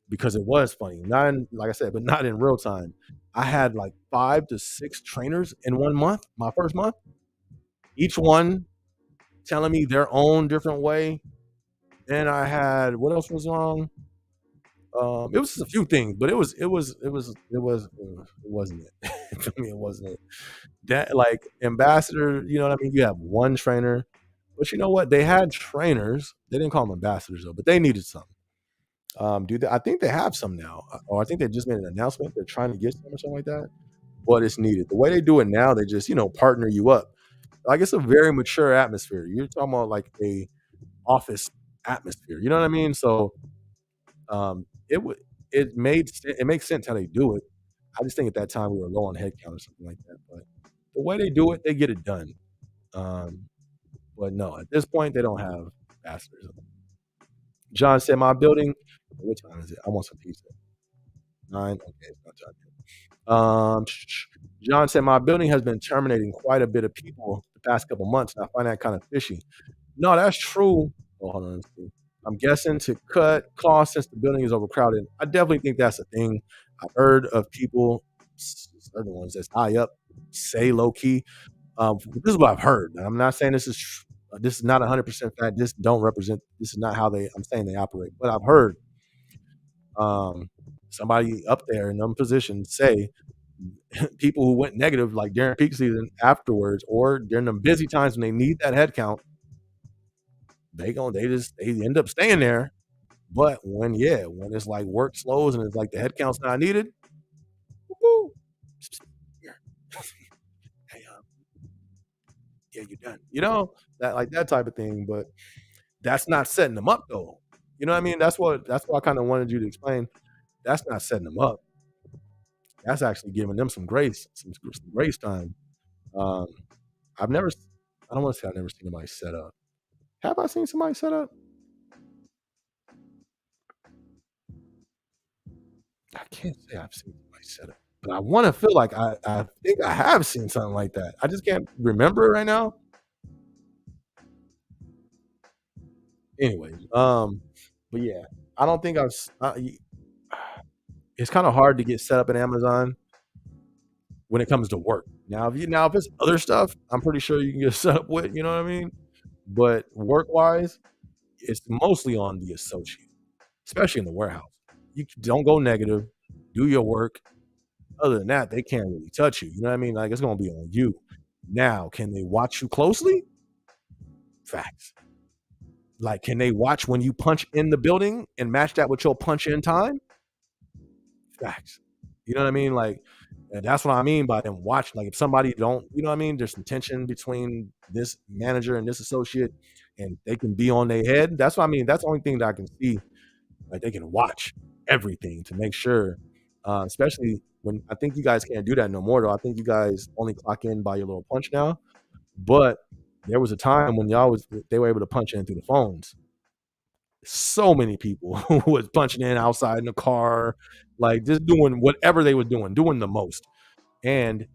because it was funny. Not in, like I said, but not in real time. I had like 5 to 6 trainers in 1 month, my first month, each one telling me their own different way. And I had what else was wrong? It was just a few things, but it wasn't it. For me, it wasn't it. That like ambassador, you know what I mean? You have one trainer, but you know what? They had trainers. They didn't call them ambassadors though, but they needed some. Do they? I think they have some now, or I think they just made an announcement. They're trying to get some or something like that. But it's needed. The way they do it now, they just partner you up. Like it's a very mature atmosphere. You're talking about like a office atmosphere. You know what I mean? So it would it makes sense how they do it. I just think at that time we were low on headcount or something like that. But the way they do it, they get it done. Um, but no, at this point they don't have ambassadors. John said, "My building. What time is it? I want some pizza. 9. Okay, it's not time yet. John said, "My building has been terminating quite a bit of people the past couple months, and I find that kind of fishy." No, that's true. Oh, hold on. Let's see. I'm guessing to cut costs since the building is overcrowded. I definitely think that's a thing. I've heard of people, certain ones that's high up, say low key. This is what I've heard. Now, I'm not saying this is not 100% fact. This don't represent. This is not how they. I'm saying they operate, but I've heard somebody up there in them positions say people who went negative like during peak season afterwards or during the busy times when they need that head count, they end up staying there. But when it's like work slows and it's like the head count's not needed, woo, hey, yeah, you're done. That like that type of thing. But that's not setting them up though. You know what I mean? That's what I kind of wanted you to explain. That's not setting them up. That's actually giving them some grace time. Um, I've never, I don't want to say I've never seen anybody set up. Have I seen somebody set up? I can't say I've seen somebody set up, but I want to feel like I think I have seen something like that. I just can't remember it right now. Anyways, but yeah, I don't think it's kind of hard to get set up at Amazon when it comes to work. Now if it's other stuff, I'm pretty sure you can get set up with. You know what I mean? But work wise, it's mostly on the associate, especially in the warehouse. You don't go negative. Do your work. Other than that, they can't really touch you. You know what I mean? Like it's gonna be on you. Now, can they watch you closely? Facts. Like, can they watch when you punch in the building and match that with your punch in time? Facts. You know what I mean? Like, and that's what I mean by them watch. Like, if somebody don't, you know what I mean? There's some tension between this manager and this associate, and they can be on their head. That's what I mean. That's the only thing that I can see. Like, they can watch everything to make sure, especially when I think you guys can't do that no more. Though I think you guys only clock in by your little punch now. But there was a time when they were able to punch in through the phones. So many people who was punching in outside in the car, like just doing whatever they were doing the most. And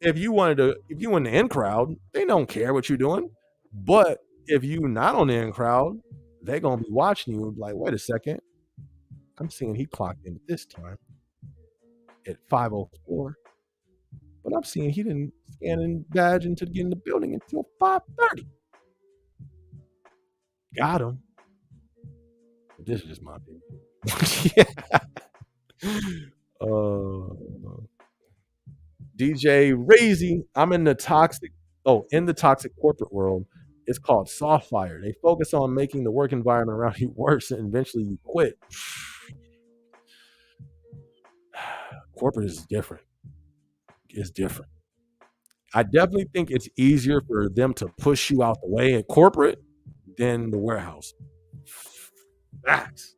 if you in the in crowd, they don't care what you're doing. But if you not on the in crowd, they're gonna be watching you like, wait a second, I'm seeing he clocked in at this time at 5:04, but I'm seeing he didn't scan and badge into get in the building until 5:30. Got him. But this is just my opinion. Yeah. Uh, DJ Razy, I'm in the toxic. Oh, in the toxic corporate world, it's called soft fire. They focus on making the work environment around you worse, and eventually you quit. Corporate is different. It's different. I definitely think it's easier for them to push you out the way in corporate than the warehouse. Facts.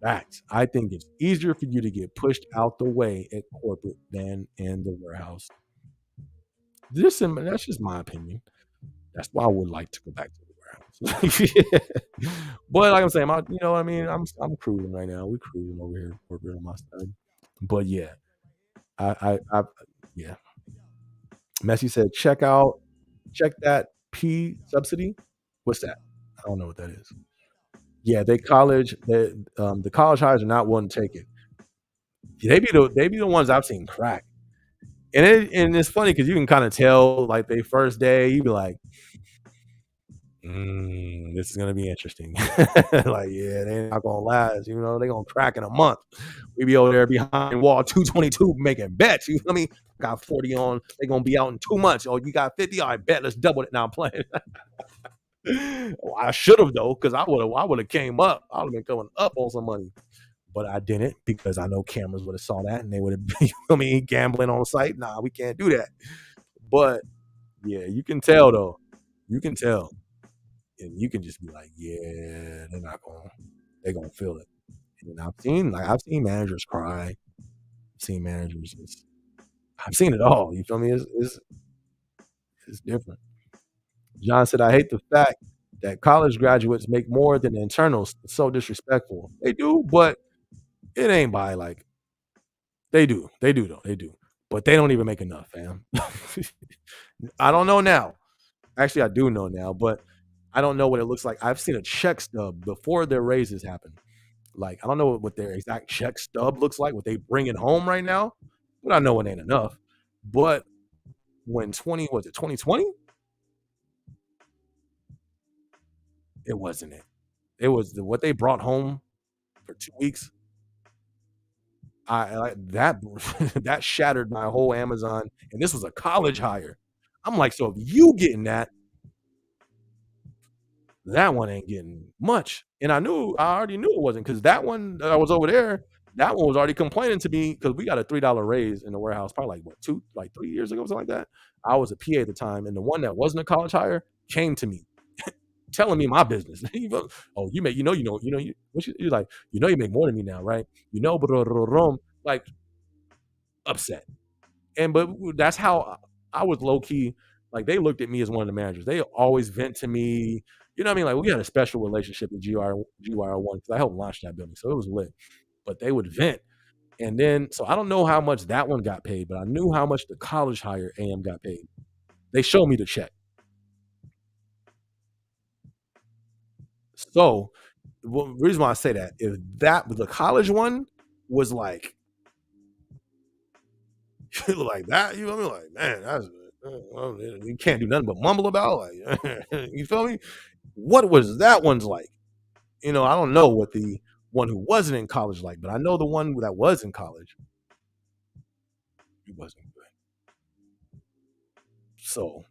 Facts. I think it's easier for you to get pushed out the way at corporate than in the warehouse. That's just my opinion. That's why I would like to go back to the warehouse. Yeah. But like I'm saying, you know what I mean? I'm cruising right now. We're cruising over here corporate on my side. But yeah, I yeah. Messi said, check that P subsidy. What's that? I don't know what that is. Yeah, the college hires are not willing to take it. They be the ones I've seen crack. And it's funny because you can kind of tell like they first day, you be like, this is gonna be interesting. Like, yeah, they're not gonna last, they're gonna crack in a month. We be over there behind wall 222 making bets. You feel me? Got 40 on, they gonna be out in 2 months. Oh, you got 50? All right, bet, let's double it. Now I'm playing. Well, I should have though, because I would have came up. I would have been coming up on some money. But I didn't because I know cameras would have saw that and they would have you feel me gambling on site. Nah, we can't do that. But yeah, you can tell though. You can tell. And you can just be like, yeah, they're gonna feel it. And I've seen managers cry. I've seen managers I've seen it all. You feel me? It's different. John said, I hate the fact that college graduates make more than the internals. It's so disrespectful. They do, but it ain't by like they do. They do though. They do. But they don't even make enough, fam. I don't know now. Actually, I do know now, but I don't know what it looks like. I've seen a check stub before their raises happen. Like, I don't know what their exact check stub looks like, what they bring it home right now, but I know it ain't enough. But when 2020? It wasn't it. It was what they brought home for 2 weeks. I like that that shattered my whole Amazon, and this was a college hire. I'm like, so if you getting that one ain't getting much. And I already knew it wasn't because that one that I was over there, that one was already complaining to me because we got a $3 raise in the warehouse probably like what 3 years ago, something like that. I was a PA at the time, and the one that wasn't a college hire came to me telling me my business. Oh, you make you're like, you make more than me now, right? Like upset. But that's how I was low key. Like they looked at me as one of the managers. They always vent to me. You know what I mean? Like we had a special relationship with GYR1 because I helped launch that building, so it was lit. But they would vent, and then so I don't know how much that one got paid, but I knew how much the college hire AM got paid. They showed me the check. So the reason why I say that is that the college one was like like that. You know what I mean? Like man, that's you can't do nothing but mumble about. Like you feel me? What was that one's like? I don't know what the one who wasn't in college like, but I know the one that was in college. It wasn't good. So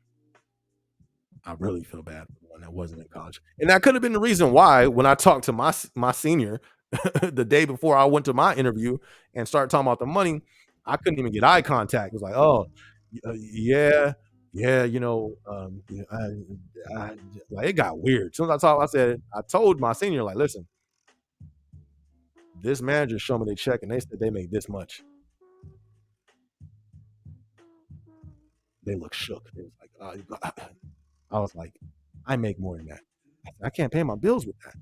I really feel bad for the one that wasn't in college, and that could have been the reason why when I talked to my senior the day before I went to my interview and started talking about the money, I couldn't even get eye contact. It was like, oh, yeah, yeah, yeah, like it got weird. As soon as I told my senior, like, listen, this manager showed me their check and they said they make this much. They look shook. They was like, I was like, I make more than that. I can't pay my bills with that.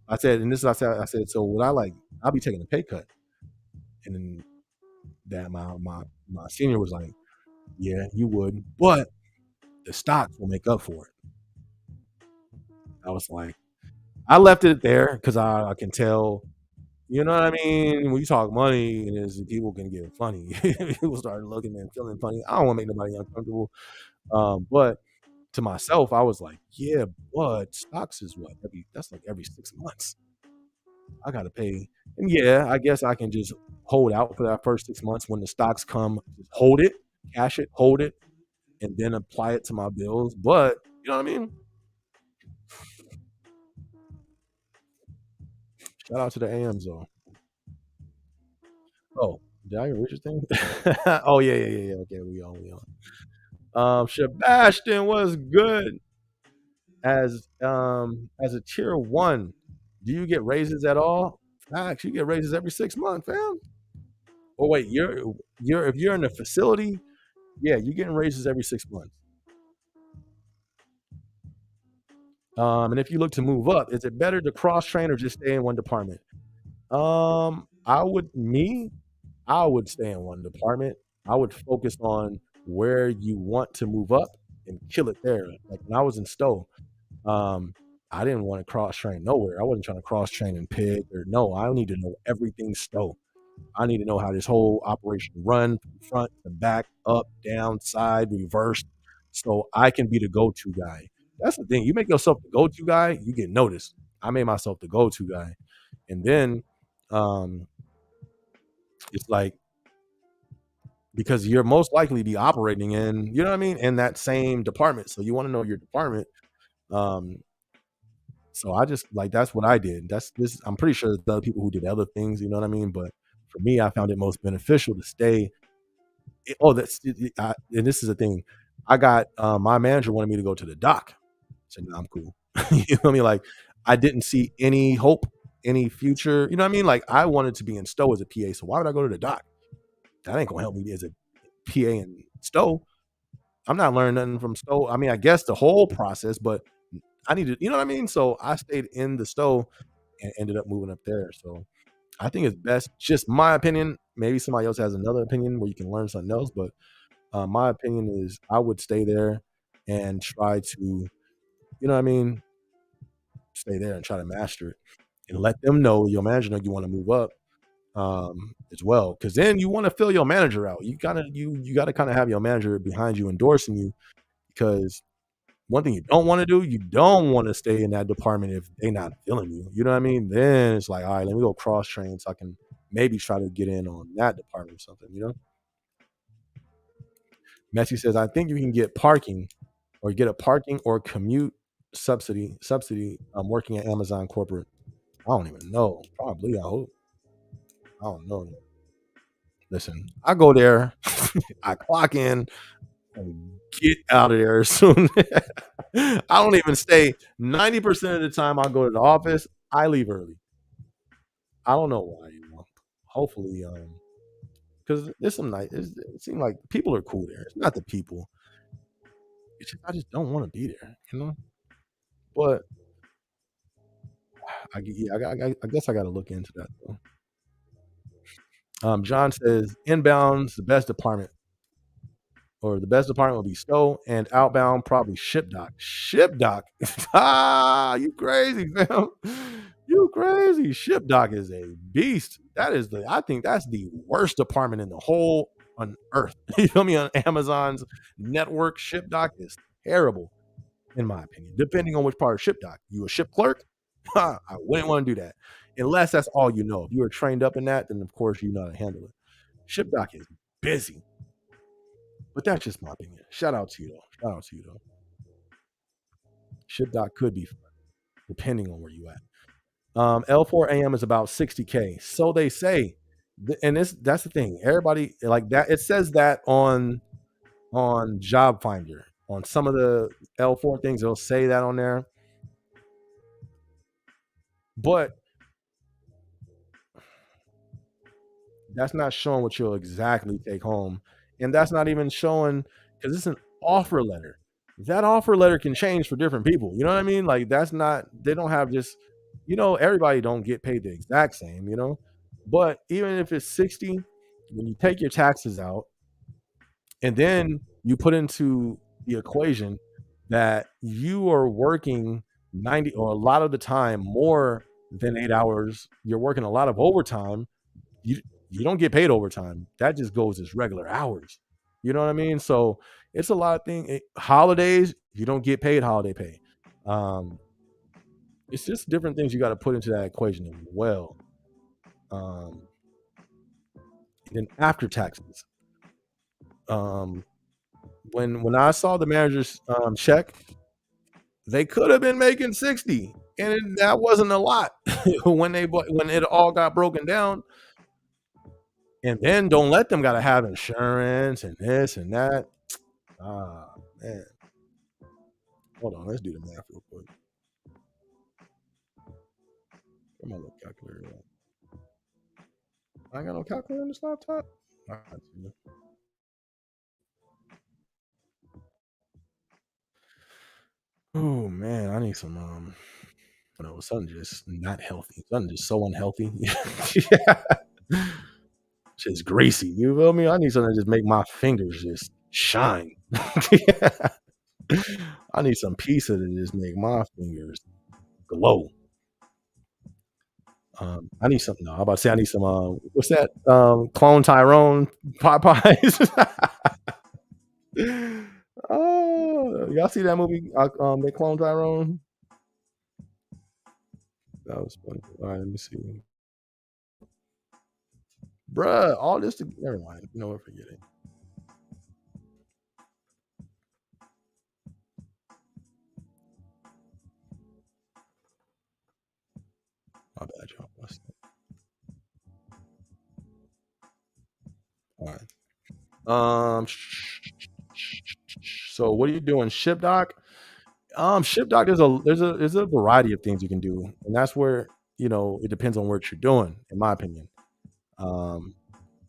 I said, and this is I said, so would I'll be taking a pay cut. And then that my senior was like, yeah, you would, but the stocks will make up for it. I was like, I left it there because I can tell, you know what I mean? When you talk money and is people can get funny. People start looking and feeling funny. I don't want to make nobody uncomfortable. But to myself, I was like, yeah, but stocks is what? That's like every 6 months. I gotta pay. And yeah, I guess I can just hold out for that first 6 months when the stocks come, just hold it, cash it, hold it, and then apply it to my bills. But you know what I mean? Shout out to the AMs though. Oh, did I reach your thing? Oh yeah, yeah, yeah, yeah. Okay, we on. Sebastian was good as a tier one. Do you get raises at all? Facts, you get raises every 6 months, fam. Oh wait, you're if you're in a facility, yeah, you're getting raises every 6 months. And if you look to move up, is it better to cross train or just stay in one department? I would stay in one department. I would focus on where you want to move up and kill it there. Like when I was in Stowe, um, I didn't want to cross train nowhere. I wasn't trying to cross train in Pig or no. I need to know everything Stowe. I need to know how this whole operation run from front to back, up, down, side, reverse, so I can be the go-to guy. That's the thing. You make yourself the go-to guy, you get noticed. I made myself the go-to guy. And then um it's like because you're most likely be operating in, you know what I mean, in that same department. So you want to know your department. Um so I just like that's what I did. That's this I'm pretty sure there's other people who did other things, you know what I mean? But for me, I found it most beneficial to stay. And this is the thing. I got my manager wanted me to go to the dock. I said, "No, I'm cool." You know what I mean? Like I didn't see any hope, any future. You know what I mean? Like I wanted to be in Stowe as a PA. So why would I go to the dock? That ain't gonna help me as a PA in Stowe. I'm not learning nothing from Stowe. I mean, I guess the whole process, but I need to, you know what I mean? So I stayed in the Stowe and ended up moving up there. So I think it's best, just my opinion. Maybe somebody else has another opinion where you can learn something else, but my opinion is I would stay there and try to, you know what I mean, stay there and try to master it and let them know, your manager know you want to move up as well. Because then you want to fill your manager out. You gotta kind of have your manager behind you, endorsing you. Because one thing you don't want to do, you don't want to stay in that department if they're not feeling you. You know what I mean? Then it's like, all right, let me go cross train so I can maybe try to get in on that department or something, you know? Messi says, I think you can get parking or get a parking or commute subsidy working at Amazon corporate. I don't even know. Probably, I hope. I don't know. Listen, I go there, I clock in, and get out of there soon. I don't even stay 90% of the time I go to the office, I leave early. I don't know why, you know. Hopefully, because there's some night. It seems like people are cool there. It's not the people. It's just, I just don't want to be there, you know. But I guess I got to look into that though. John says inbound's the best department, or the best department will be Stowe, and outbound probably ship dock. Ship dock, you crazy, fam? You crazy? Ship dock is a beast. I think that's the worst department in the whole on earth. You feel me? On Amazon's network, ship dock is terrible, in my opinion. Depending on which part of ship dock, you a ship clerk? I wouldn't want to do that unless that's all you know. If you were trained up in that, then of course you know how to handle it. Ship dock is busy, but that's just my opinion. Shout out to you though. Shout out to you though. Ship dock could be fun, depending on where you at. L4 AM is about 60K. So they say. And that's the thing. Everybody like that. It says that on Job Finder. On some of the L4 things, they'll say that on there. But that's not showing what you'll exactly take home. And that's not even showing because it's an offer letter. That offer letter can change for different people. You know what I mean? Like that's not, they don't have just, everybody don't get paid the exact same, you know? But even if it's 60, when you take your taxes out and then you put into the equation that you are working 90 or a lot of the time more than 8 hours, you're working a lot of overtime, you you don't get paid overtime. That just goes as regular hours. You know what I mean? So it's a lot of things. Holidays, you don't get paid holiday pay. Um, it's just different things you got to put into that equation as well. Um, and then after taxes, um, when I saw the manager's check, they could have been making 60, and that wasn't a lot when it all got broken down. And then don't let them gotta have insurance and this and that. Ah, man. Hold on, let's do the math real quick. Where my little calculator at? I ain't got no calculator on this laptop. All right, oh man, I need some something just not healthy. Something just so unhealthy. Yeah. Just greasy. You feel me? I need something to just make my fingers just shine. Yeah. I need some pizza to just make my fingers glow. I need something. No, I'm about to say I need some. What's that? Clone Tyrone pot pies. Oh, y'all see that movie? They clone Tyrone. That was funny. All right, let me see. Bruh, all this to never mind. You know what? Forget it. My bad, y'all. All right. So what are you doing, ship doc? Ship doc. There's a variety of things you can do, and that's where it depends on what you're doing, in my opinion. Um,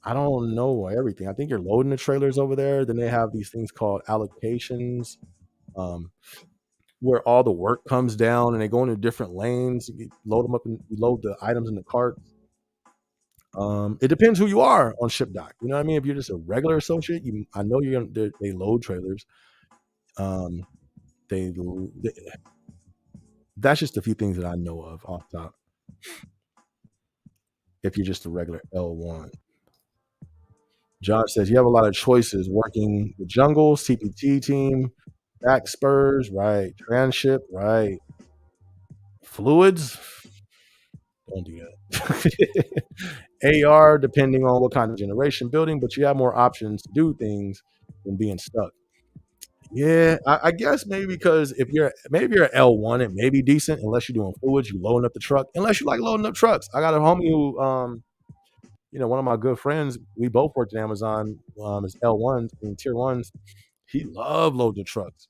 I don't know everything. I think you're loading the trailers over there. Then they have these things called allocations, um, where all the work comes down and they go into different lanes. You load them up and you load the items in the cart. It depends who you are on ship dock. You know what I mean? If you're just a regular associate, I know they load trailers. Um, they that's just a few things that I know of off top. If you're just a regular L1, Josh says you have a lot of choices working the jungle, CPT team, back spurs, right? Transship, right? Fluids, don't do that. AR, depending on what kind of generation building, but you have more options to do things than being stuck. Yeah, I guess maybe because if you're L1, it may be decent unless you're doing fluids, you loading up the truck. Unless you like loading up trucks. I got a homie who one of my good friends, we both worked at Amazon, as L1s and tier ones. He loved loading the trucks.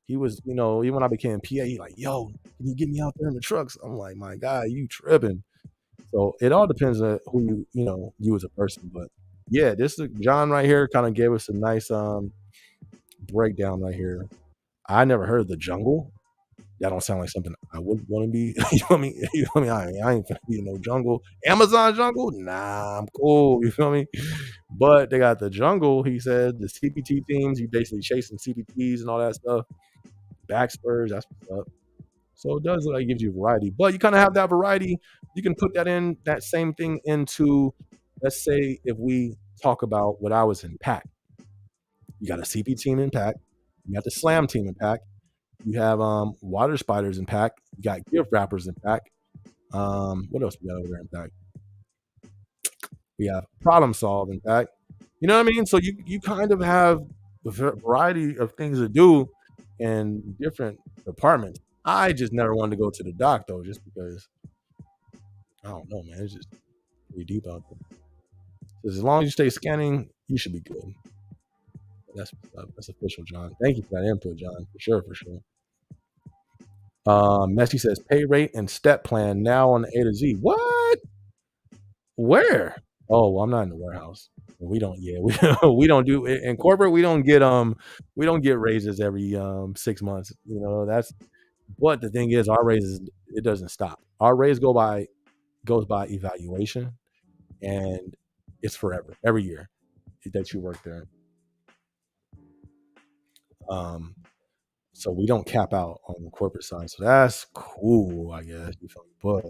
He was, even when I became PA, he like, yo, can you get me out there in the trucks? I'm like, my guy, you tripping. So it all depends on who you as a person. But yeah, this is John right here kind of gave us a nice breakdown right here. I never heard of the jungle. That don't sound like something I would want to be. You know what I mean? You know what I mean? I ain't gonna be in no jungle. Amazon jungle? Nah, I'm cool. You feel me? But they got the jungle. He said the CPT teams. You basically chasing CPTs and all that stuff. Back spurs. That's what's up. So it does look like it gives you variety, but you kind of have that variety. You can put that same thing into, let's say, if we talk about what I was in pack, you got a CP team in pack, you got the slam team in pack, you have water spiders in pack, you got gift wrappers in pack. What else we got over there in pack? We have problem solve in pack. You know what I mean? So you kind of have a variety of things to do in different departments. I just never wanted to go to the dock though, just because I don't know, man. It's just pretty deep out there. As long as you stay scanning, you should be good. That's official, John. Thank you for that input, John. For sure, for sure. Messi says pay rate and step plan now on the A to Z. What? Where? Oh, well, I'm not in the warehouse. We don't. Yeah, we don't do in corporate. We don't get raises every 6 months. That's. But the thing is, our raises, it doesn't stop. Our raise goes by evaluation, and it's forever, every year that you work there. So we don't cap out on the corporate side. So that's cool, I guess. But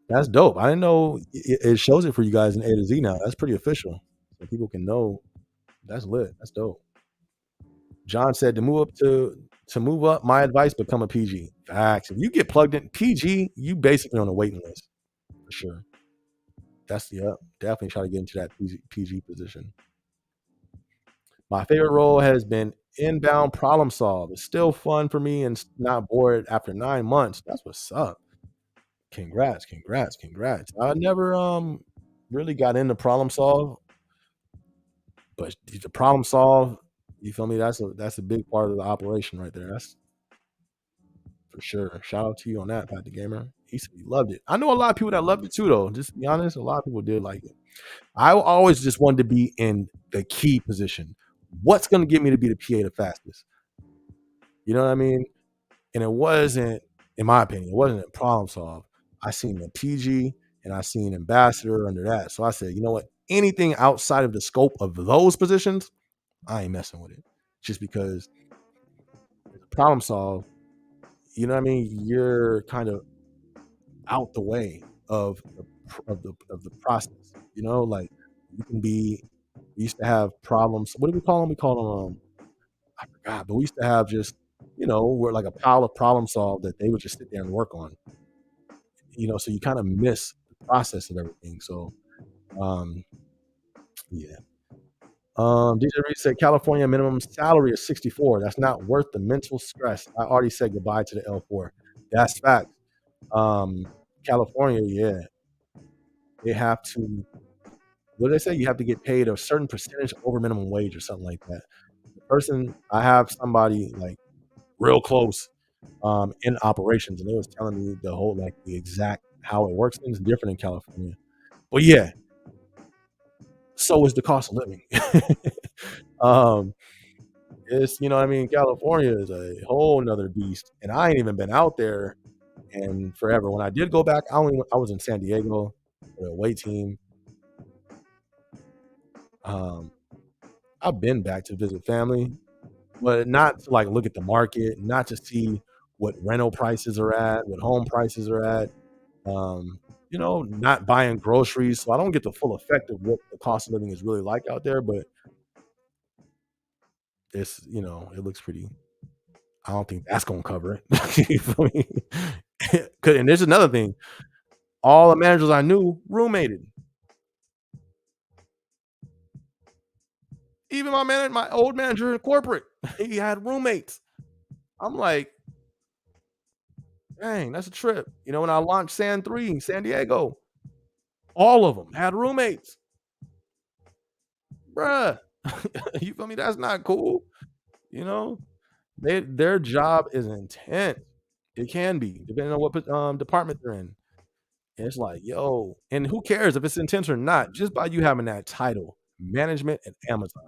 that's dope. I didn't know it shows it for you guys in A to Z now. That's pretty official. So people can know that's lit. That's dope. John said to move up, my advice, become a PG. Facts. If you get plugged in PG, you basically on a waiting list for sure. Definitely try to get into that PG position. My favorite role has been inbound problem solve. It's still fun for me and not bored after 9 months. That's what's up. Congrats, congrats, congrats. I never really got into problem solve, but the problem solve, you feel me? That's a big part of the operation right there. That's for sure. Shout out to you on that, Pat the Gamer. He said he loved it. I know a lot of people that loved it too, though. Just to be honest, a lot of people did like it. I always just wanted to be in the key position. What's going to get me to be the PA the fastest? You know what I mean? And it wasn't, in my opinion, it wasn't a problem solve. I seen the PG and I seen ambassador under that. So I said, you know what? Anything outside of the scope of those positions, I ain't messing with it. Just because problem solve, you know what I mean? You're kind of out the way. of the process. Like you can be. We used to have problems. What do we call them? We call them. I forgot, but we used to have just we're like a pile of problem solved that they would just sit there and work on. So you kind of miss the process of everything. So um, yeah. DJ Reed said California minimum salary is 64. That's not worth the mental stress. I already said goodbye to the L4. That's fact. Um, California, yeah, they have to. What do they say? You have to get paid a certain percentage over minimum wage or something like that. The person, I have somebody like real close in operations, and they was telling me the whole like the exact how it works. Things different in California, but yeah, so is the cost of living. um, it's what I mean. California is a whole nother beast, and I ain't even been out there in forever. When I did go back, I was in San Diego for the away team. Um, I've been back to visit family, but not to like look at the market, not to see what rental prices are at, what home prices are at. Not buying groceries, so I don't get the full effect of what the cost of living is really like out there. But it looks pretty. I don't think that's gonna cover it. You feel me? And there's another thing. All the managers I knew roommated. Even my old manager in corporate, he had roommates. I'm like, dang, that's a trip. When I launched San 3 in San Diego, all of them had roommates. Bruh. You feel me? That's not cool. You know, their job is intense. It can be, depending on what department they're in. And it's like, yo, and who cares if it's intense or not? Just by you having that title, management at Amazon,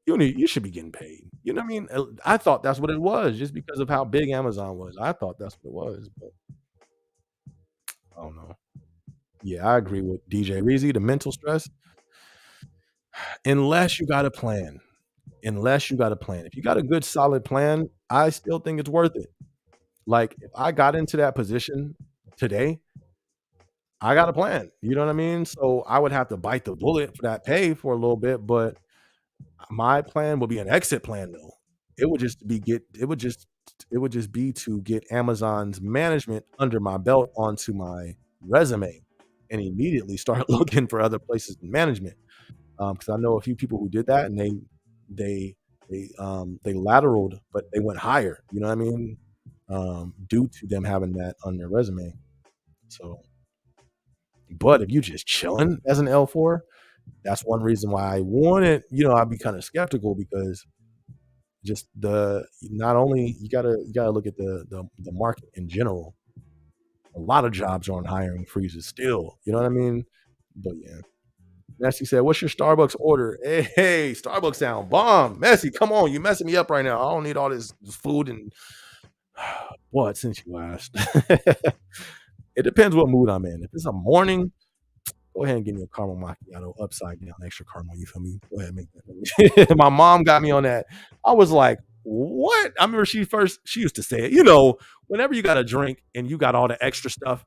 you should be getting paid. You know what I mean? I thought that's what it was, just because of how big Amazon was. I thought that's what it was, but I don't know. Yeah, I agree with DJ Reezy. The mental stress, unless you got a plan. Unless you got a plan. If you got a good solid plan, I still think it's worth it. Like if I got into that position today, I got a plan. You know what I mean? So I would have to bite the bullet for that pay for a little bit, but my plan would be an exit plan though. It would just be get it would just be to get Amazon's management under my belt onto my resume and immediately start looking for other places in management. Because I know a few people who did that and they lateraled, but they went higher. You know what I mean? Due to them having that on their resume. So, but if you just chilling as an L4, that's one reason why I wanted. I'd be kind of skeptical because just not only you gotta look at the market in general. A lot of jobs are on hiring freezes still. You know what I mean? But yeah. Messi said, "What's your Starbucks order?" Hey, Starbucks sound bomb. Messi, come on, you messing me up right now. I don't need all this food and what since you asked. It depends what mood I'm in. If it's a morning, go ahead and give me a caramel macchiato upside down, extra caramel. You feel me? Go ahead and make that. For me. My mom got me on that. I was like, "What?" I remember she used to say it. Whenever you got a drink and you got all the extra stuff,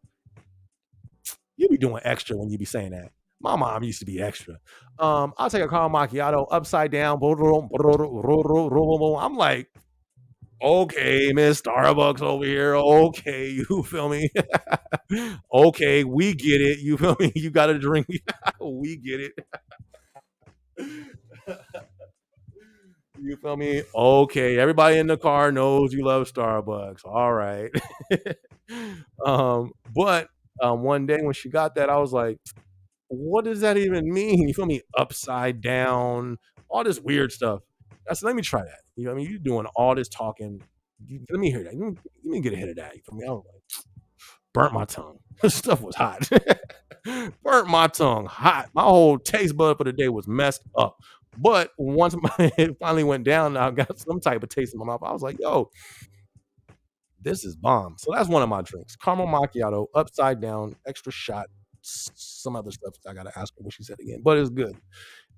you be doing extra when you be saying that. My mom used to be extra. I'll take a caramel macchiato upside down. I'm like, okay, Miss Starbucks over here. Okay, you feel me? Okay, we get it. You feel me? You got to drink. We get it. You feel me? Okay, everybody in the car knows you love Starbucks. All right. But one day when she got that, I was like, what does that even mean? You feel me? Upside down, all this weird stuff. I said, let me try that. You know what I mean? You're doing all this talking. Let me hear that. Let me get a hit of that. You feel me? I was like, burnt my tongue. This stuff was hot. Burnt my tongue hot. My whole taste bud for the day was messed up. But once it finally went down, I got some type of taste in my mouth. I was like, yo, this is bomb. So that's one of my drinks. Caramel macchiato, upside down, extra shot, some other stuff. I gotta ask her what she said again, but it's good.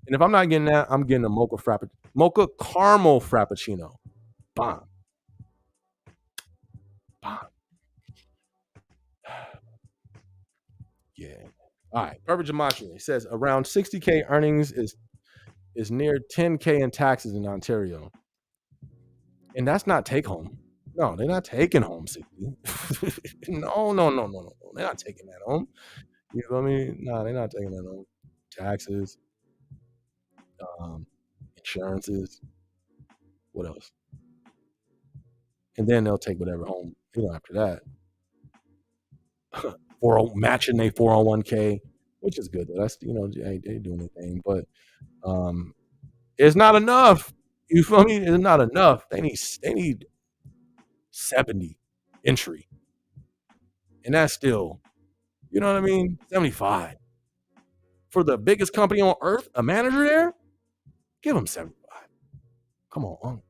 And if I'm not getting that, I'm getting a mocha caramel frappuccino. Bomb, bomb. Yeah. All right. Perfect Gematria. He says around 60K earnings is near 10K in taxes in Ontario. And that's not take home. No, they're not taking home 60. No. They're not taking that home. You know what I mean? No, they're not taking that home. Taxes, insurances, what else? And then they'll take whatever home, after that. Matching their 401k, which is good though. That's they doing their thing, but it's not enough. You feel me? It's not enough. They need 70 entry, and that's still, you know what I mean? 75 for the biggest company on earth. A manager there, give him 75. Come on,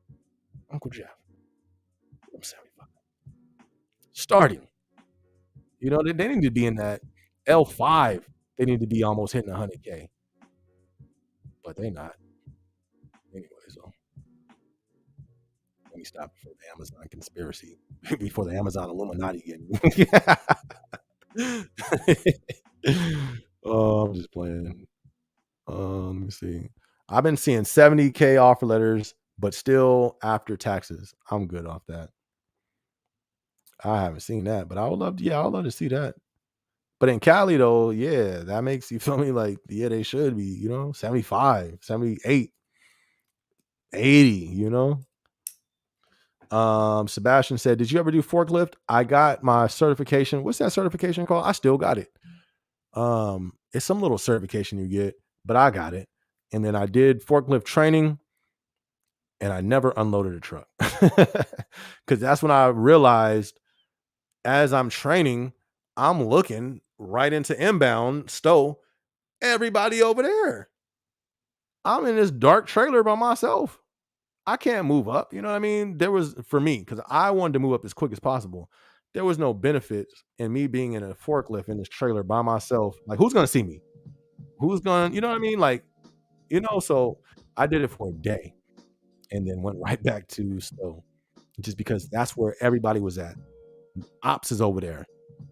Uncle Jeff, give him 75. Starting, they need to be in that L5. They need to be almost hitting 100K, but they not. Anyway, so let me stop before the Amazon conspiracy, before the Amazon Illuminati get me. Oh, I'm just playing. Let me see. I've been seeing 70K offer letters, but still after taxes. I'm good off that. I haven't seen that, but I would love to see that. But in Cali though, yeah, that makes you feel me like, yeah, they should be, 75, 78, 80, Sebastian said, "Did you ever do forklift? I got my certification. What's that certification called? I still got it. It's some little certification you get, but I got it. And then I did forklift training, and I never unloaded a truck because that's when I realized as I'm training, I'm looking right into inbound stow. Everybody over there. I'm in this dark trailer by myself. I can't move up. You know what I mean? There was, for me, because I wanted to move up as quick as possible. There was no benefits in me being in a forklift in this trailer by myself. Like, who's going to see me? Who's going to, you know what I mean? Like, so I did it for a day and then went right back to stow just because that's where everybody was at. Ops is over there.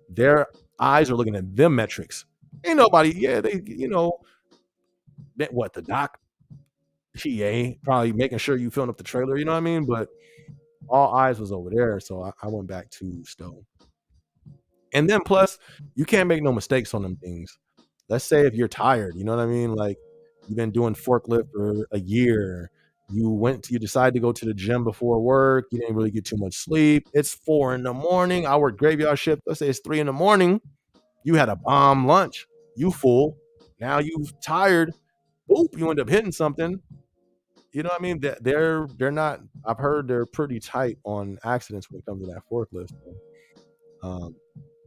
Their eyes are looking at them metrics. Ain't nobody, the doc, PA, probably making sure you filling up the trailer, you know what I mean? But all eyes was over there, so I went back to stow. And then plus, you can't make no mistakes on them things. Let's say if you're tired, you know what I mean? Like, you've been doing forklift for a year. You decided to go to the gym before work. You didn't really get too much sleep. It's 4 a.m. I work graveyard shift. Let's say it's 3 a.m. You had a bomb lunch. You full. Now you tired. Boop, you end up hitting something. You know what I mean? They're not. I've heard they're pretty tight on accidents when it comes to that forklift.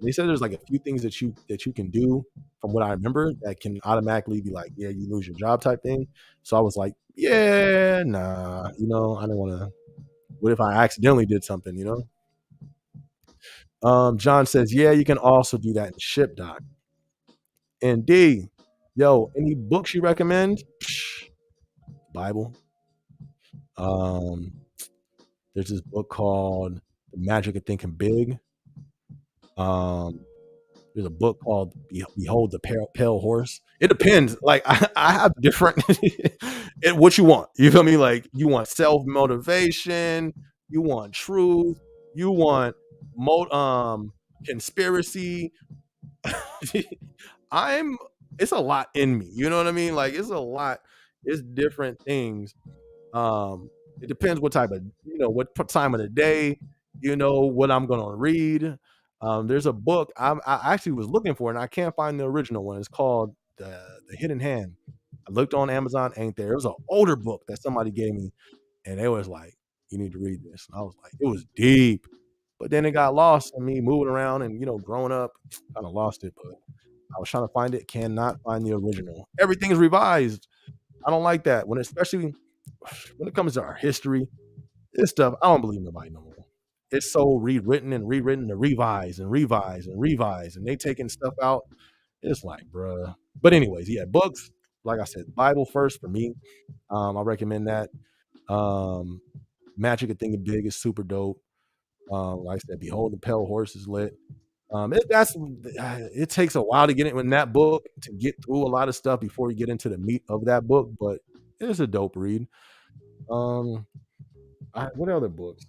They said there's like a few things that you can do from what I remember that can automatically be like, yeah, you lose your job type thing. So I was like, yeah, nah, I don't want to. What if I accidentally did something, John says, yeah, you can also do that in ShipDoc. And D, yo, any books you recommend? Bible. There's this book called The Magic of Thinking Big. There's a book called Behold the Pale Horse. It depends. Like, I have different what you want. You feel me? Like, you want self-motivation, you want truth, you want conspiracy. It's a lot in me. You know what I mean? Like, it's a lot. It's different things. It depends what type of, what time of the day, what I'm going to read. There's a book I actually was looking for, and I can't find the original one. It's called the Hidden Hand. I looked on Amazon, ain't there. It was an older book that somebody gave me, and they was like, you need to read this. And I was like, it was deep. But then it got lost in me moving around and, growing up, kind of lost it. But I was trying to find it, cannot find the original. Everything's revised. I don't like that. Especially when it comes to our history, this stuff, I don't believe nobody no more. It's so rewritten and revise and revise and revise, and they taking stuff out. It's like, bruh. But anyways, yeah, books. Like I said, Bible first for me. I recommend that. Magic of Thinking Big is super dope. Like I said, Behold the Pale Horse is lit. It takes a while to get it in that book to get through a lot of stuff before you get into the meat of that book, but it's a dope read. Um, what other books?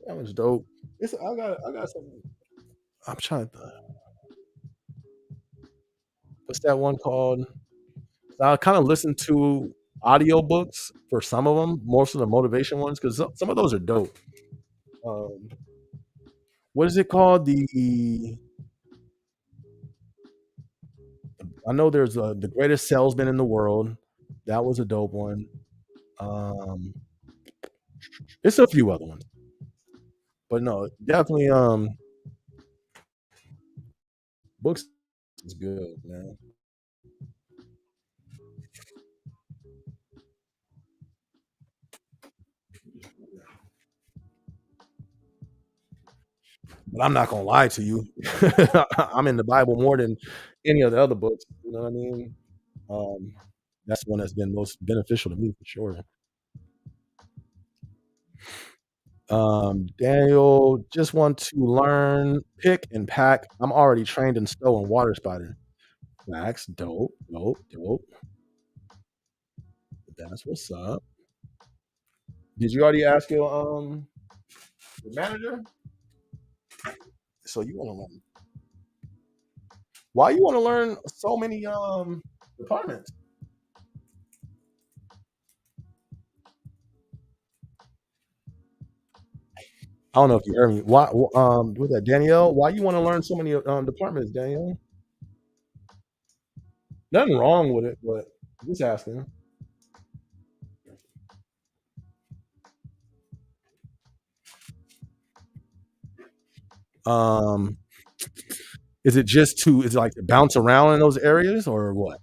That was dope. I got something. I'm trying to. What's that one called? I kind of listen to audiobooks for some of them, most of the motivation ones, because some of those are dope. Um, what is it called? I know there's the greatest salesman in the world. That was a dope one. Um, it's a few other ones, but no, definitely books is good, man. But I'm not gonna lie to you. I'm in the Bible more than any of the other books. You know what I mean? Um, that's the one that's been most beneficial to me for sure. Daniel, just want to learn pick and pack. I'm already trained in stow and water spider. Max, dope, dope, dope. That's what's up. Did you already ask your manager? So you want to learn? Why you want to learn so many departments? I don't know if you heard me. Why with that Danielle? Why you want to learn so many departments, Danielle? Nothing wrong with it, but just asking. Um, is it just to is it like to bounce around in those areas or what?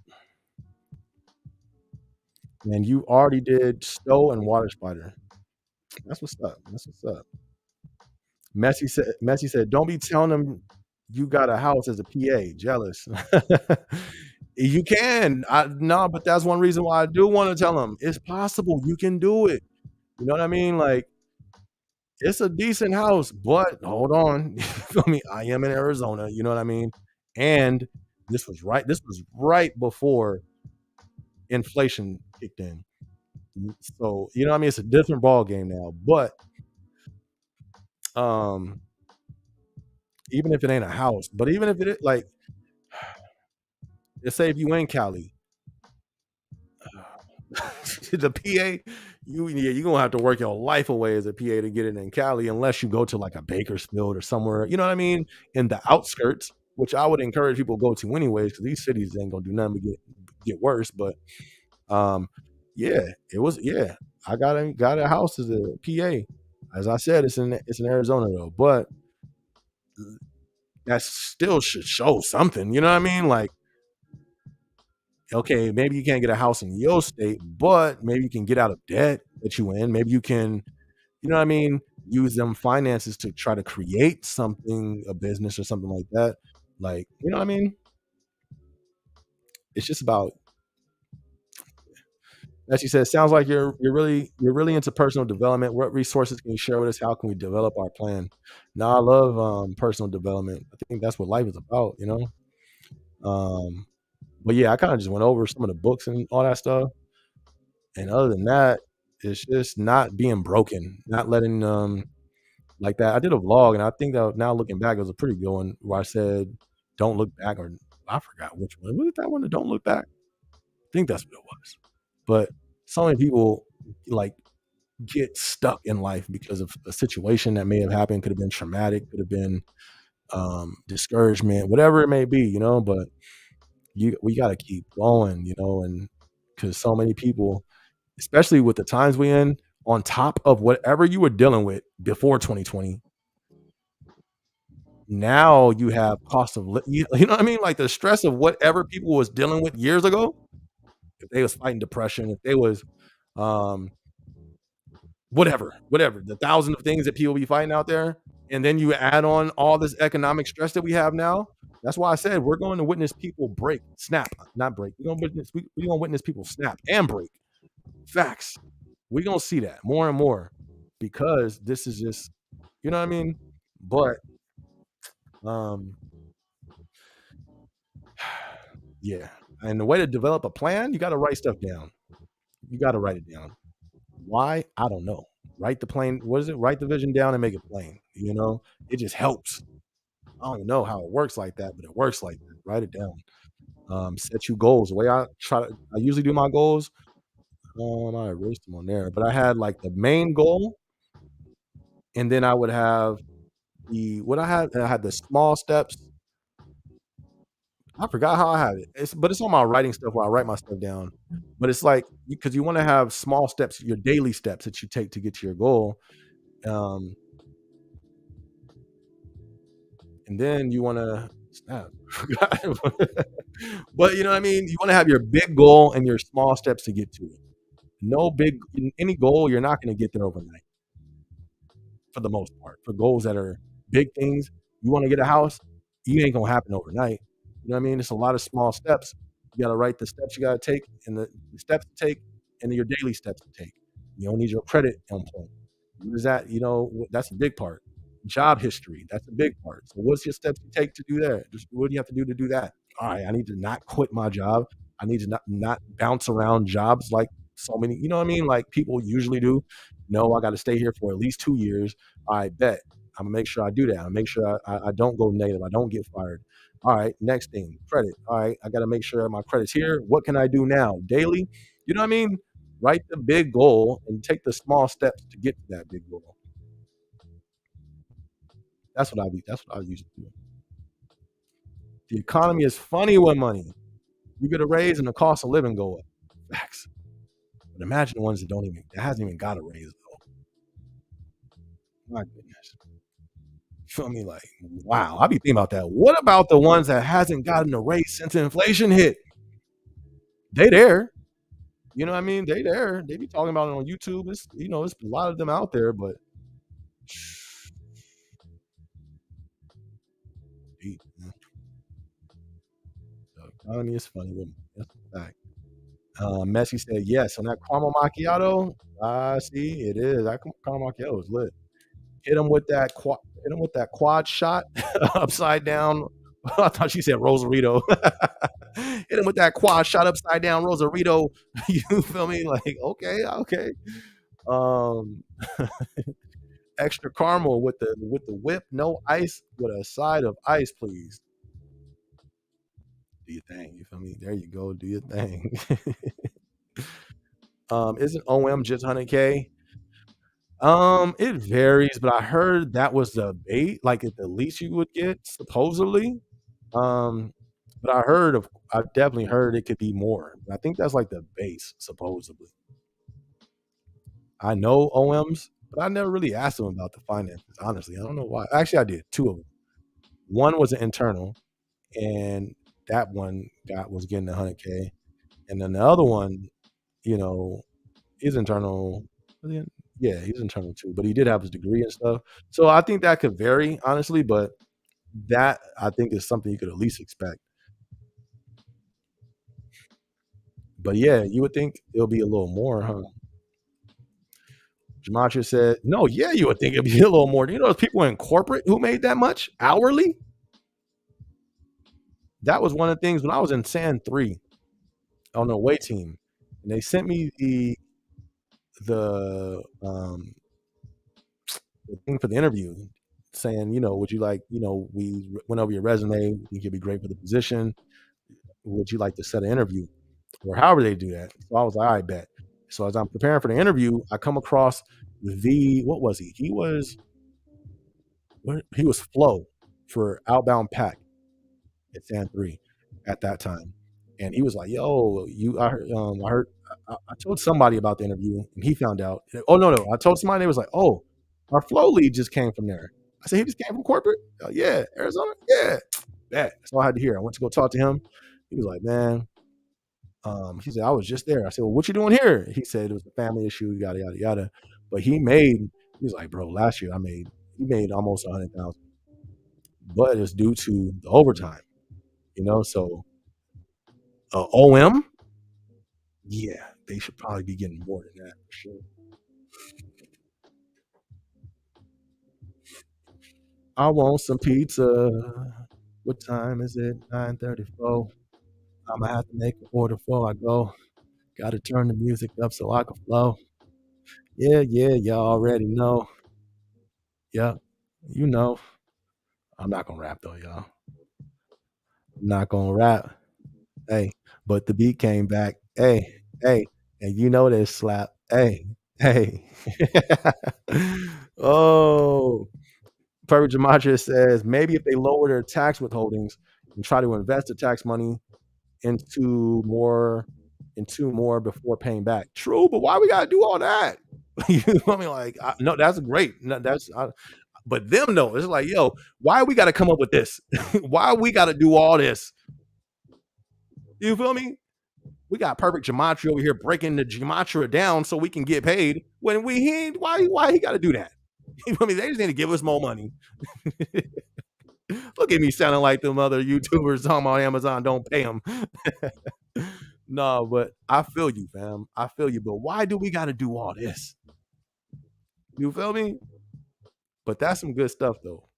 And you already did stow and water spider. That's what's up. That's what's up. Messi said, don't be telling them you got a house as a PA. Jealous. You can. No, but that's one reason why I do want to tell them it's possible. You can do it. You know what I mean? Like it's a decent house, but hold on. You feel me? I am in Arizona. You know what I mean? And this was right before inflation kicked in. So you know what I mean? It's a different ball game now. But um, even if it ain't a house, but even if it is like, let's say if you in Cali, the PA, you're gonna have to work your life away as a PA to get it in Cali, unless you go to like a Bakersfield or somewhere. You know what I mean? In the outskirts, which I would encourage people to go to anyways, because these cities ain't gonna do nothing but get worse. But um, yeah, it was yeah. I got a house as a PA. As I said, it's in Arizona though, but that still should show something. You know what I mean? Like, okay, maybe you can't get a house in your state, but maybe you can get out of debt that you in. Maybe you can, you know what I mean, use them finances to try to create something, a business or something like that. Like, you know what I mean? It's just about, as you said, it sounds like you're really into personal development. What resources can you share with us? How can we develop our plan? Now, I love personal development. I think that's what life is about, you know. Um, but yeah, I kind of just went over some of the books and all that stuff. And other than that, it's just not being broken, not letting like that. I did a vlog, and I think that now looking back, it was a pretty good one where I said, "Don't look back," or I forgot which one. Was it that one? The "Don't Look Back." I think that's what it was. But so many people like get stuck in life because of a situation that may have happened. Could have been traumatic. Could have been discouragement, whatever it may be, you know. But we got to keep going, you know, and because so many people, especially with the times we in, on top of whatever you were dealing with before 2020, now you have cost of you know what I mean? Like the stress of whatever people was dealing with years ago. If they was fighting depression, if they was um whatever, the thousand of things that people be fighting out there, and then you add on all this economic stress that we have now. That's why I said we're going to witness people break, snap, not break. We're gonna witness people snap and break. Facts. We're gonna see that more and more. because this is just, you know what I mean? But um yeah. And the way to develop a plan, you got to write stuff down. You got to write it down. Why? I don't know. Write the plain. What is it? Write the vision down and make it plain. It just helps. I don't know how it works like that, but it works like that. Write it down. Set you goals. The way I usually do my goals. I erased them on there, but I had like the main goal, and then I would have the what I had. I had the small steps. I forgot how I had it. But it's on my writing stuff where I write my stuff down. But it's like because you want to have small steps, your daily steps that you take to get to your goal. Um, and then you want to snap. But you know what I mean? You want to have your big goal and your small steps to get to it. No big any goal, you're not going to get there overnight for the most part. For goals that are big things, you want to get a house, you ain't gonna happen overnight. You know what I mean? It's a lot of small steps. You got to write the steps you got to take and the steps to take and your daily steps to take. You don't need your credit on point. What is that? That's a big part. Job history, that's a big part. So what's your steps you take to do that? Just what do you have to do to do that? All right, I need to not quit my job. I need to not bounce around jobs like so many, you know what I mean? Like people usually do. No, I got to stay here for at least 2 years. I bet I'm gonna make sure I do that. I make sure I don't go negative. I don't get fired. All right, next thing, credit. All right, I got to make sure my credit's here. What can I do now? Daily, you know what I mean? Write the big goal and take the small steps to get to that big goal. That's what I used to do. The economy is funny with money. You get a raise and the cost of living go up. Facts. But imagine the ones that hasn't even got a raise though. My goodness. Feel me? Like, wow. I be thinking about that. What about the ones that hasn't gotten a raise since inflation hit? They there. You know what I mean? They there. They be talking about it on YouTube. It's a lot of them out there, but the economy is funny with me. That's a fact. Messi said yes on that caramel macchiato. See, it is. That caramel macchiato is lit. Hit him with that quad shot upside down. I thought she said Rosarito. Hit him with that quad shot upside down Rosarito. You feel me? Like, okay, okay. Um extra caramel with the whip, no ice, with a side of ice, please. Do your thing. You feel me? There you go. Do your thing. Isn't OM just 100K? It varies, but I heard that was the bait, like at the least you would get, supposedly. Um, but I've definitely heard it could be more. I think that's like the base, supposedly. I know OMs, but I never really asked them about the finances, honestly. I don't know why. Actually, I did, two of them. One was an internal, and that one was getting 100K. And then the other one, you know, is internal. Yeah, he's internal too, but he did have his degree and stuff. So I think that could vary, honestly, but that I think is something you could at least expect. But yeah, you would think it'll be a little more, huh? Gematria said, no, yeah, you would think it'd be a little more. Do you know those people in corporate who made that much hourly? That was one of the things when I was in Sand 3 on the away team, and they sent me the the thing for the interview saying, would you like, we went over your resume, we think you'd be great for the position. Would you like to set an interview? Or however they do that. So I was like, I bet. So as I'm preparing for the interview, I come across what was he? He was Flo for Outbound Pack at San 3 at that time. And he was like, yo, I told somebody about the interview and he found out. Oh, no. I told somebody, they was like, oh, our Flow lead just came from there. I said, he just came from corporate? Oh, yeah. Arizona? Yeah. Bet. That's all I had to hear. I went to go talk to him. He was like, man, he said, I was just there. I said, well, what you doing here? He said it was a family issue, yada, yada, yada. But he was like, bro, last year he made almost 100,000. But it's due to the overtime, so OM, yeah, they should probably be getting more than that for sure. I want some pizza. What time is it? 9:34. I'ma have to make an order before I go. Gotta turn the music up so I can flow. Yeah, yeah, y'all already know. Yeah, you know. I'm not gonna rap though, y'all. I'm not gonna rap. Hey, but the beat came back. Hey, hey, and you know this slap. Hey, hey. Oh, Perfect Gematria says maybe if they lower their tax withholdings and try to invest the tax money into more before paying back. True, but why we gotta do all that? You know what I mean? Like, no, that's great. No, but them though, it's like, yo, why we gotta come up with this? Why we gotta do all this? You feel me? We got Perfect Gematria over here breaking the Gematria down so we can get paid. When he ain't, why he gotta do that? You feel me? They just need to give us more money. Look at me sounding like them other YouTubers talking about Amazon don't pay them. No, but I feel you, fam. I feel you. But why do we got to do all this? You feel me? But that's some good stuff, though.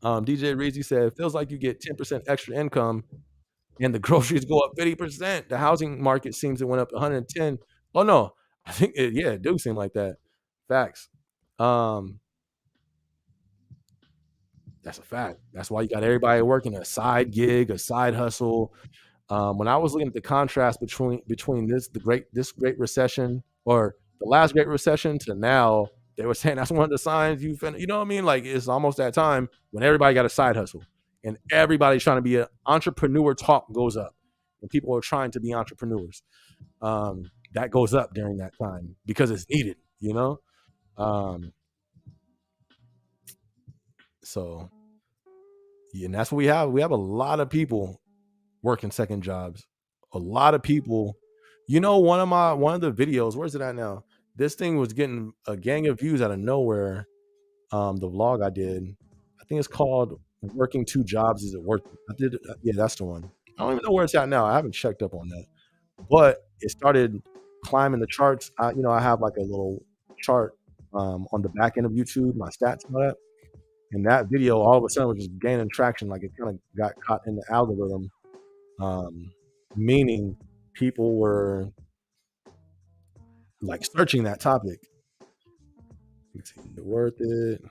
DJ Reezy said, it feels like you get 10% extra income and the groceries go up 50%. The housing market seems to went up 110. Oh, no. I think, it do seem like that. Facts. That's a fact. That's why you got everybody working a side gig, a side hustle. When I was looking at the contrast between this great recession or the last great recession to now, they were saying that's one of the signs you know what I mean? Like it's almost that time when everybody got a side hustle and everybody's trying to be an entrepreneur. Talk goes up, and people are trying to be entrepreneurs. That goes up during that time because it's needed, you know. So yeah, and that's what we have. We have a lot of people working second jobs. A lot of people, one of the videos, where's it at now? This thing was getting a gang of views out of nowhere. The vlog I did, I think it's called "Working Two Jobs Is It Worth It?" I did, yeah, that's the one. I don't even know where it's at now. I haven't checked up on that, but it started climbing the charts. I have like a little chart on the back end of YouTube, my stats and all that. And that video all of a sudden was just gaining traction, like it kind of got caught in the algorithm, um, meaning people were like searching that topic. Worth it?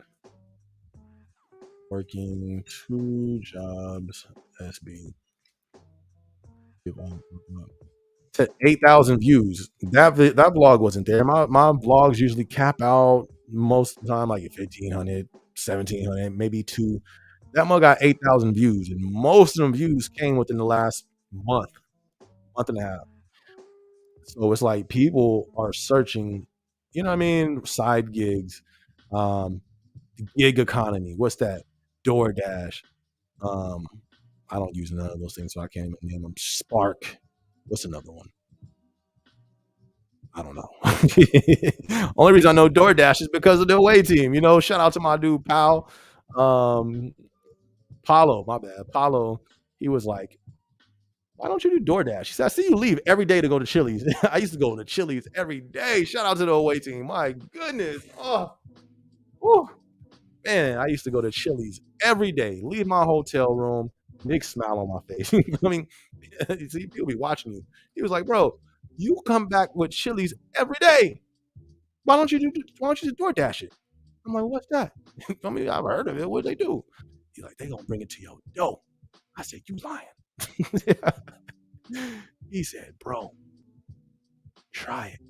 Working two jobs, SB. To 8,000 views. That vlog wasn't there. My vlogs usually cap out most of the time like 1,500, 1,700, maybe two. That mug got 8,000 views, and most of them views came within the last month and a half. So it's like people are searching, you know what I mean? Side gigs, um, gig economy. What's that? DoorDash. Um, I don't use none of those things, so I can't even name them. Spark. What's another one? I don't know. Only reason I know DoorDash is because of the away team. Shout out to my dude Pal. Paulo, my bad. Paulo, he was like, why don't you do DoorDash? He said, I see you leave every day to go to Chili's. I used to go to Chili's every day. Shout out to the away team. My goodness. Oh, whew. Man, I used to go to Chili's every day, leave my hotel room, big smile on my face. I mean, see, people be watching you. He was like, bro, you come back with Chili's every day. Why don't you just DoorDash it? I'm like, what's that? I mean, I've heard of it. What they do? He's like, they gonna bring it to your door. I said, you lying. He said, bro, try it.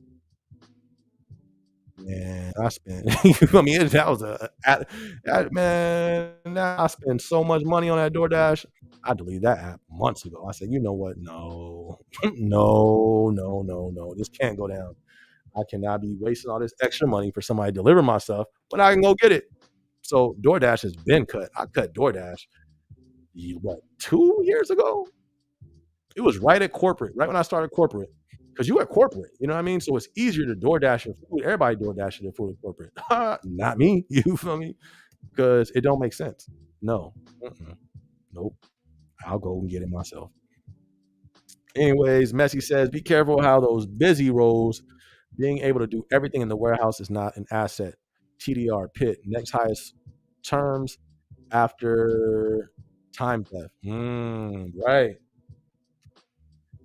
Man, I spent. I mean, that was man. I spent so much money on that DoorDash. I deleted that app months ago. I said, you know what? No, no. This can't go down. I cannot be wasting all this extra money for somebody to deliver my stuff when I can go get it. So DoorDash has been cut. I cut DoorDash, what, 2 years ago? It was right at corporate, right when I started corporate. Because you at corporate, you know what I mean? So it's easier to DoorDash your food. Everybody DoorDash their food at corporate. Not me. You feel me? Because it don't make sense. No. Nope. I'll go and get it myself. Anyways, Messi says, be careful how those busy roles, being able to do everything in the warehouse is not an asset. TDR Pitt, next highest terms after time theft. Right.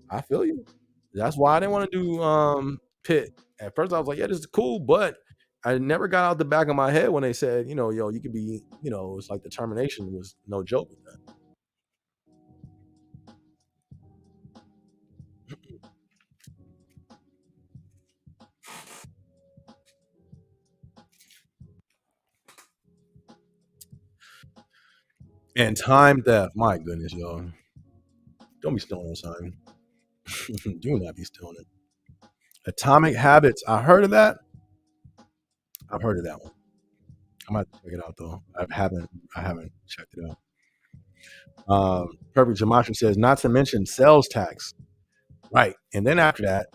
I feel you. That's why I didn't want to do pit. At first I was like, yeah, this is cool, but I never got out the back of my head when they said, yo, you could be, it's like the termination was no joke with that. And time theft, my goodness, y'all. Don't be stealing time. Do not be stealing it. Atomic Habits. I heard of that. I've heard of that one. I might check it out though. I haven't checked it out. Perfect Gematria says, not to mention sales tax. Right. And then after that,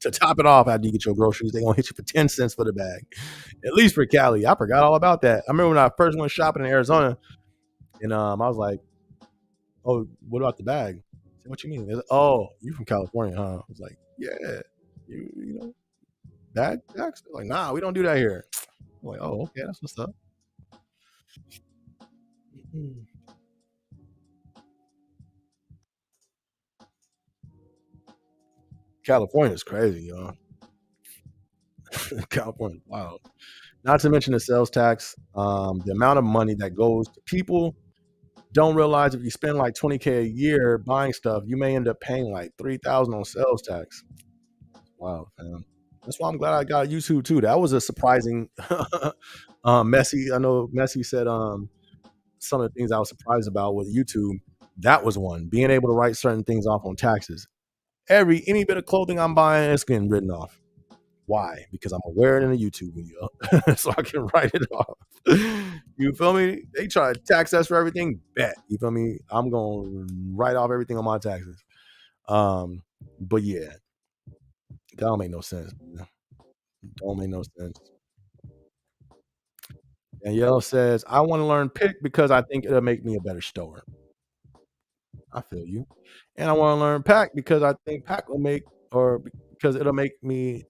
to top it off, after you get your groceries, they're gonna hit you for 10 cents for the bag. At least for Cali. I forgot all about that. I remember when I first went shopping in Arizona, and I was like, oh, what about the bag? I said, what you mean? Like, oh, you from California, huh? I was like, yeah. You know, bag tax? They're like, nah, we don't do that here. I'm like, oh, okay, that's what's up. California is crazy, y'all. California, wow. Not to mention the sales tax, the amount of money that goes to people don't realize if you spend like 20K a year buying stuff, you may end up paying like 3,000 on sales tax. Wow, man. That's why I'm glad I got YouTube too. That was a surprising Messi. I know Messi said some of the things I was surprised about with YouTube. That was one. Being able to write certain things off on taxes. Any bit of clothing I'm buying, it's getting written off. Why? Because I'm gonna wear it in a YouTube video, so I can write it off. You feel me? They try to tax us for everything. Bet. You feel me? I'm gonna write off everything on my taxes. But yeah, that don't make no sense. Man. Don't make no sense. Danielle says, I want to learn pick because I think it'll make me a better stower. I feel you. And I want to learn pack because I think pack will make, or because it'll make me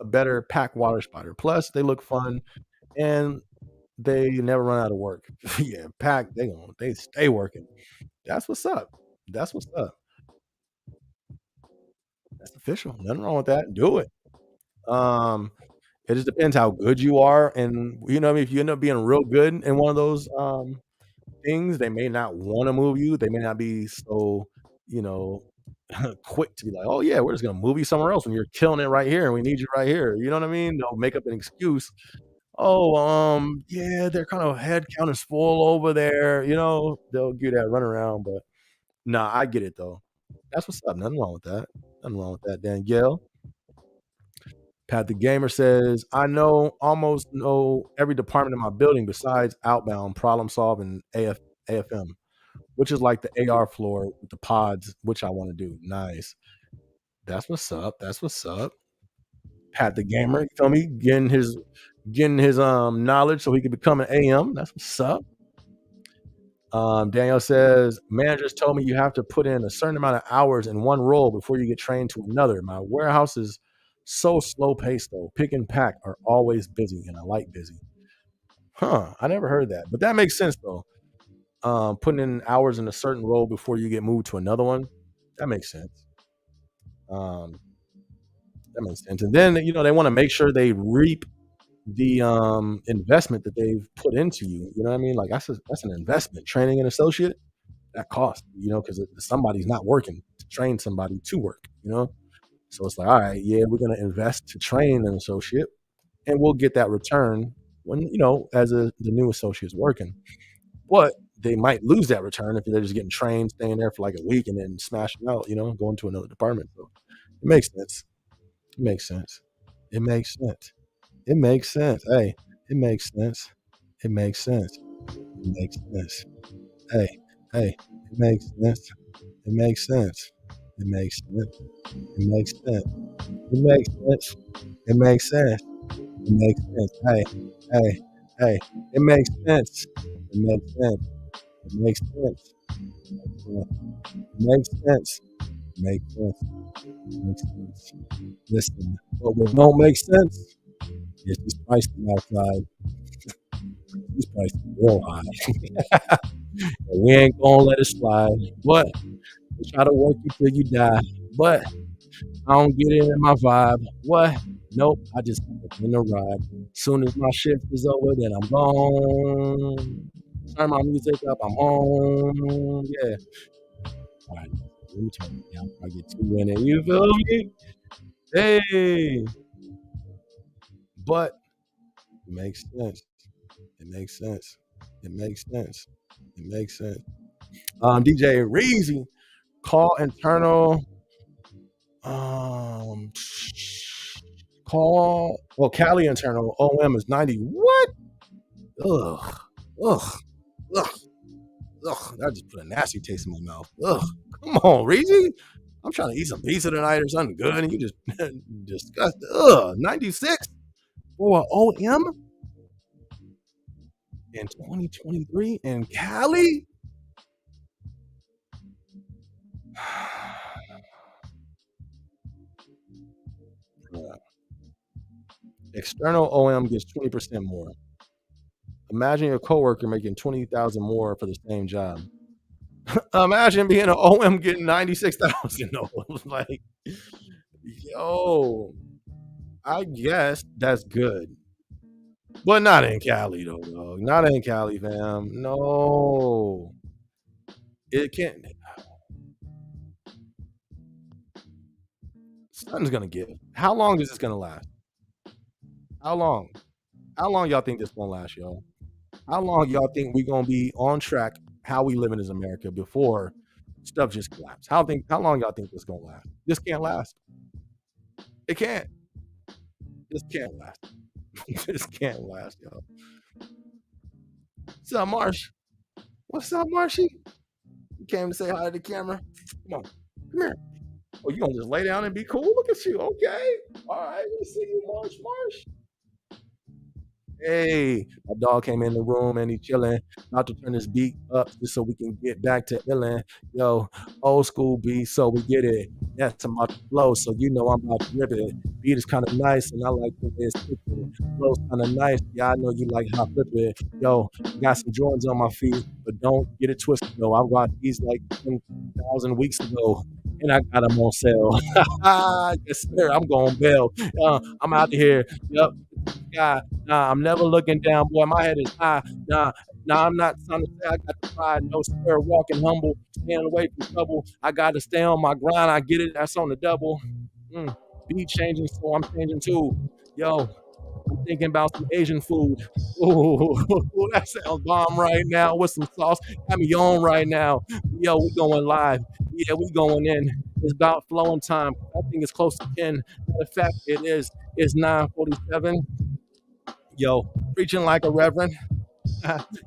a better pack water spotter. Plus, they look fun and they never run out of work. Yeah, pack, they stay working. That's what's up. That's what's up. That's official. Nothing wrong with that. Do it. Um, it just depends how good you are, and what I mean. If you end up being real good in one of those things, they may not want to move you. They may not be so, you know, quick to be like, oh yeah, we're just gonna move you somewhere else when you're killing it right here, and we need you right here. You know what I mean? They'll make up an excuse. Oh, yeah, their kind of head count is full over there. They'll do that run around, but nah, I get it though. That's what's up. Nothing wrong with that. Nothing wrong with that, Danielle. Pat the Gamer says, I almost know every department in my building besides outbound, problem solving, AFM, which is like the AR floor with the pods, which I want to do. Nice. That's what's up. That's what's up. Pat the Gamer, you feel me? Getting his knowledge so he can become an AM. That's what's up. Daniel says, managers told me you have to put in a certain amount of hours in one role before you get trained to another. My warehouse is so slow paced though. Pick and pack are always busy, and I like busy. Huh? I never heard that, but that makes sense though. Putting in hours in a certain role before you get moved to another one, that makes sense. Um, that makes sense. And then they want to make sure they reap the investment that they've put into you. You know what I mean? Like that's an investment. Training an associate, that cost, because somebody's not working to train somebody to work, So it's like, all right, yeah, we're going to invest to train an associate and we'll get that return when, as the new associate's working. But they might lose that return if they're just getting trained, staying there for like a week and then smashing out, going to another department. So it makes sense. It makes sense. It makes sense. It makes sense. Hey, it makes sense. It makes sense. It makes sense. Hey, hey, it makes sense. It makes sense. It makes sense. It makes sense. It makes sense. It makes sense. It makes sense. Hey, hey, hey. It makes sense. It makes sense. It makes sense. It makes sense. It makes sense. It makes sense. Listen, what don't make sense is just pricing outside. these prices real high. And we ain't gonna let it slide. But we try to work you till you die. But I don't get it in my vibe. What? Nope. I just in the ride. Soon as my shift is over, then I'm gone. Turn my music up. I'm home. Yeah. All right. Let me turn it down. I get two in it. You feel me? Hey. But it makes sense. It makes sense. It makes sense. It makes sense. DJ Reezy, call internal. Um, Cali internal OM is 90. What? Ugh, ugh, ugh, ugh. That just put a nasty taste in my mouth. Ugh. Come on, Reezy. I'm trying to eat some pizza tonight or something good, and you just disgusting. Ugh, 96 for OM in 2023 in Cali. External OM gets 20% more. Imagine your coworker making 20,000 more for the same job. Imagine being an OM getting 96,000. Like, yo, I guess that's good, but not in Cali though. Dog. Not in Cali, fam. No, it can't. Something's gonna give. How long is this gonna last? How long? How long y'all think this gonna last, y'all? How long y'all think we gonna be on track? How we living as America before stuff just collapse? How long y'all think this gonna last? This can't last. It can't. This can't last. This can't last, y'all. What's up, Marsh? What's up, Marshy? You came to say hi to the camera. Come on, come here. Oh, you gonna just lay down and be cool? Look at you. Okay. All right. We see you, Marsh. Hey, my dog came in the room and he chilling. About to turn his beat up just so we can get back to illin'. Yo, old school beat, so we get it. Yes, I'm about to flow, so you know I'm about to rip it. Beat is kind of nice, and I like the way it's cooking. Flow's kind of nice. Yeah, I know you like how I flip it. Yo, got some Jordans on my feet, but don't get it twisted though. I got these like 10,000 weeks ago. And I got them on sale. Yes, sir. I'm going bail. I'm out of here. Yep. God, nah, I'm never looking down, boy. My head is high. Nah, I'm not trying to say I got the pride. No, sir. Walking humble, staying away from trouble. I got to stay on my grind. I get it. That's on the double. Beat changing, so I'm changing too. Yo, I'm thinking about some Asian food. Ooh, that sounds bomb right now with some sauce. Got me on right now. Yo, we going live. Yeah, we going in. It's about flowing time. I think it's close to 10. Matter of fact, it is. It's 9:47. Yo, preaching like a reverend.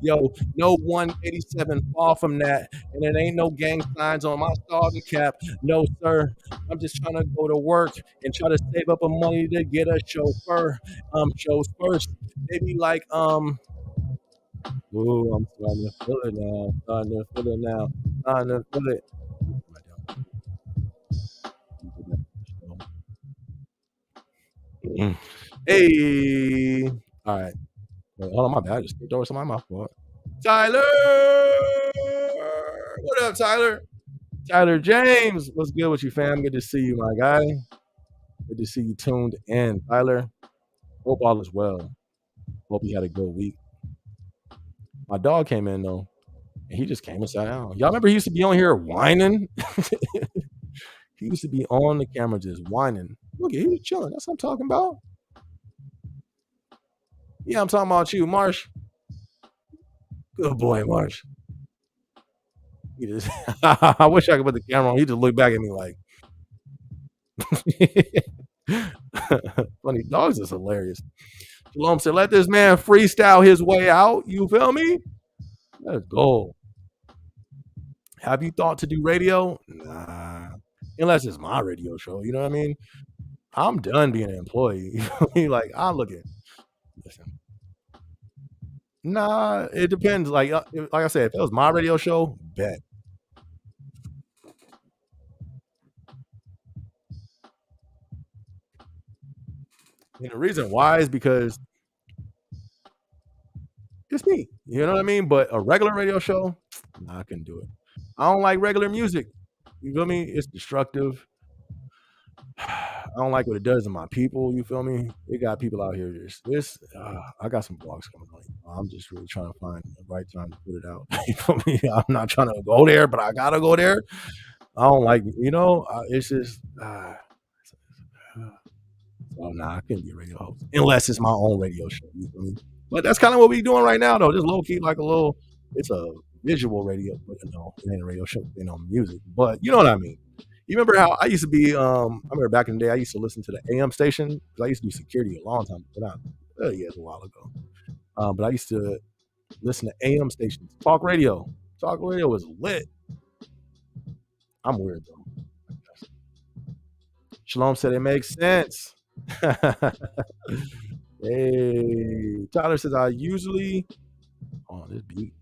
Yo, no 187 far from that. And it ain't no gang signs on my starting cap. No, sir. I'm just trying to go to work and try to save up a money to get a chauffeur. Shows first. They be like, ooh, I'm starting to feel it now. Starting to feel it now. Starting to feel it. Hey. All right. Wait, hold on, my bad. I just skipped over somebody. My fault. Tyler! What up, Tyler? Tyler James, what's good with you, fam? Good to see you, my guy. Good to see you tuned in, Tyler. Hope all is well. Hope you had a good week. My dog came in though, and he just came and sat down. Y'all remember he used to be on here whining? He used to be on the camera just whining. Look, he was chilling. That's what I'm talking about. Yeah, I'm talking about you, Marsh. Good boy, Marsh. He just, I wish I could put the camera on. He just looked back at me like, funny. Dogs is hilarious. Shalom said, let this man freestyle his way out. You feel me? Let's go. Have you thought to do radio? Nah. Unless it's my radio show. You know what I mean? I'm done being an employee. Like, I look at, listen. Nah, it depends. Like I said, if it was my radio show, bet. And the reason why is because it's me. You know what I mean? But a regular radio show, nah, I couldn't do it. I don't like regular music. You feel me? It's destructive. I don't like what it does to my people. You feel me? It got people out here just this. I got some blogs coming on. I'm just really trying to find the right time to put it out. You feel me? I'm not trying to go there, but I gotta go there. I don't like, it's just. So nah, I couldn't be a radio host unless it's my own radio show. You feel me? But that's kind of what we doing right now, though. Just low key, like a little. It's a visual radio, but it ain't a radio show. Music. But you know what I mean. You remember how I used to be? I remember back in the day, I used to listen to the AM station because I used to do security a long time, but yeah, it's a while ago. But I used to listen to AM stations, talk radio. Talk radio was lit. I'm weird though. Shalom said it makes sense. Hey, Tyler says I usually. Oh, this beat.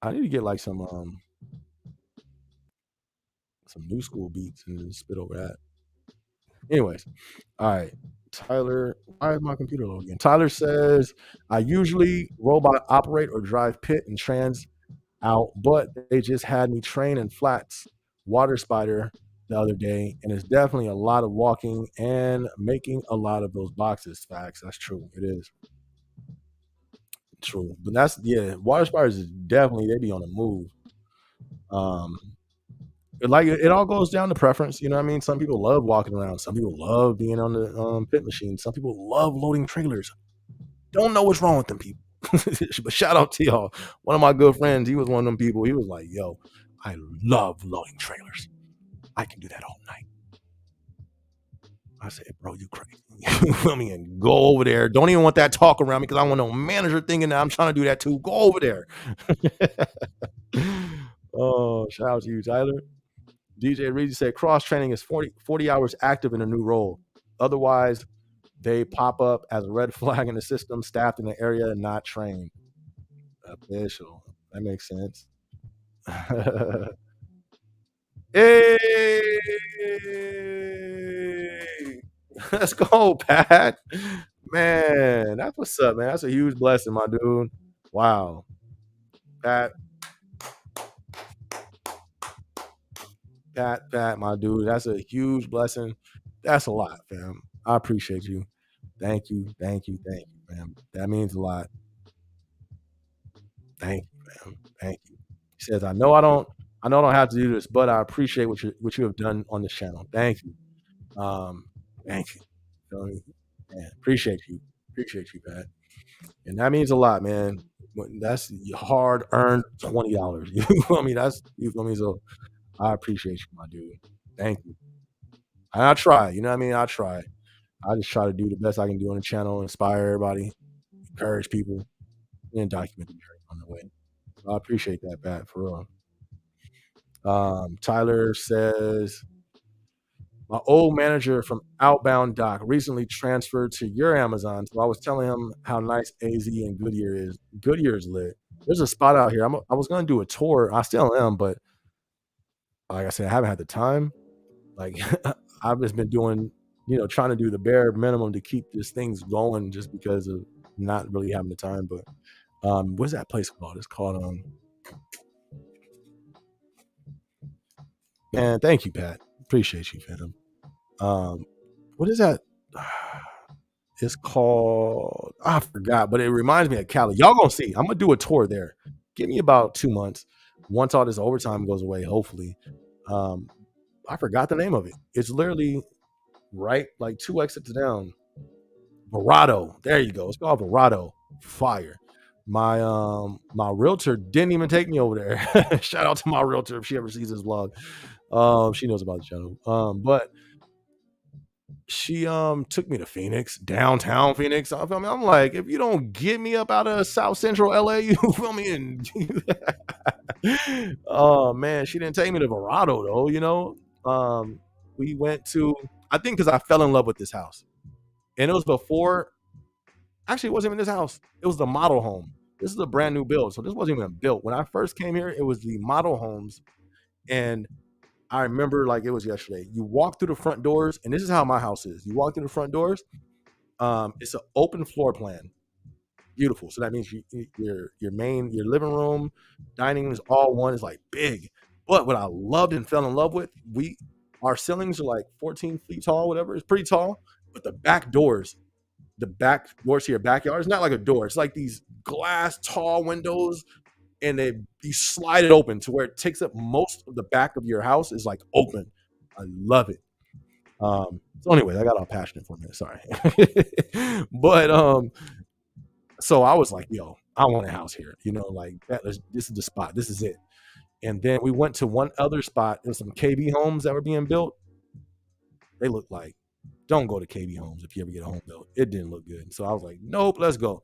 I need to get like some new school beats and spit over that. Anyways, all right. Tyler, why is my computer low again? Tyler says I usually robot operate or drive pit and trans out, but they just had me train in flats water spider the other day, and it's definitely a lot of walking and making a lot of those boxes. Facts. That's true. It is true. But water spiders is definitely they be on the move. Like it all goes down to preference. You know what I mean? Some people love walking around. Some people love being on the pit machine. Some people love loading trailers. Don't know what's wrong with them people. But shout out to y'all. One of my good friends, he was one of them people. He was like, yo, I love loading trailers. I can do that all night. I said, bro, you crazy. You feel me? And go over there. Don't even want that talk around me because I want no manager thinking that I'm trying to do that too. Go over there. Oh, shout out to you, Tyler. DJ Reed said cross training is 40 hours active in a new role. Otherwise, they pop up as a red flag in the system, staffed in the area and not trained. Official. That makes sense. Hey! Let's go, Pat. Man, that's what's up, man. That's a huge blessing, my dude. Wow. Pat, my dude. That's a huge blessing. That's a lot, fam. I appreciate you. Thank you, man. That means a lot. Thank you, man. Thank you. He says, I know I don't have to do this, but I appreciate what you have done on this channel. Thank you. Thank you. Man, appreciate you, Pat. And that means a lot, man. That's hard earned $20. You feel me? You feel me? So I appreciate you, my dude. Thank you. And I try, you know what I mean? I try. I just try to do the best I can do on the channel, inspire everybody, encourage people, and document the journey on the way. So I appreciate that, Pat, for real. Tyler says, my old manager from Outbound Doc recently transferred to your Amazon. So I was telling him how nice AZ and Goodyear is. Goodyear's lit. There's a spot out here. I was going to do a tour. I still am, but like I said, I haven't had the time. Like I've just been doing, trying to do the bare minimum to keep this things going just because of not really having the time. But what's that place called? It's called man, thank you, Pat. Appreciate you, fam. What is that? It's called, I forgot, but it reminds me of Cali. Y'all gonna see. I'm gonna do a tour there. Give me about 2 months. Once all this overtime goes away, hopefully. I forgot the name of it. It's literally right like 2 exits down. Verado. There you go. It's called Verado. Fire. My realtor didn't even take me over there. Shout out to my realtor if she ever sees this vlog. She knows about the channel. But she took me to Phoenix, downtown Phoenix. I feel me. I'm like, if you don't get me up out of South Central LA, you feel me? And oh man, she didn't take me to Verado though. We went to, I think because I fell in love with this house. And it was before, actually it wasn't even this house. It was the model home. This is a brand new build. So this wasn't even built. When I first came here, it was the model homes. And I remember like it was yesterday. You walk through the front doors, and this is how my house is. You walk through the front doors. It's an open floor plan, beautiful. So that means your living room, dining is all one. Is like big. But what I loved and fell in love with, our ceilings are like 14 feet tall, whatever. It's pretty tall. But the back doors to your backyard, it's not like a door. It's like these glass tall windows, and you slide it open to where it takes up most of the back of your house is like open. I love it. So anyway, I got all passionate for a minute. Sorry. But so I was like, yo, I want a house here. Like this is the spot. This is it. And then we went to one other spot. There's some KB homes that were being built. They look like, don't go to KB homes if you ever get a home built. It didn't look good. So I was like, nope, let's go.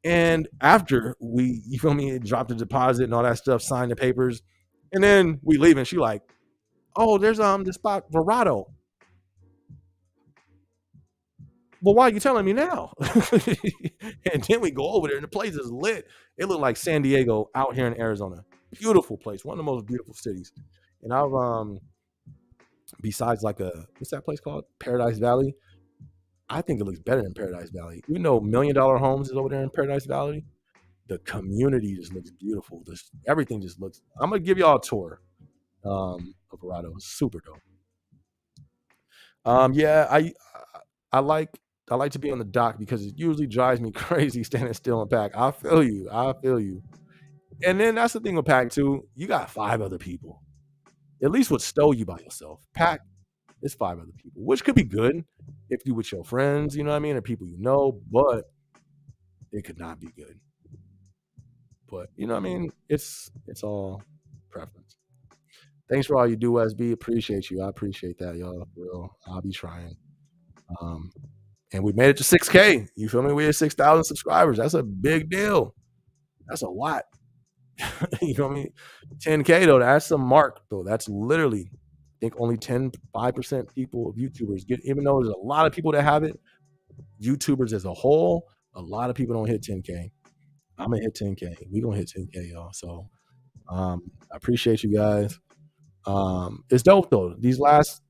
And after you feel me, dropped the deposit and all that stuff, signed the papers, and then we leave, and she like, oh, there's the spot Verado. Well, why are you telling me now? And then we go over there, and the place is lit. It looked like San Diego out here in Arizona. Beautiful place, one of the most beautiful cities. And I've besides like what's that place called? Paradise Valley. I think it looks better than Paradise Valley. You know, $1 million homes is over there in Paradise Valley. The community just looks beautiful. Everything just looks. I'm gonna give y'all a tour of Verado. It's super dope. Yeah, I like to be on the dock because it usually drives me crazy standing still in pack. I feel you. And then that's the thing with pack too. You got 5 other people. At least with Stow, you by yourself. Pack, it's 5 other people, which could be good if you with your friends, you know what I mean, or people you know, but it could not be good. But you know what I mean? It's all preference. Thanks for all you do, SB. Appreciate you. I appreciate that, y'all. For real. I'll be trying. And we made it to 6K. You feel me? We had 6,000 subscribers. That's a big deal. That's a lot. You know what I mean? 10K though, that's a mark though. That's literally, I think only 5% people of YouTubers get, even though there's a lot of people that have it, YouTubers as a whole, a lot of people don't hit 10K. I'm gonna hit 10K. We gonna hit 10K, y'all. So I appreciate you guys. It's dope though. This last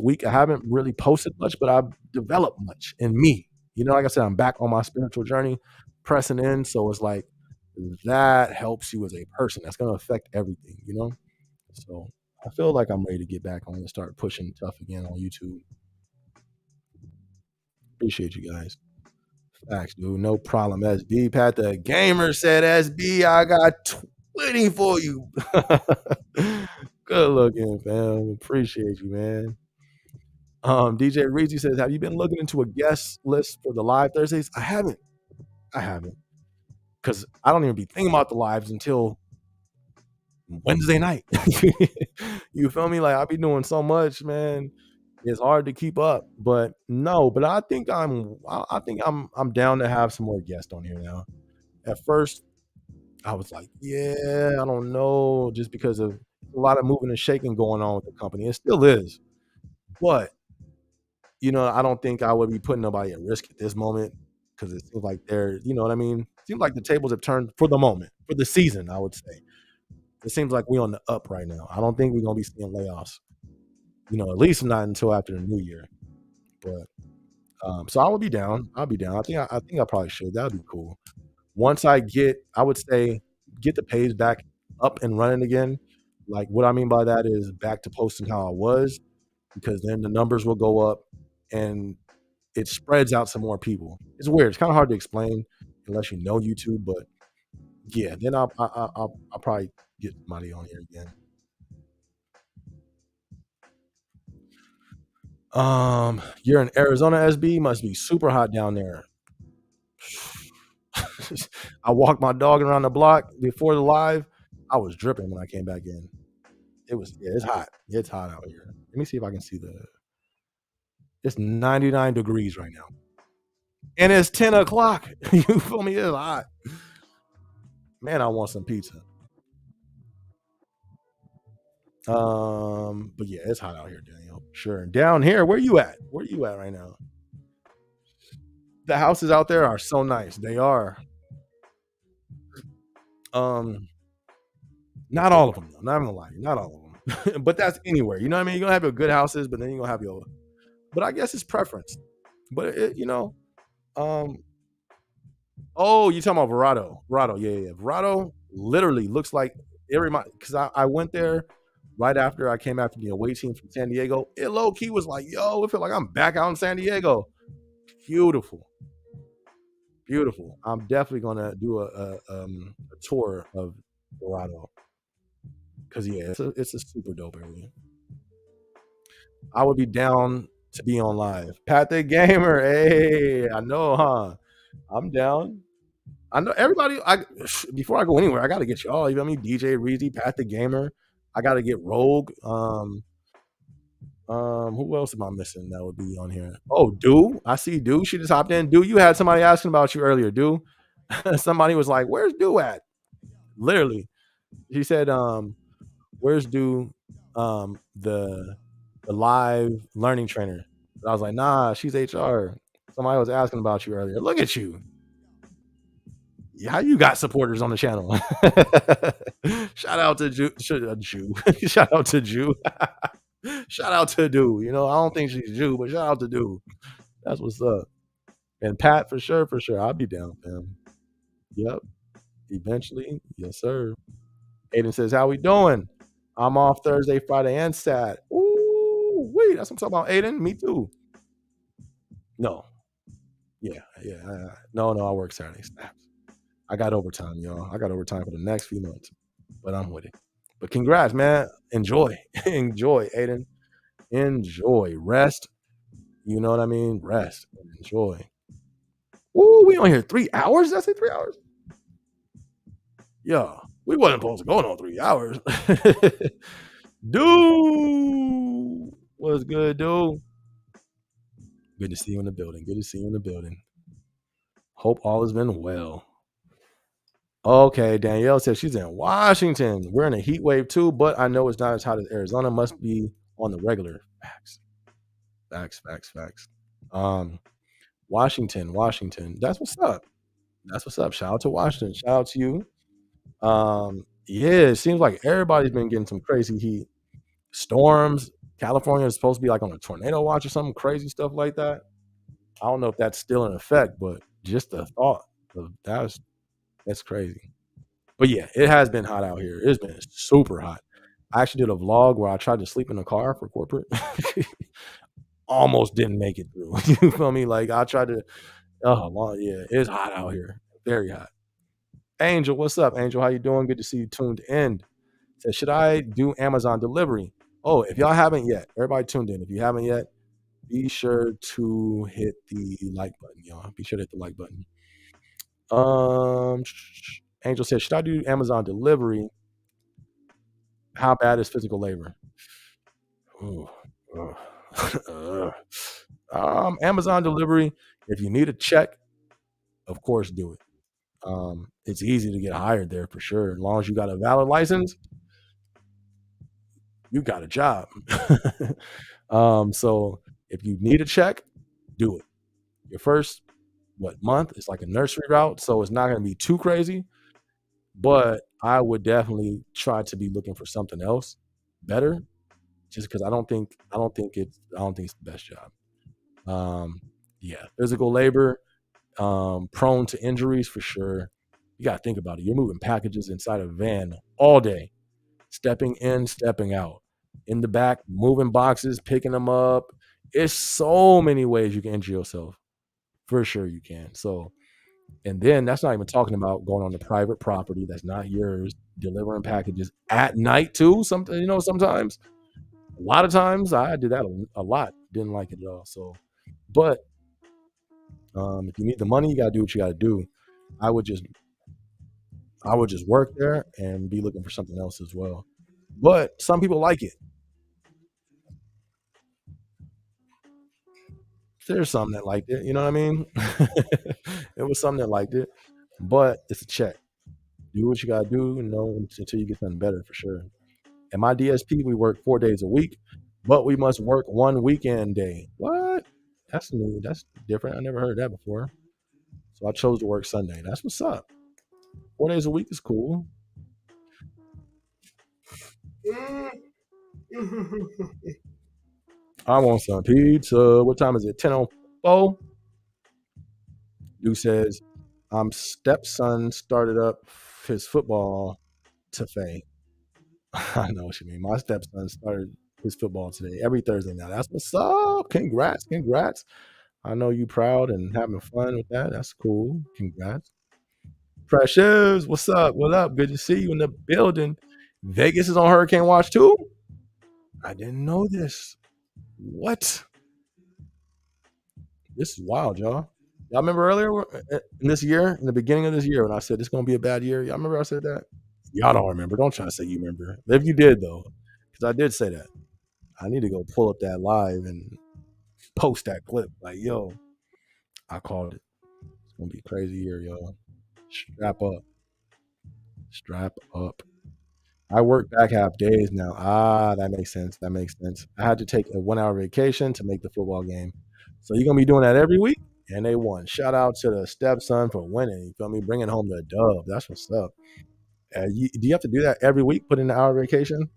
week I haven't really posted much, but I've developed much in me. Like I said, I'm back on my spiritual journey, pressing in. So it's like that helps you as a person. That's gonna affect everything, So I feel like I'm ready to get back on and start pushing tough again on YouTube. Appreciate you guys. Facts, dude. No problem. SB Pat the Gamer said, SB, I got 20 for you. Good looking, fam. Appreciate you, man. DJ Reezy says, have you been looking into a guest list for the live Thursdays? I haven't. Because I don't even be thinking about the lives until Wednesday night. You feel me? Like I be doing so much, man. It's hard to keep up. But I think I'm down to have some more guests on here now. At first, I was like, yeah, I don't know, just because of a lot of moving and shaking going on with the company. It still is. But I don't think I would be putting nobody at risk at this moment because it seems like you know what I mean? It seems like the tables have turned for the moment, for the season, I would say. It seems like we're on the up right now. I don't think we're going to be seeing layoffs, at least not until after the new year. But so I will be down. I'll be down. I think I probably should. That would be cool. Once I would say, get the page back up and running again. Like what I mean by that is back to posting how I was, because then the numbers will go up and it spreads out to more people. It's weird. It's kind of hard to explain unless you know YouTube, but yeah, then I'll probably get somebody on here again. You're in Arizona, SB. Must be super hot down there. I walked my dog around the block before the live. I was dripping when I came back in. It's hot. It's hot out here. Let me see if I can see it's 99 degrees right now. And it's 10 o'clock. You feel me? It's hot. Man, I want some pizza. But yeah, it's hot out here, Daniel. Sure. Down here, where you at? Where you at right now? The houses out there are so nice. They are. Not all of them, though. Not gonna lie, not all of them. But that's anywhere. You know what I mean? You're gonna have your good houses, but then you're gonna have your. But I guess it's preference. But um. Oh, you talking about Verado? Verado, yeah, yeah. Verado literally looks like it. Remind because I went there right after I came after the away team from San Diego. It low key was like, yo, it felt like I'm back out in San Diego. Beautiful, beautiful. I'm definitely gonna do a tour of Verado because yeah, it's a super dope area. I would be down to be on live. Pat the Gamer, hey, I know, huh? I'm down. I know everybody. I before I go anywhere, I gotta get y'all. You know what I mean? DJ Reezy, Pat the Gamer. I gotta get Rogue. Who else am I missing that would be on here? Oh, Do. I see Do. She just hopped in. Do, you had somebody asking about you earlier. Do. Somebody was like, "Where's Do at?" Literally, she said, "Where's Do?" The live learning trainer. And I was like, "Nah, she's HR." Somebody was asking about you earlier. Look at you. How you got supporters on the channel? Shout out to Jew. Shout out to Jew. Shout out to Dude. You know, I don't think she's Jew, but shout out to Dude. That's what's up. And Pat, for sure, for sure. I'll be down, fam. Yep. Eventually. Yes, sir. Aiden says, how we doing? I'm off Thursday, Friday, and Sat. Ooh, wait. That's what I'm talking about, Aiden. Me too. No. Yeah, yeah. No, I work Saturday. Snaps. I got overtime, y'all. I got overtime for the next few months, but I'm with it. But congrats, man. Enjoy. Enjoy, Aiden. Enjoy. Rest. You know what I mean? Rest. Enjoy. Ooh, we on here 3 hours? Did I say 3 hours? Yeah. We wasn't supposed to go on 3 hours. Dude. What's good, dude? Good to see you in the building. Good to see you in the building. Hope all has been well. Okay, Danielle says she's in Washington. We're in a heat wave too, but I know it's not as hot as Arizona. Must be on the regular. Facts. Facts, facts, facts. Washington. That's what's up. That's what's up. Shout out to Washington. Shout out to you. Yeah, it seems like everybody's been getting some crazy heat. Storms. California is supposed to be like on a tornado watch or something crazy stuff like that. I don't know if that's still in effect, but just the thought of that's crazy. But yeah, it has been hot out here. It's been super hot. I actually did a vlog where I tried to sleep in the car for corporate. Almost didn't make it through. You feel me? Like I tried to. Oh, well, yeah, it's hot out here. Very hot. Angel, what's up, Angel? How you doing? Good to see you tuned in. Said, should I do Amazon delivery? Oh, if y'all haven't yet, everybody tuned in. If you haven't yet, be sure to hit the like button, y'all. Be sure to hit the like button. Angel said, should I do Amazon delivery? How bad is physical labor? Ooh, Amazon delivery. If you need a check, of course, do it. It's easy to get hired there for sure. As long as you got a valid license, you got a job. So if you need a check, do it. Your first month is like a nursery route, so it's not going to be too crazy. But I would definitely try to be looking for something else better, just because I don't think it's the best job. Yeah, physical labor, prone to injuries for sure. You got to think about it. You're moving packages inside a van all day, stepping in, stepping out, in the back, moving boxes, picking them up. It's so many ways you can injure yourself. For sure you can. So, and then that's not even talking about going on the private property that's not yours, delivering packages at night too. Sometimes, a lot of times I did that a lot. Didn't like it at all. So, but if you need the money, you gotta do what you gotta do. I would just work there and be looking for something else as well. But some people like it. There's some that liked it, you know what I mean? It was some that liked it, but it's a check. Do what you gotta do, until you get something better for sure. At my DSP, we work 4 days a week, but we must work one weekend day. What? That's new. That's different. I never heard that before. So I chose to work Sunday. That's what's up. 4 days a week is cool. I want some pizza. What time is it? 10:04. Dude says, I'm stepson started up his football today. I know what you mean. My stepson started his football today, every Thursday now. That's what's up. Congrats, congrats. I know you proud and having fun with that. That's cool. Congrats. Precious, what's up? What up? Good to see you in the building. Vegas is on Hurricane Watch too? I didn't know this. What? This is wild, y'all. Y'all remember earlier in this year, in the beginning of this year, when I said it's going to be a bad year? Y'all remember I said that? Y'all don't remember. Don't try to say you remember. If you did, though, because I did say that. I need to go pull up that live and post that clip. Like, yo, I called it. It's going to be a crazy year, y'all. Strap up. Strap up. I work back half days now. Ah, that makes sense. That makes sense. I had to take a 1 hour vacation to make the football game. So you're gonna be doing that every week? And they won. Shout out to the stepson for winning. You feel me? Bringing home the dub. That's what's up. Do you have to do that every week? Put in an hour vacation?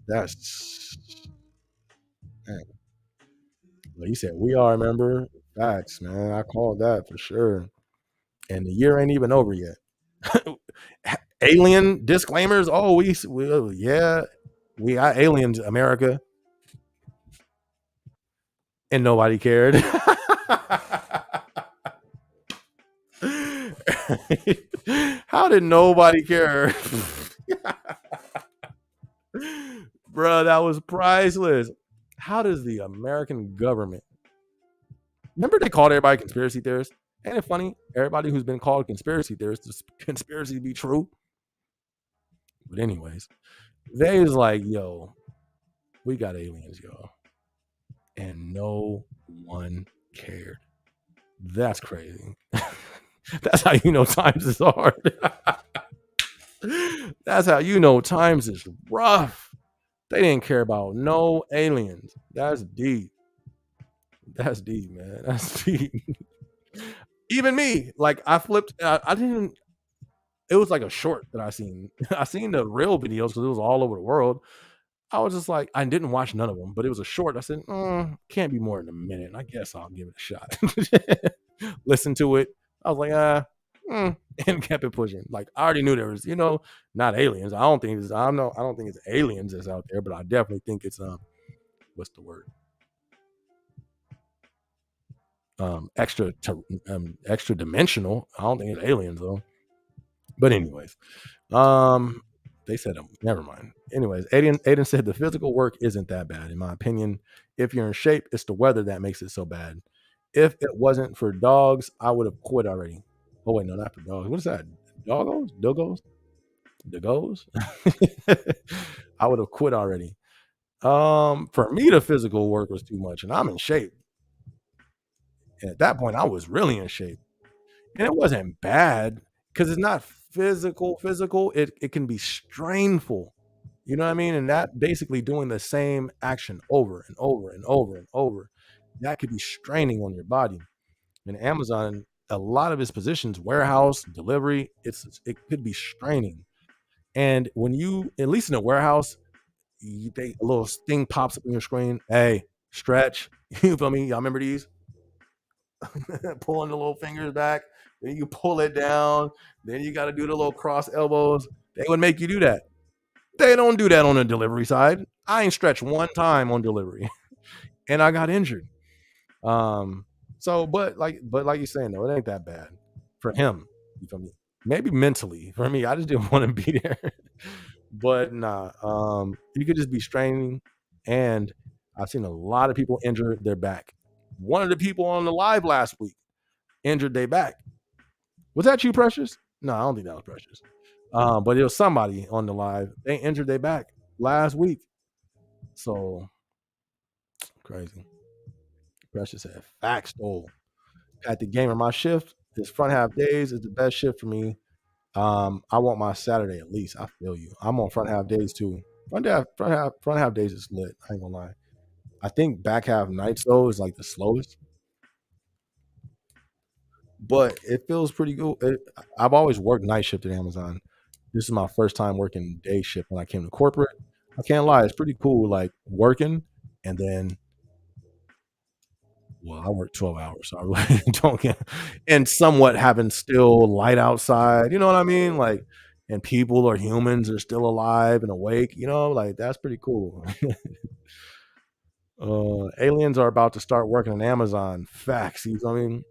That's man. Well, you said we are. Remember? Facts, man. I called that for sure. And the year ain't even over yet. Alien disclaimers. Oh, yeah, we got aliens, America, and nobody cared. How did nobody care? Bro, that was priceless. How does the American government remember they called everybody conspiracy theorists? Ain't it funny? Everybody who's been called conspiracy theorists, does conspiracy be true? But anyways, they was like, yo, we got aliens, y'all. And no one cared. That's crazy. That's how you know times is hard. That's how you know times is rough. They didn't care about no aliens. That's deep. That's deep, man. That's deep. Even me, like I flipped. I didn't. It was like a short that I seen. I seen the real videos because it was all over the world. I was just like, I didn't watch none of them, but it was a short. I said, can't be more than a minute. I guess I'll give it a shot. Listen to it. I was like, and kept it pushing. Like I already knew there was, not aliens. I don't think it's. I don't know. I don't think it's aliens that's out there, but I definitely think it's what's the word? Extra dimensional. I don't think it's aliens though. But anyways, um, they said never mind. Anyways, Aiden said the physical work isn't that bad in my opinion. If you're in shape, it's the weather that makes it so bad. If it wasn't for dogs, I would have quit already. Oh wait, no, not for dogs. What is that? Doggos? Doggos? Doggos? I would have quit already. For me, the physical work was too much, and I'm in shape. And at that point, I was really in shape. And it wasn't bad because it's not physical. It can be strainful. You know what I mean? And that basically doing the same action over and over and over and over, that could be straining on your body. And Amazon, a lot of its positions, warehouse, delivery, it could be straining. And when you, at least in a warehouse, a little thing pops up on your screen. Hey, stretch. You feel me? Y'all remember these? Pulling the little fingers back. Then you pull it down. Then you got to do the little cross elbows. They would make you do that. They don't do that on the delivery side. I ain't stretched one time on delivery, and I got injured. Um. So, but like you're saying though, it ain't that bad for him. You feel me? Maybe mentally for me, I just didn't want to be there. But nah. You could just be straining, and I've seen a lot of people injure their back. One of the people on the live last week injured their back. Was that you, Precious? No, I don't think that was Precious. But it was somebody on the live. They injured their back last week. So crazy. Precious said, facts stole. At the game of my shift, this front half days is the best shift for me. I want my Saturday at least. I feel you. I'm on front half days too. Front half days is lit. I ain't gonna lie. I think back half nights though is like the slowest, but it feels pretty good. I've always worked night shift at Amazon. This is my first time working day shift when I came to corporate. I can't lie, it's pretty cool. Like working, and then well, I work 12 hours, so I really don't get, and somewhat having still light outside. You know what I mean? Like, and people or humans are still alive and awake. You know, like that's pretty cool. Aliens are about to start working in Amazon. Facts. You know what I mean?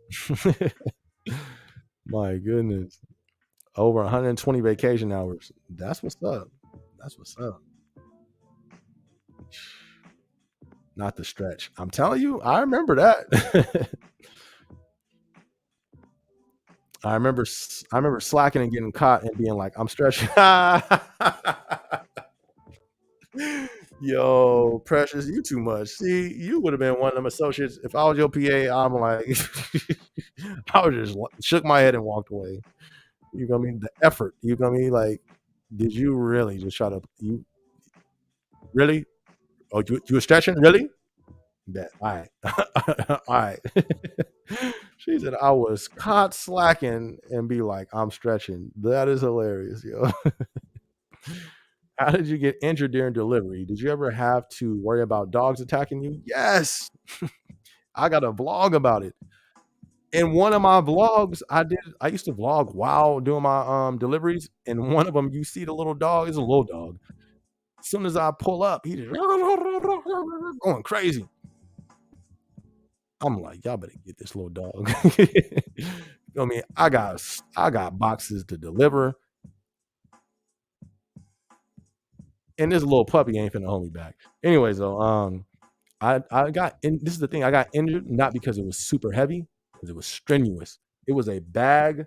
My goodness. Over 120 vacation hours. That's what's up. That's what's up. Not the stretch. I'm telling you, I remember that. I remember slacking and getting caught and being like, I'm stretching. Yo, Precious, you too much. See, you would have been one of them associates. If I was your PA, I'm like, I would just shook my head and walked away. You know what I mean? The effort. You know what I mean? Like, did you really just try to? You really? Oh, you were stretching? Really? That all right, all right. She said I was caught slacking and be like, I'm stretching. That is hilarious, yo. How did you get injured during delivery? Did you ever have to worry about dogs attacking you? Yes. I got a vlog about it. In one of my vlogs, I used to vlog while doing my deliveries. And one of them, you see the little dog, it's a little dog. As soon as I pull up, he just going crazy. I'm like, y'all better get this little dog. You know what I mean? I got boxes to deliver. And this little puppy ain't finna hold me back. Anyways, though, I got in. This is the thing. I got injured not because it was super heavy, because it was strenuous. It was a bag.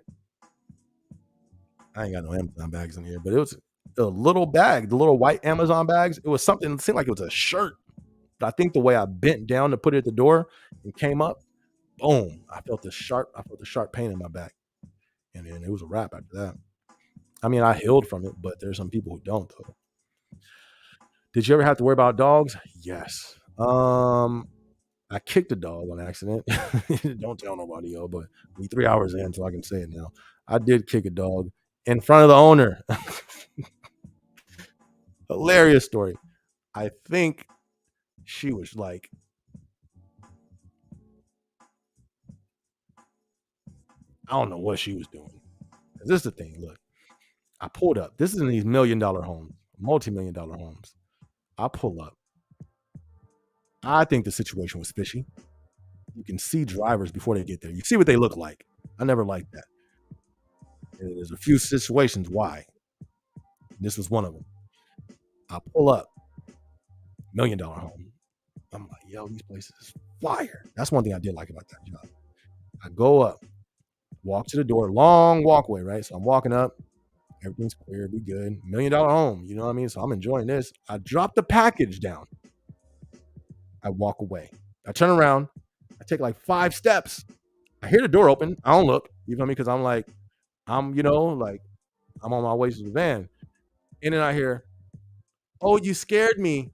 I ain't got no Amazon bags in here, but it was a little bag, the little white Amazon bags. It was something. It seemed like it was a shirt. But I think the way I bent down to put it at the door and came up, boom! I felt the sharp pain in my back, and then it was a wrap after that. I mean, I healed from it, but there's some people who don't though. Did you ever have to worry about dogs? Yes. I kicked a dog on accident. Don't tell nobody, yo, but we 3 hours in, so I can say it now. I did kick a dog in front of the owner. Hilarious story. I think she was like, I don't know what she was doing. This is the thing. Look, I pulled up. This is in these $1 million homes, multi-million-dollar homes. I pull up. I think the situation was fishy. You can see drivers before they get there. You see what they look like. I never liked that. And there's a few situations why. This was one of them. I pull up, $1 million home. I'm like, yo, these places is fire. That's one thing I did like about that job. I go up, walk to the door, long walkway, right? So I'm walking up, everything's clear, we good. $1 million home, you know what I mean? So I'm enjoying this. I drop the package down. I walk away. I turn around. I take like 5 steps. I hear the door open. I don't look, you know what I mean? Because I'm like, I'm on my way to the van. And then I hear, oh, you scared me.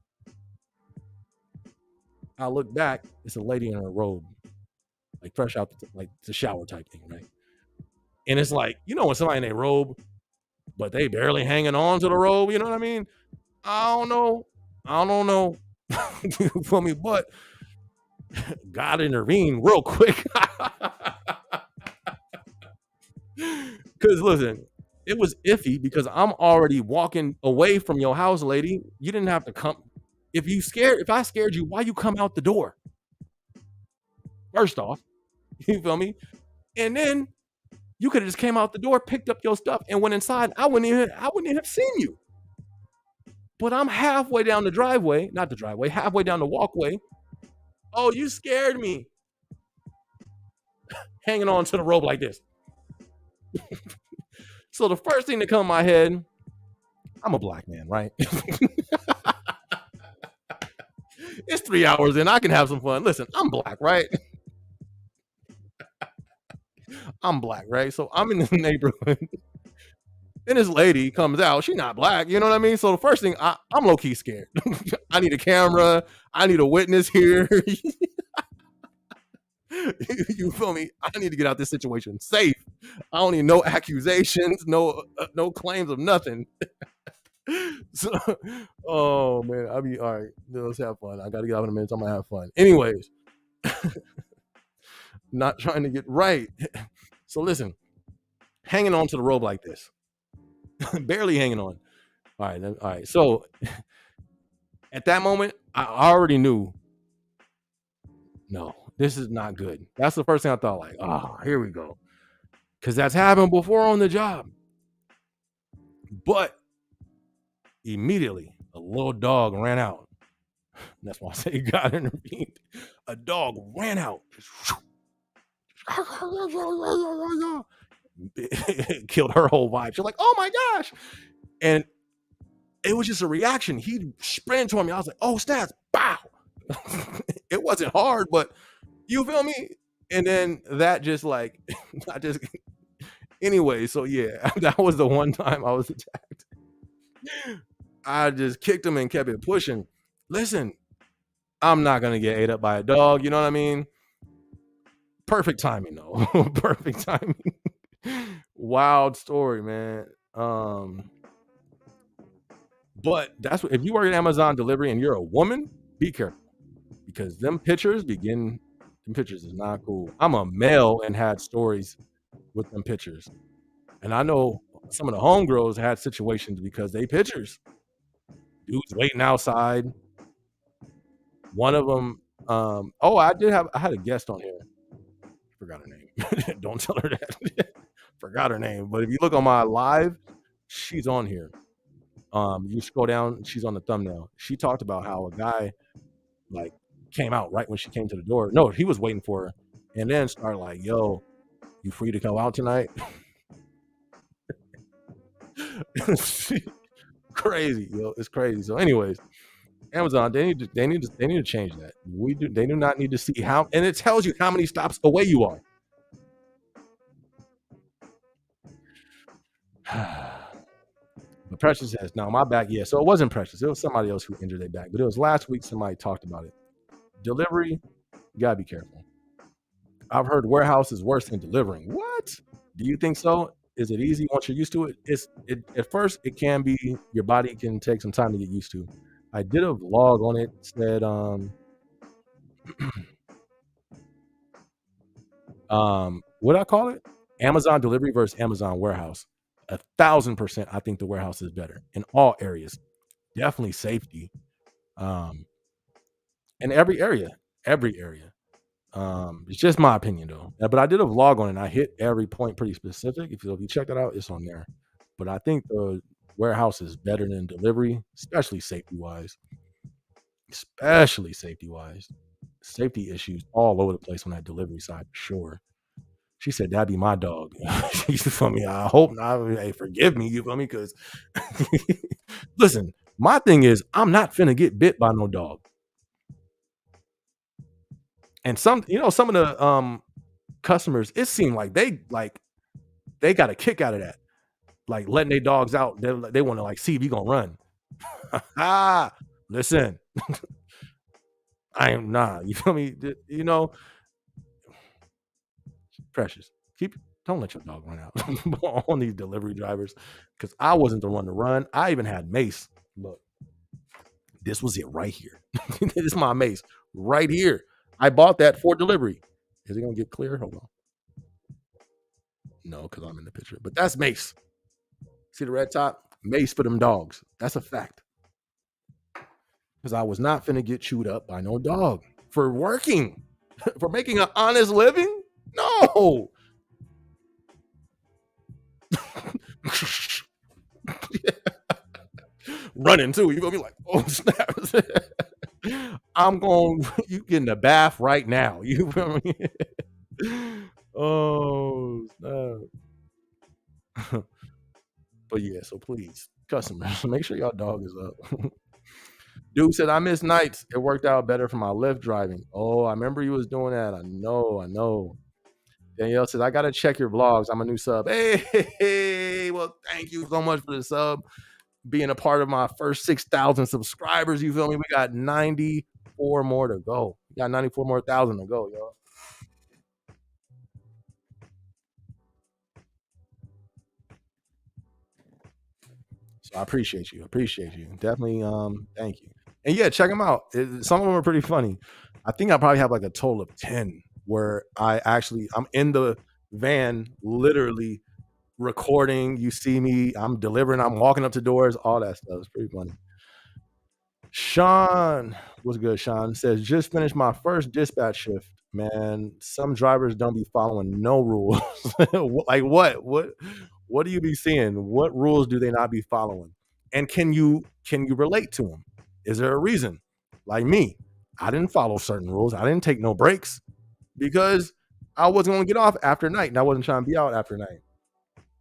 I look back. It's a lady in her robe, like fresh out the shower type thing, right? And it's like, when somebody in a robe, but they barely hanging on to the robe, you know what I mean? I don't know. You feel me? But God intervened real quick. Because listen, it was iffy because I'm already walking away from your house, lady. You didn't have to come. If I scared you, why you come out the door? First off, you feel me? And then you could have just came out the door, picked up your stuff, and went inside. I wouldn't even have seen you. But I'm halfway down the driveway, not the driveway, halfway down the walkway. Oh, you scared me. Hanging on to the rope like this. So the first thing that come in my head, I'm a black man, right? It's 3 hours in. I can have some fun. Listen, I'm black, right? I'm black, right? So I'm in the neighborhood. Then this lady comes out. She's not black. You know what I mean? So the first thing, I'm low-key scared. I need a camera. I need a witness here. You feel me? I need to get out this situation safe. I don't need no accusations, no claims of nothing. So, oh man, I mean, all right, let's have fun. I got to get out in a minute. I'm gonna have fun. Anyways, not trying to get right. So listen, hanging on to the rope like this, barely hanging on. All right, all right. So at that moment, I already knew, no, this is not good. That's the first thing I thought. Like, oh, here we go, because that's happened before on the job. But immediately, a little dog ran out. That's why I say God intervened. A dog ran out. Killed her whole vibe. She's like, oh my gosh. And it was just a reaction. He sprinted toward me. I was like, oh, stats. Bow. It wasn't hard, but you feel me? And then that just like, I just, anyway. So yeah, that was the one time I was attacked. I just kicked him and kept it pushing. Listen, I'm not going to get ate up by a dog. You know what I mean? Perfect timing, though. Perfect timing. Wild story, man. But that's what, if you work at Amazon delivery and you're a woman, be careful, because them pictures is not cool. I'm a male and had stories with them pictures. And I know some of the homegirls had situations because they pictures. Dudes waiting outside. One of them, I had a guest on here. Forgot her name. Don't tell her that. Forgot her name. But if you look on my live, she's on here. You scroll down, she's on the thumbnail. She talked about how a guy like came out right when she came to the door. No, he was waiting for her, and then started like, "Yo, you free to come out tonight?" Crazy, yo, it's crazy. So, anyways, Amazon, they need to change that. They do not need to see how, and it tells you how many stops away you are. But Precious says, "No, my back." Yeah, so it wasn't Precious. It was somebody else who injured their back. But it was last week. Somebody talked about it. Delivery, you gotta be careful. I've heard warehouse is worse than delivering. What? Do you think so? Is it easy once you're used to it? At first it can be. Your body can take some time to get used to. I did a vlog on it. Said what I call it? Amazon delivery versus Amazon warehouse. 1,000%. I think the warehouse is better in all areas. Definitely safety. In every area. It's just my opinion though. But I did a vlog on it and I hit every point pretty specific. If you check that out, it's on there. But I think the warehouse is better than delivery, especially safety wise. Safety issues all over the place on that delivery side for sure. She said that'd be my dog. You feel me? I hope not. Hey, forgive me. You feel me? Because listen, my thing is I'm not finna get bit by no dog. And some of the customers, it seemed like they got a kick out of that, like letting their dogs out. They want to like see if you gonna run. Listen, I am not. You feel me? Precious. Don't let your dog run out on these delivery drivers, because I wasn't the one to run. I even had mace. Look, this was it right here. This is my mace right here. I bought that for delivery. Is it gonna get clear? Hold on. No, because I'm in the picture. But that's mace. See the red top? Mace for them dogs. That's a fact. Because I was not finna get chewed up by no dog for working, for making an honest living. No. Running too. You gonna be like, oh snap. I'm going. You get in the bath right now. You feel me? Oh snap. But yeah, so please, customers, make sure y'all dog is up. Dude said, I miss nights. It worked out better for my Lyft driving. Oh, I remember you was doing that. I know. Danielle says, I got to check your vlogs. I'm a new sub. Hey, well, thank you so much for the sub. Being a part of my first 6,000 subscribers. You feel me? We got 94 more to go. We got 94 more thousand to go, y'all. So I appreciate you. Definitely. Thank you. And yeah, check them out. Some of them are pretty funny. I think I probably have like a total of 10 where I'm in the van, literally recording. You see me, I'm delivering, I'm walking up to doors, all that stuff. It's pretty funny. Sean, what's good? Sean says, just finished my first dispatch shift. Man, some drivers don't be following no rules. Like what? What do you be seeing? What rules do they not be following? And can you relate to them? Is there a reason? Like me, I didn't follow certain rules. I didn't take no breaks because I wasn't going to get off after night, and I wasn't trying to be out after night.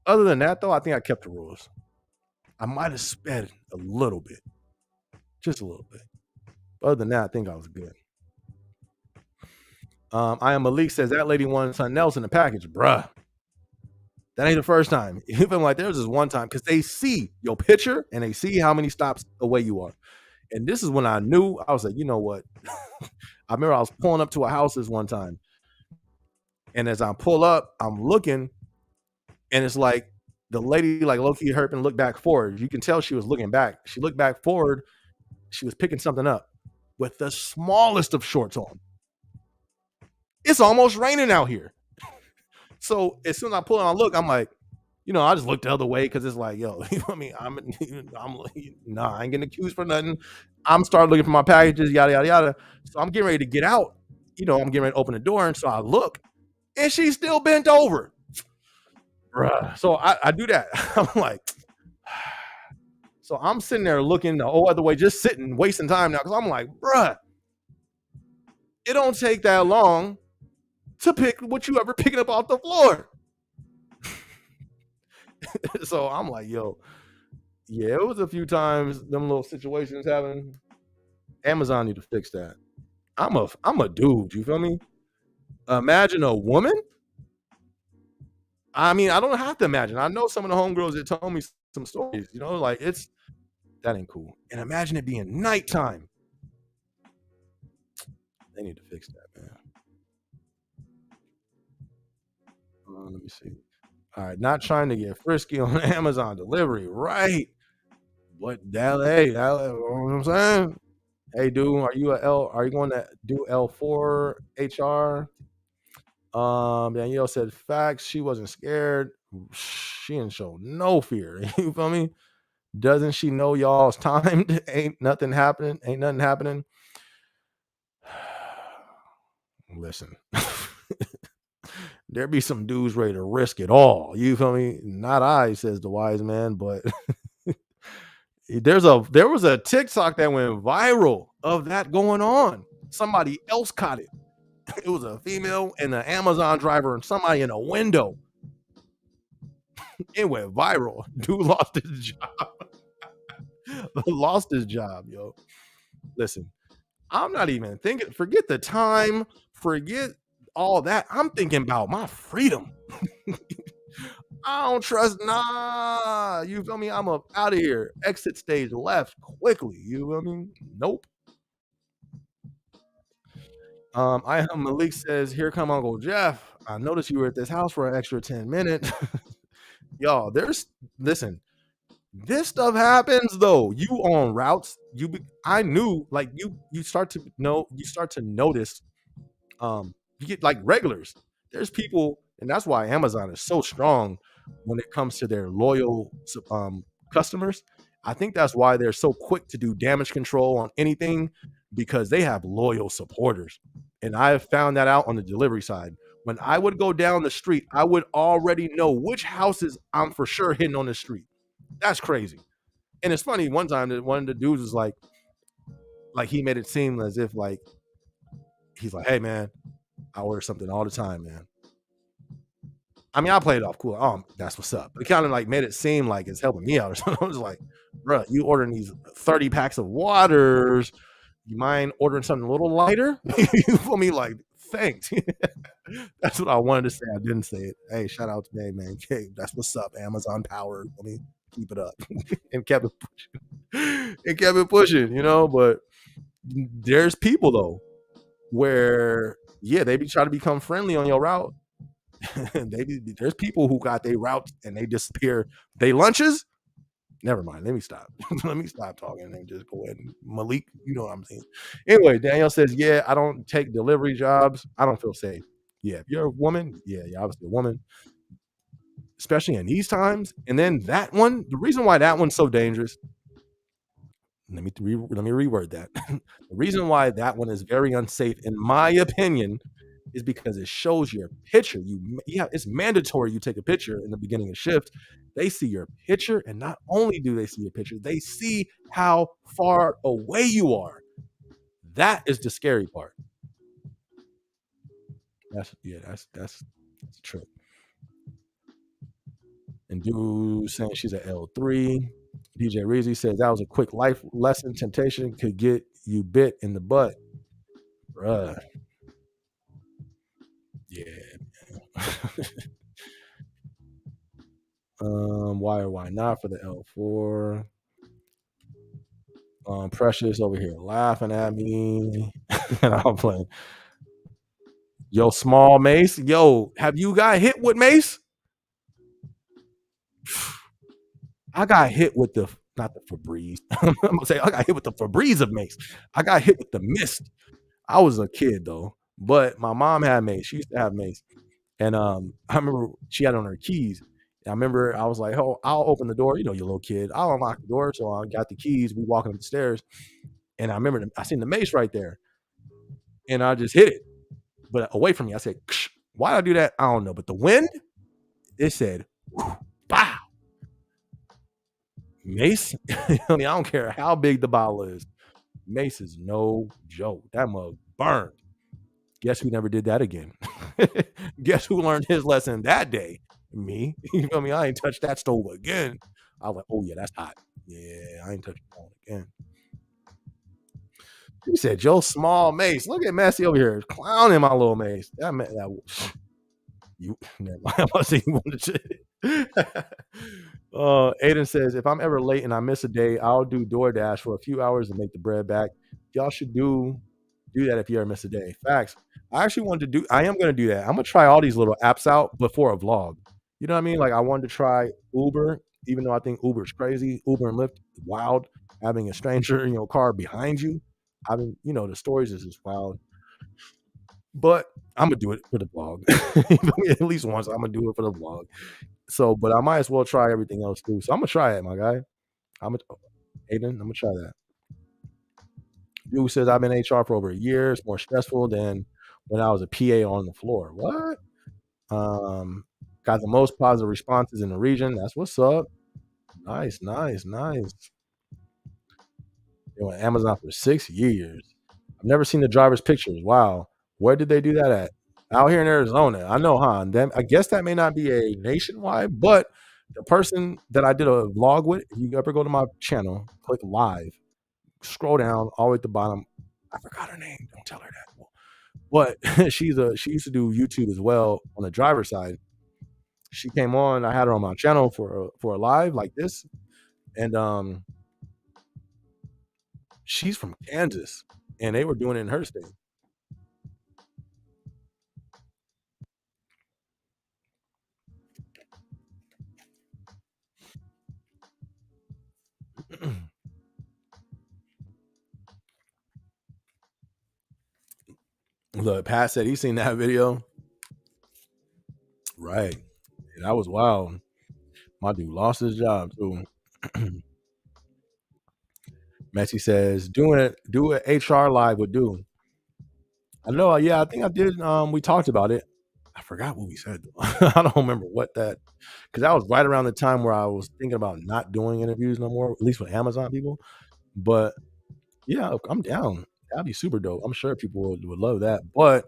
Other than that, though, I think I kept the rules. I might have sped a little bit, just a little bit. Other than that, I think I was good. I am Malik says that lady wanted something else in the package, bruh. That ain't the first time. Even like there's this one time because they see your picture and they see how many stops away you are. And this is when I knew. I was like, you know what? I remember I was pulling up to a house this one time, and as I pull up, I'm looking, and it's like the lady like low-key herping looked back forward. You can tell she was looking back. She looked back forward. She was picking something up with the smallest of shorts on. It's almost raining out here. So as soon as I pull and I look, I'm like, I just look the other way because it's like, yo, you know what I mean? I'm nah, I ain't getting accused for nothing. I'm starting looking for my packages, yada, yada, yada. So I'm getting ready to get out. I'm getting ready to open the door. And so I look, and she's still bent over. Bruh. So I do that. I'm like, so I'm sitting there looking the whole other way, just sitting, wasting time now. Because I'm like, bruh, it don't take that long to pick what you ever picking up off the floor. So I'm like, yo, yeah, it was a few times them little situations having. Amazon need to fix that. I'm a dude, you feel me? Imagine a woman. I mean, I don't have to imagine. I know some of the homegirls that told me some stories, like that ain't cool. And imagine it being nighttime. They need to fix that, man. Let me see. All right, not trying to get frisky on Amazon delivery, right? But hey, you know what I'm saying? Hey, dude, are you going to do L4 HR? Danielle said facts. She wasn't scared. She didn't show no fear. You feel me? Doesn't she know y'all's timed? Ain't nothing happening. Listen. There be some dudes ready to risk it all. You feel me? Not I, says the wise man, but there was a TikTok that went viral of that going on. Somebody else caught it. It was a female and an Amazon driver and somebody in a window. It went viral. Dude lost his job. Yo. Listen, I'm not even thinking, forget the time, forget all that. I'm thinking about my freedom. I don't trust, you feel me? I'm up out of here. Exit stage left quickly. You feel me? Nope. I am Malik says, here come Uncle Jeff. I noticed you were at this house for an extra 10 minutes. Y'all, listen, this stuff happens though. You on routes, I knew, like you start to notice, you get like regulars. There's people, and that's why Amazon is so strong when it comes to their loyal customers. I think that's why they're so quick to do damage control on anything, because they have loyal supporters. And I have found that out on the delivery side. When I would go down the street, I would already know which houses I'm for sure hitting on the street. That's crazy. And it's funny, one time that one of the dudes was like he made it seem as if like he's like, hey man, I order something all the time, man. I mean, I played it off cool. Oh, that's what's up. But it kind of like made it seem like it's helping me out or something. I was like, bro, you ordering these 30 packs of waters. You mind ordering something a little lighter? You feel me? Like, thanks. That's what I wanted to say. I didn't say it. Hey, shout out to me, man. Okay, that's what's up. Amazon power. Let me keep it up. And kept it pushing. But there's people though where, yeah, they be trying to become friendly on your route. There's people who got their routes and they disappear. They lunches, Never mind. Let me stop. Let me stop talking and just go ahead and Malik. You know what I'm saying. Anyway, Danielle says, "Yeah, I don't take delivery jobs. I don't feel safe. Yeah, if you're a woman, yeah, you're obviously a woman, especially in these times. And then that one, the reason why that one's so dangerous. Let me reword that. The reason why that one is very unsafe, in my opinion, is because it shows your picture. Yeah, it's mandatory you take a picture in the beginning of shift. They see your picture, and not only do they see your picture, they see how far away you are. That is the scary part. That's true. And dude saying she's at L3. DJ Reezy says that was a quick life lesson. Temptation could get you bit in the butt. Bruh. Yeah. Why or why not for the L4? Precious over here laughing at me. And I'm playing. Yo, small Mace. Yo, have you got hit with Mace? I got hit with the not the Febreze. I'm gonna say I got hit with the Febreze of Mace. I got hit with the mist. I was a kid though, but my mom had Mace. She used to have Mace, and I remember she had it on her keys. And I remember I was like, "Oh, I'll open the door." You know, you little kid. I'll unlock the door, so I got the keys. We walking up the stairs, and I remember I seen the Mace right there, and I just hit it, but away from me. I said, "Ksh." "Why did I do that? I don't know." But the wind, it said, "Wow." Mace, I mean, I don't care how big the bottle is. Mace is no joke. That mug burned. Guess who never did that again? Guess who learned his lesson that day? Me. You feel me? I ain't touched that stove again. I was like, oh yeah, that's hot. Yeah, I ain't touching that one again. He said, Joe Small Mace. Look at Massey over here clowning my little Mace. You never mind. I wasn't even wanted to. Aiden says, if I'm ever late and I miss a day, I'll do DoorDash for a few hours and make the bread back. Y'all should do that if you ever miss a day. Facts. I am going to do that. I'm going to try all these little apps out before a vlog. You know what I mean? Like I wanted to try Uber, even though I think Uber's crazy. Uber and Lyft, wild. Having a stranger in your car behind you. I mean, the stories is just wild. But I'm going to do it for the vlog. At least once I'm going to do it for the vlog. So, but I might as well try everything else too. So I'm gonna try it, my guy. Aiden, I'm gonna try that. Dude says I've been HR for over a year. It's more stressful than when I was a PA on the floor. What? Got the most positive responses in the region. That's what's up. Nice. They went Amazon for 6 years. I've never seen the driver's pictures. Wow. Where did they do that at? Out here in Arizona. I know, huh? I guess that may not be a nationwide, but the person that I did a vlog with, if you ever go to my channel, click live, scroll down all the way at the bottom. I forgot her name. Don't tell her that. But she used to do YouTube as well on the driver's side. She came on. I had her on my channel for a live like this, and she's from Kansas, and they were doing it in her state. Look, Pat said he's seen that video. Right. Yeah, that was wild. My dude lost his job too. Messi says, do an HR live would do. I know, yeah, I think I did. We talked about it. I forgot what we said. I don't remember what that, because that was right around the time where I was thinking about not doing interviews no more, at least with Amazon people. But yeah, I'm down. That'd be super dope. I'm sure people would love that. But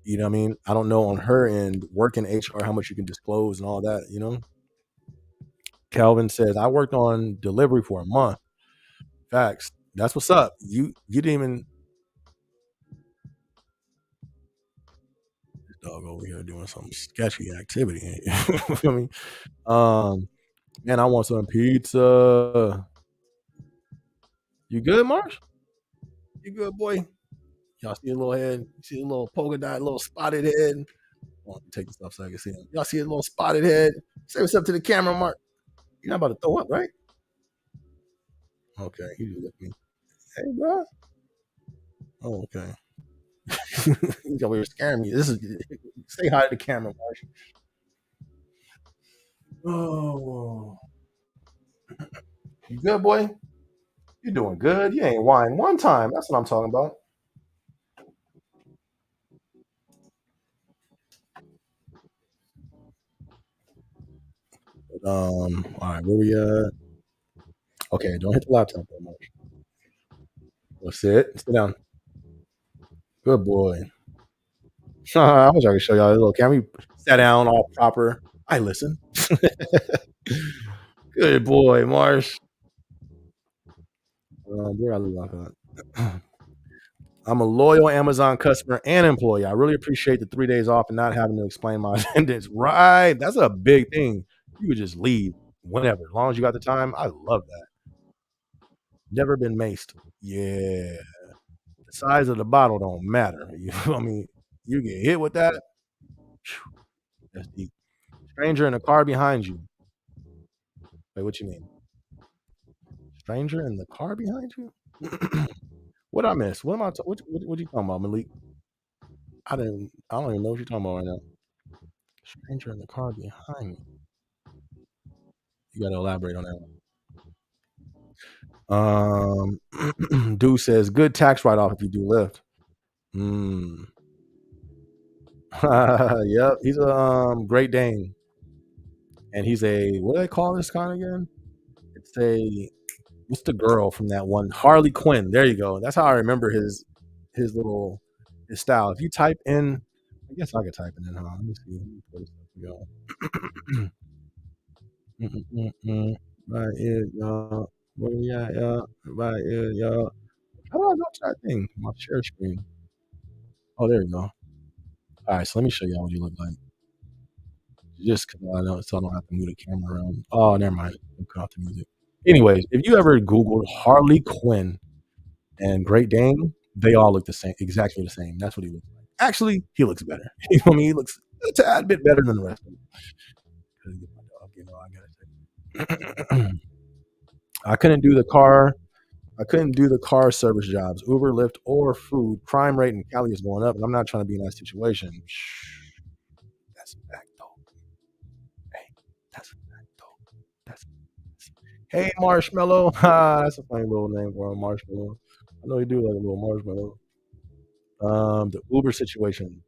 you know what I mean? I don't know on her end, working HR, how much you can disclose and all that. Calvin says, I worked on delivery for a month. Facts. That's what's up. You didn't even dog over here doing some sketchy activity. You feel me? Man, I want some pizza. You good, Marsh? You good, boy? Y'all see a little head? You see a little polka dot, little spotted head? Hold on, take this off so I can see him. Y'all see a little spotted head? Say what's up to the camera, Mark. You're not about to throw up, right? Okay, you just look at me. Hey, bro. Oh, okay. You over here scaring me. This is say hi to the camera, Marsh. Oh, you good, boy? You doing good? You ain't whine one time. That's what I'm talking about. All right, where we at? Okay, don't hit the laptop that much. Let's sit. Sit down. Good boy. I wish I could show y'all a little camera. We sat down all proper. I listen. Good boy, Marsh. Where I leave off at? I'm a loyal Amazon customer and employee. I really appreciate the 3 days off and not having to explain my attendance. Right. That's a big thing. You could just leave whenever, as long as you got the time. I love that. Never been maced. Yeah. The size of the bottle don't matter. You feel me? You get hit with that. Phew, that's deep. Stranger in the car behind you. Wait, what you mean? Stranger in the car behind you? What I miss? What am I? What you talking about, Malik? I didn't. I don't even know what you're talking about right now. Stranger in the car behind me. You got to elaborate on that one. Dude says good tax write off if you do Lyft. Mm. Yep, he's a Great Dane, and he's a what do they call this kind again? It's a what's the girl from that one? Harley Quinn. There you go. That's how I remember his little his style. If you type in, I guess I could type it in. Huh? Let me see. Let me pull this up. Mm-mm-mm. Right here, y'all. Where we at, y'all? Right here, y'all. How do I go to that thing? My share screen. Oh, there you go. All right, so let me show y'all what you look like. Just because I know, so I don't have to move the camera around. Oh, never mind. I'll cut off the music. Anyways, if you ever Googled Harley Quinn and Great Dane, they all look the same, exactly the same. That's what he looks like. Actually, he looks better. You know what I mean? He looks a tad bit better than the rest of them. I gotta say. I couldn't do the car. I couldn't do the car service jobs, Uber, Lyft, or food. Crime rate in Cali is going up, and I'm not trying to be in that situation. Shh, that's a fact, though. Hey, that's a fact, though. That's hey, Marshmallow. Ha, that's a funny little name for a marshmallow. I know you do like a little marshmallow. The Uber situation.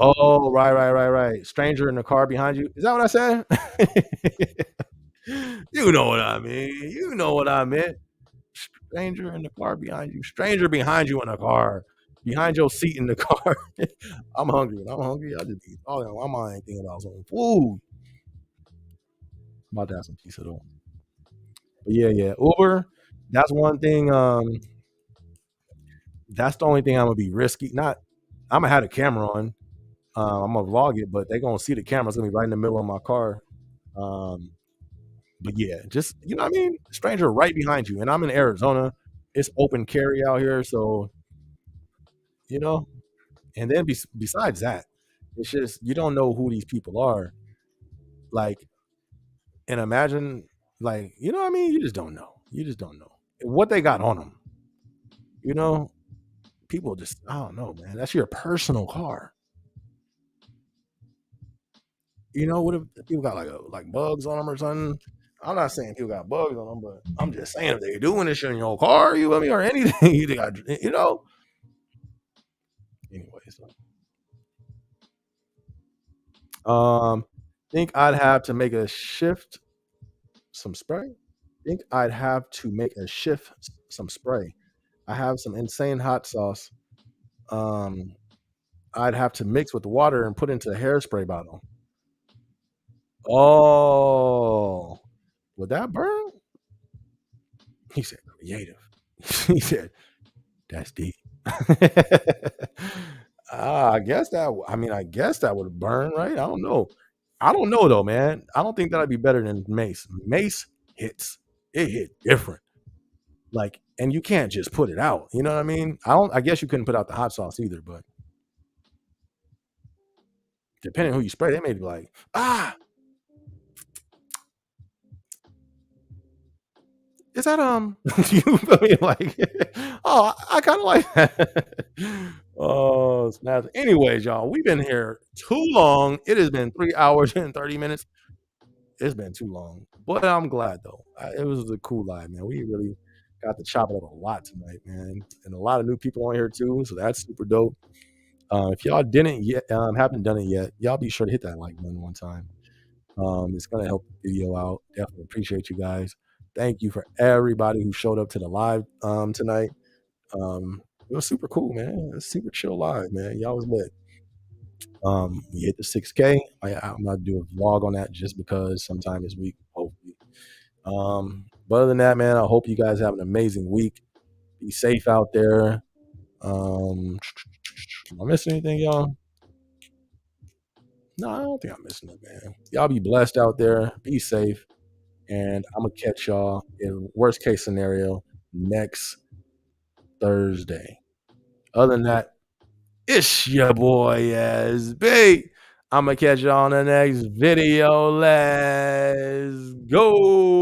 Oh, right, right, right, right. Stranger in the car behind you. Is that what I said? You know what I mean. You know what I meant. Stranger in the car behind you. Stranger behind you in the car. Behind your seat in the car. I'm hungry. I'm hungry. I just eat. Oh, my mind ain't thinking about some food. I'm about to have some pizza though. But yeah, yeah. Uber. That's one thing. That's the only thing I'm gonna be risky. Not. I'm gonna have the camera on. I'm gonna vlog it, but they're gonna see the camera. It's gonna be right in the middle of my car. Um, but yeah, just you know what I mean. Stranger right behind you, and I'm in Arizona. It's open carry out here, so you know. And then besides that, it's just you don't know who these people are. Like, and imagine, like, you know what I mean? You just don't know. You just don't know what they got on them. You know, people just I don't know, man. That's your personal car. You know, what if people got like bugs on them or something? I'm not saying people got bugs on them, but I'm just saying if they're doing this shit in your car, you with me, or anything, you got, you know. Anyways, think I'd have to make a shift some spray. Think I'd have to make a shift some spray. I have some insane hot sauce. Um, I'd have to mix with water and put into a hairspray bottle. Oh, would that burn? He said creative. He said that's deep. I guess that. I mean, I guess that would burn, right? I don't know. I don't know though, man. I don't think that'd be better than mace. Mace hits. It hit different. Like, and you can't just put it out. You know what I mean? I don't. I guess you couldn't put out the hot sauce either, but depending on who you spray, they may be like, ah, Is that you feel me? Like, oh, I kind of like that. Oh, snap. Anyways, y'all, we've been here too long. It has been 3 hours and 30 minutes. It's been too long, but I'm glad though. It was a cool live, man. We really got to chop it up a lot tonight, man, and a lot of new people on here too. So that's super dope. If y'all didn't yet, haven't done it yet, y'all be sure to hit that like button one time. It's gonna help the video out. Definitely appreciate you guys. Thank you for everybody who showed up to the live tonight. It was super cool, man. It was super chill live, man. Y'all was lit. We hit the 6K. I'm gonna do a vlog on that just because sometime this week, hopefully. But other than that, man, I hope you guys have an amazing week. Be safe out there. Am I missing anything, y'all? No, I don't think I'm missing it, man. Y'all be blessed out there. Be safe. And I'm going to catch y'all in worst case scenario next Thursday. Other than that, it's your boy SB. I'm going to catch y'all on the next video. Let's go.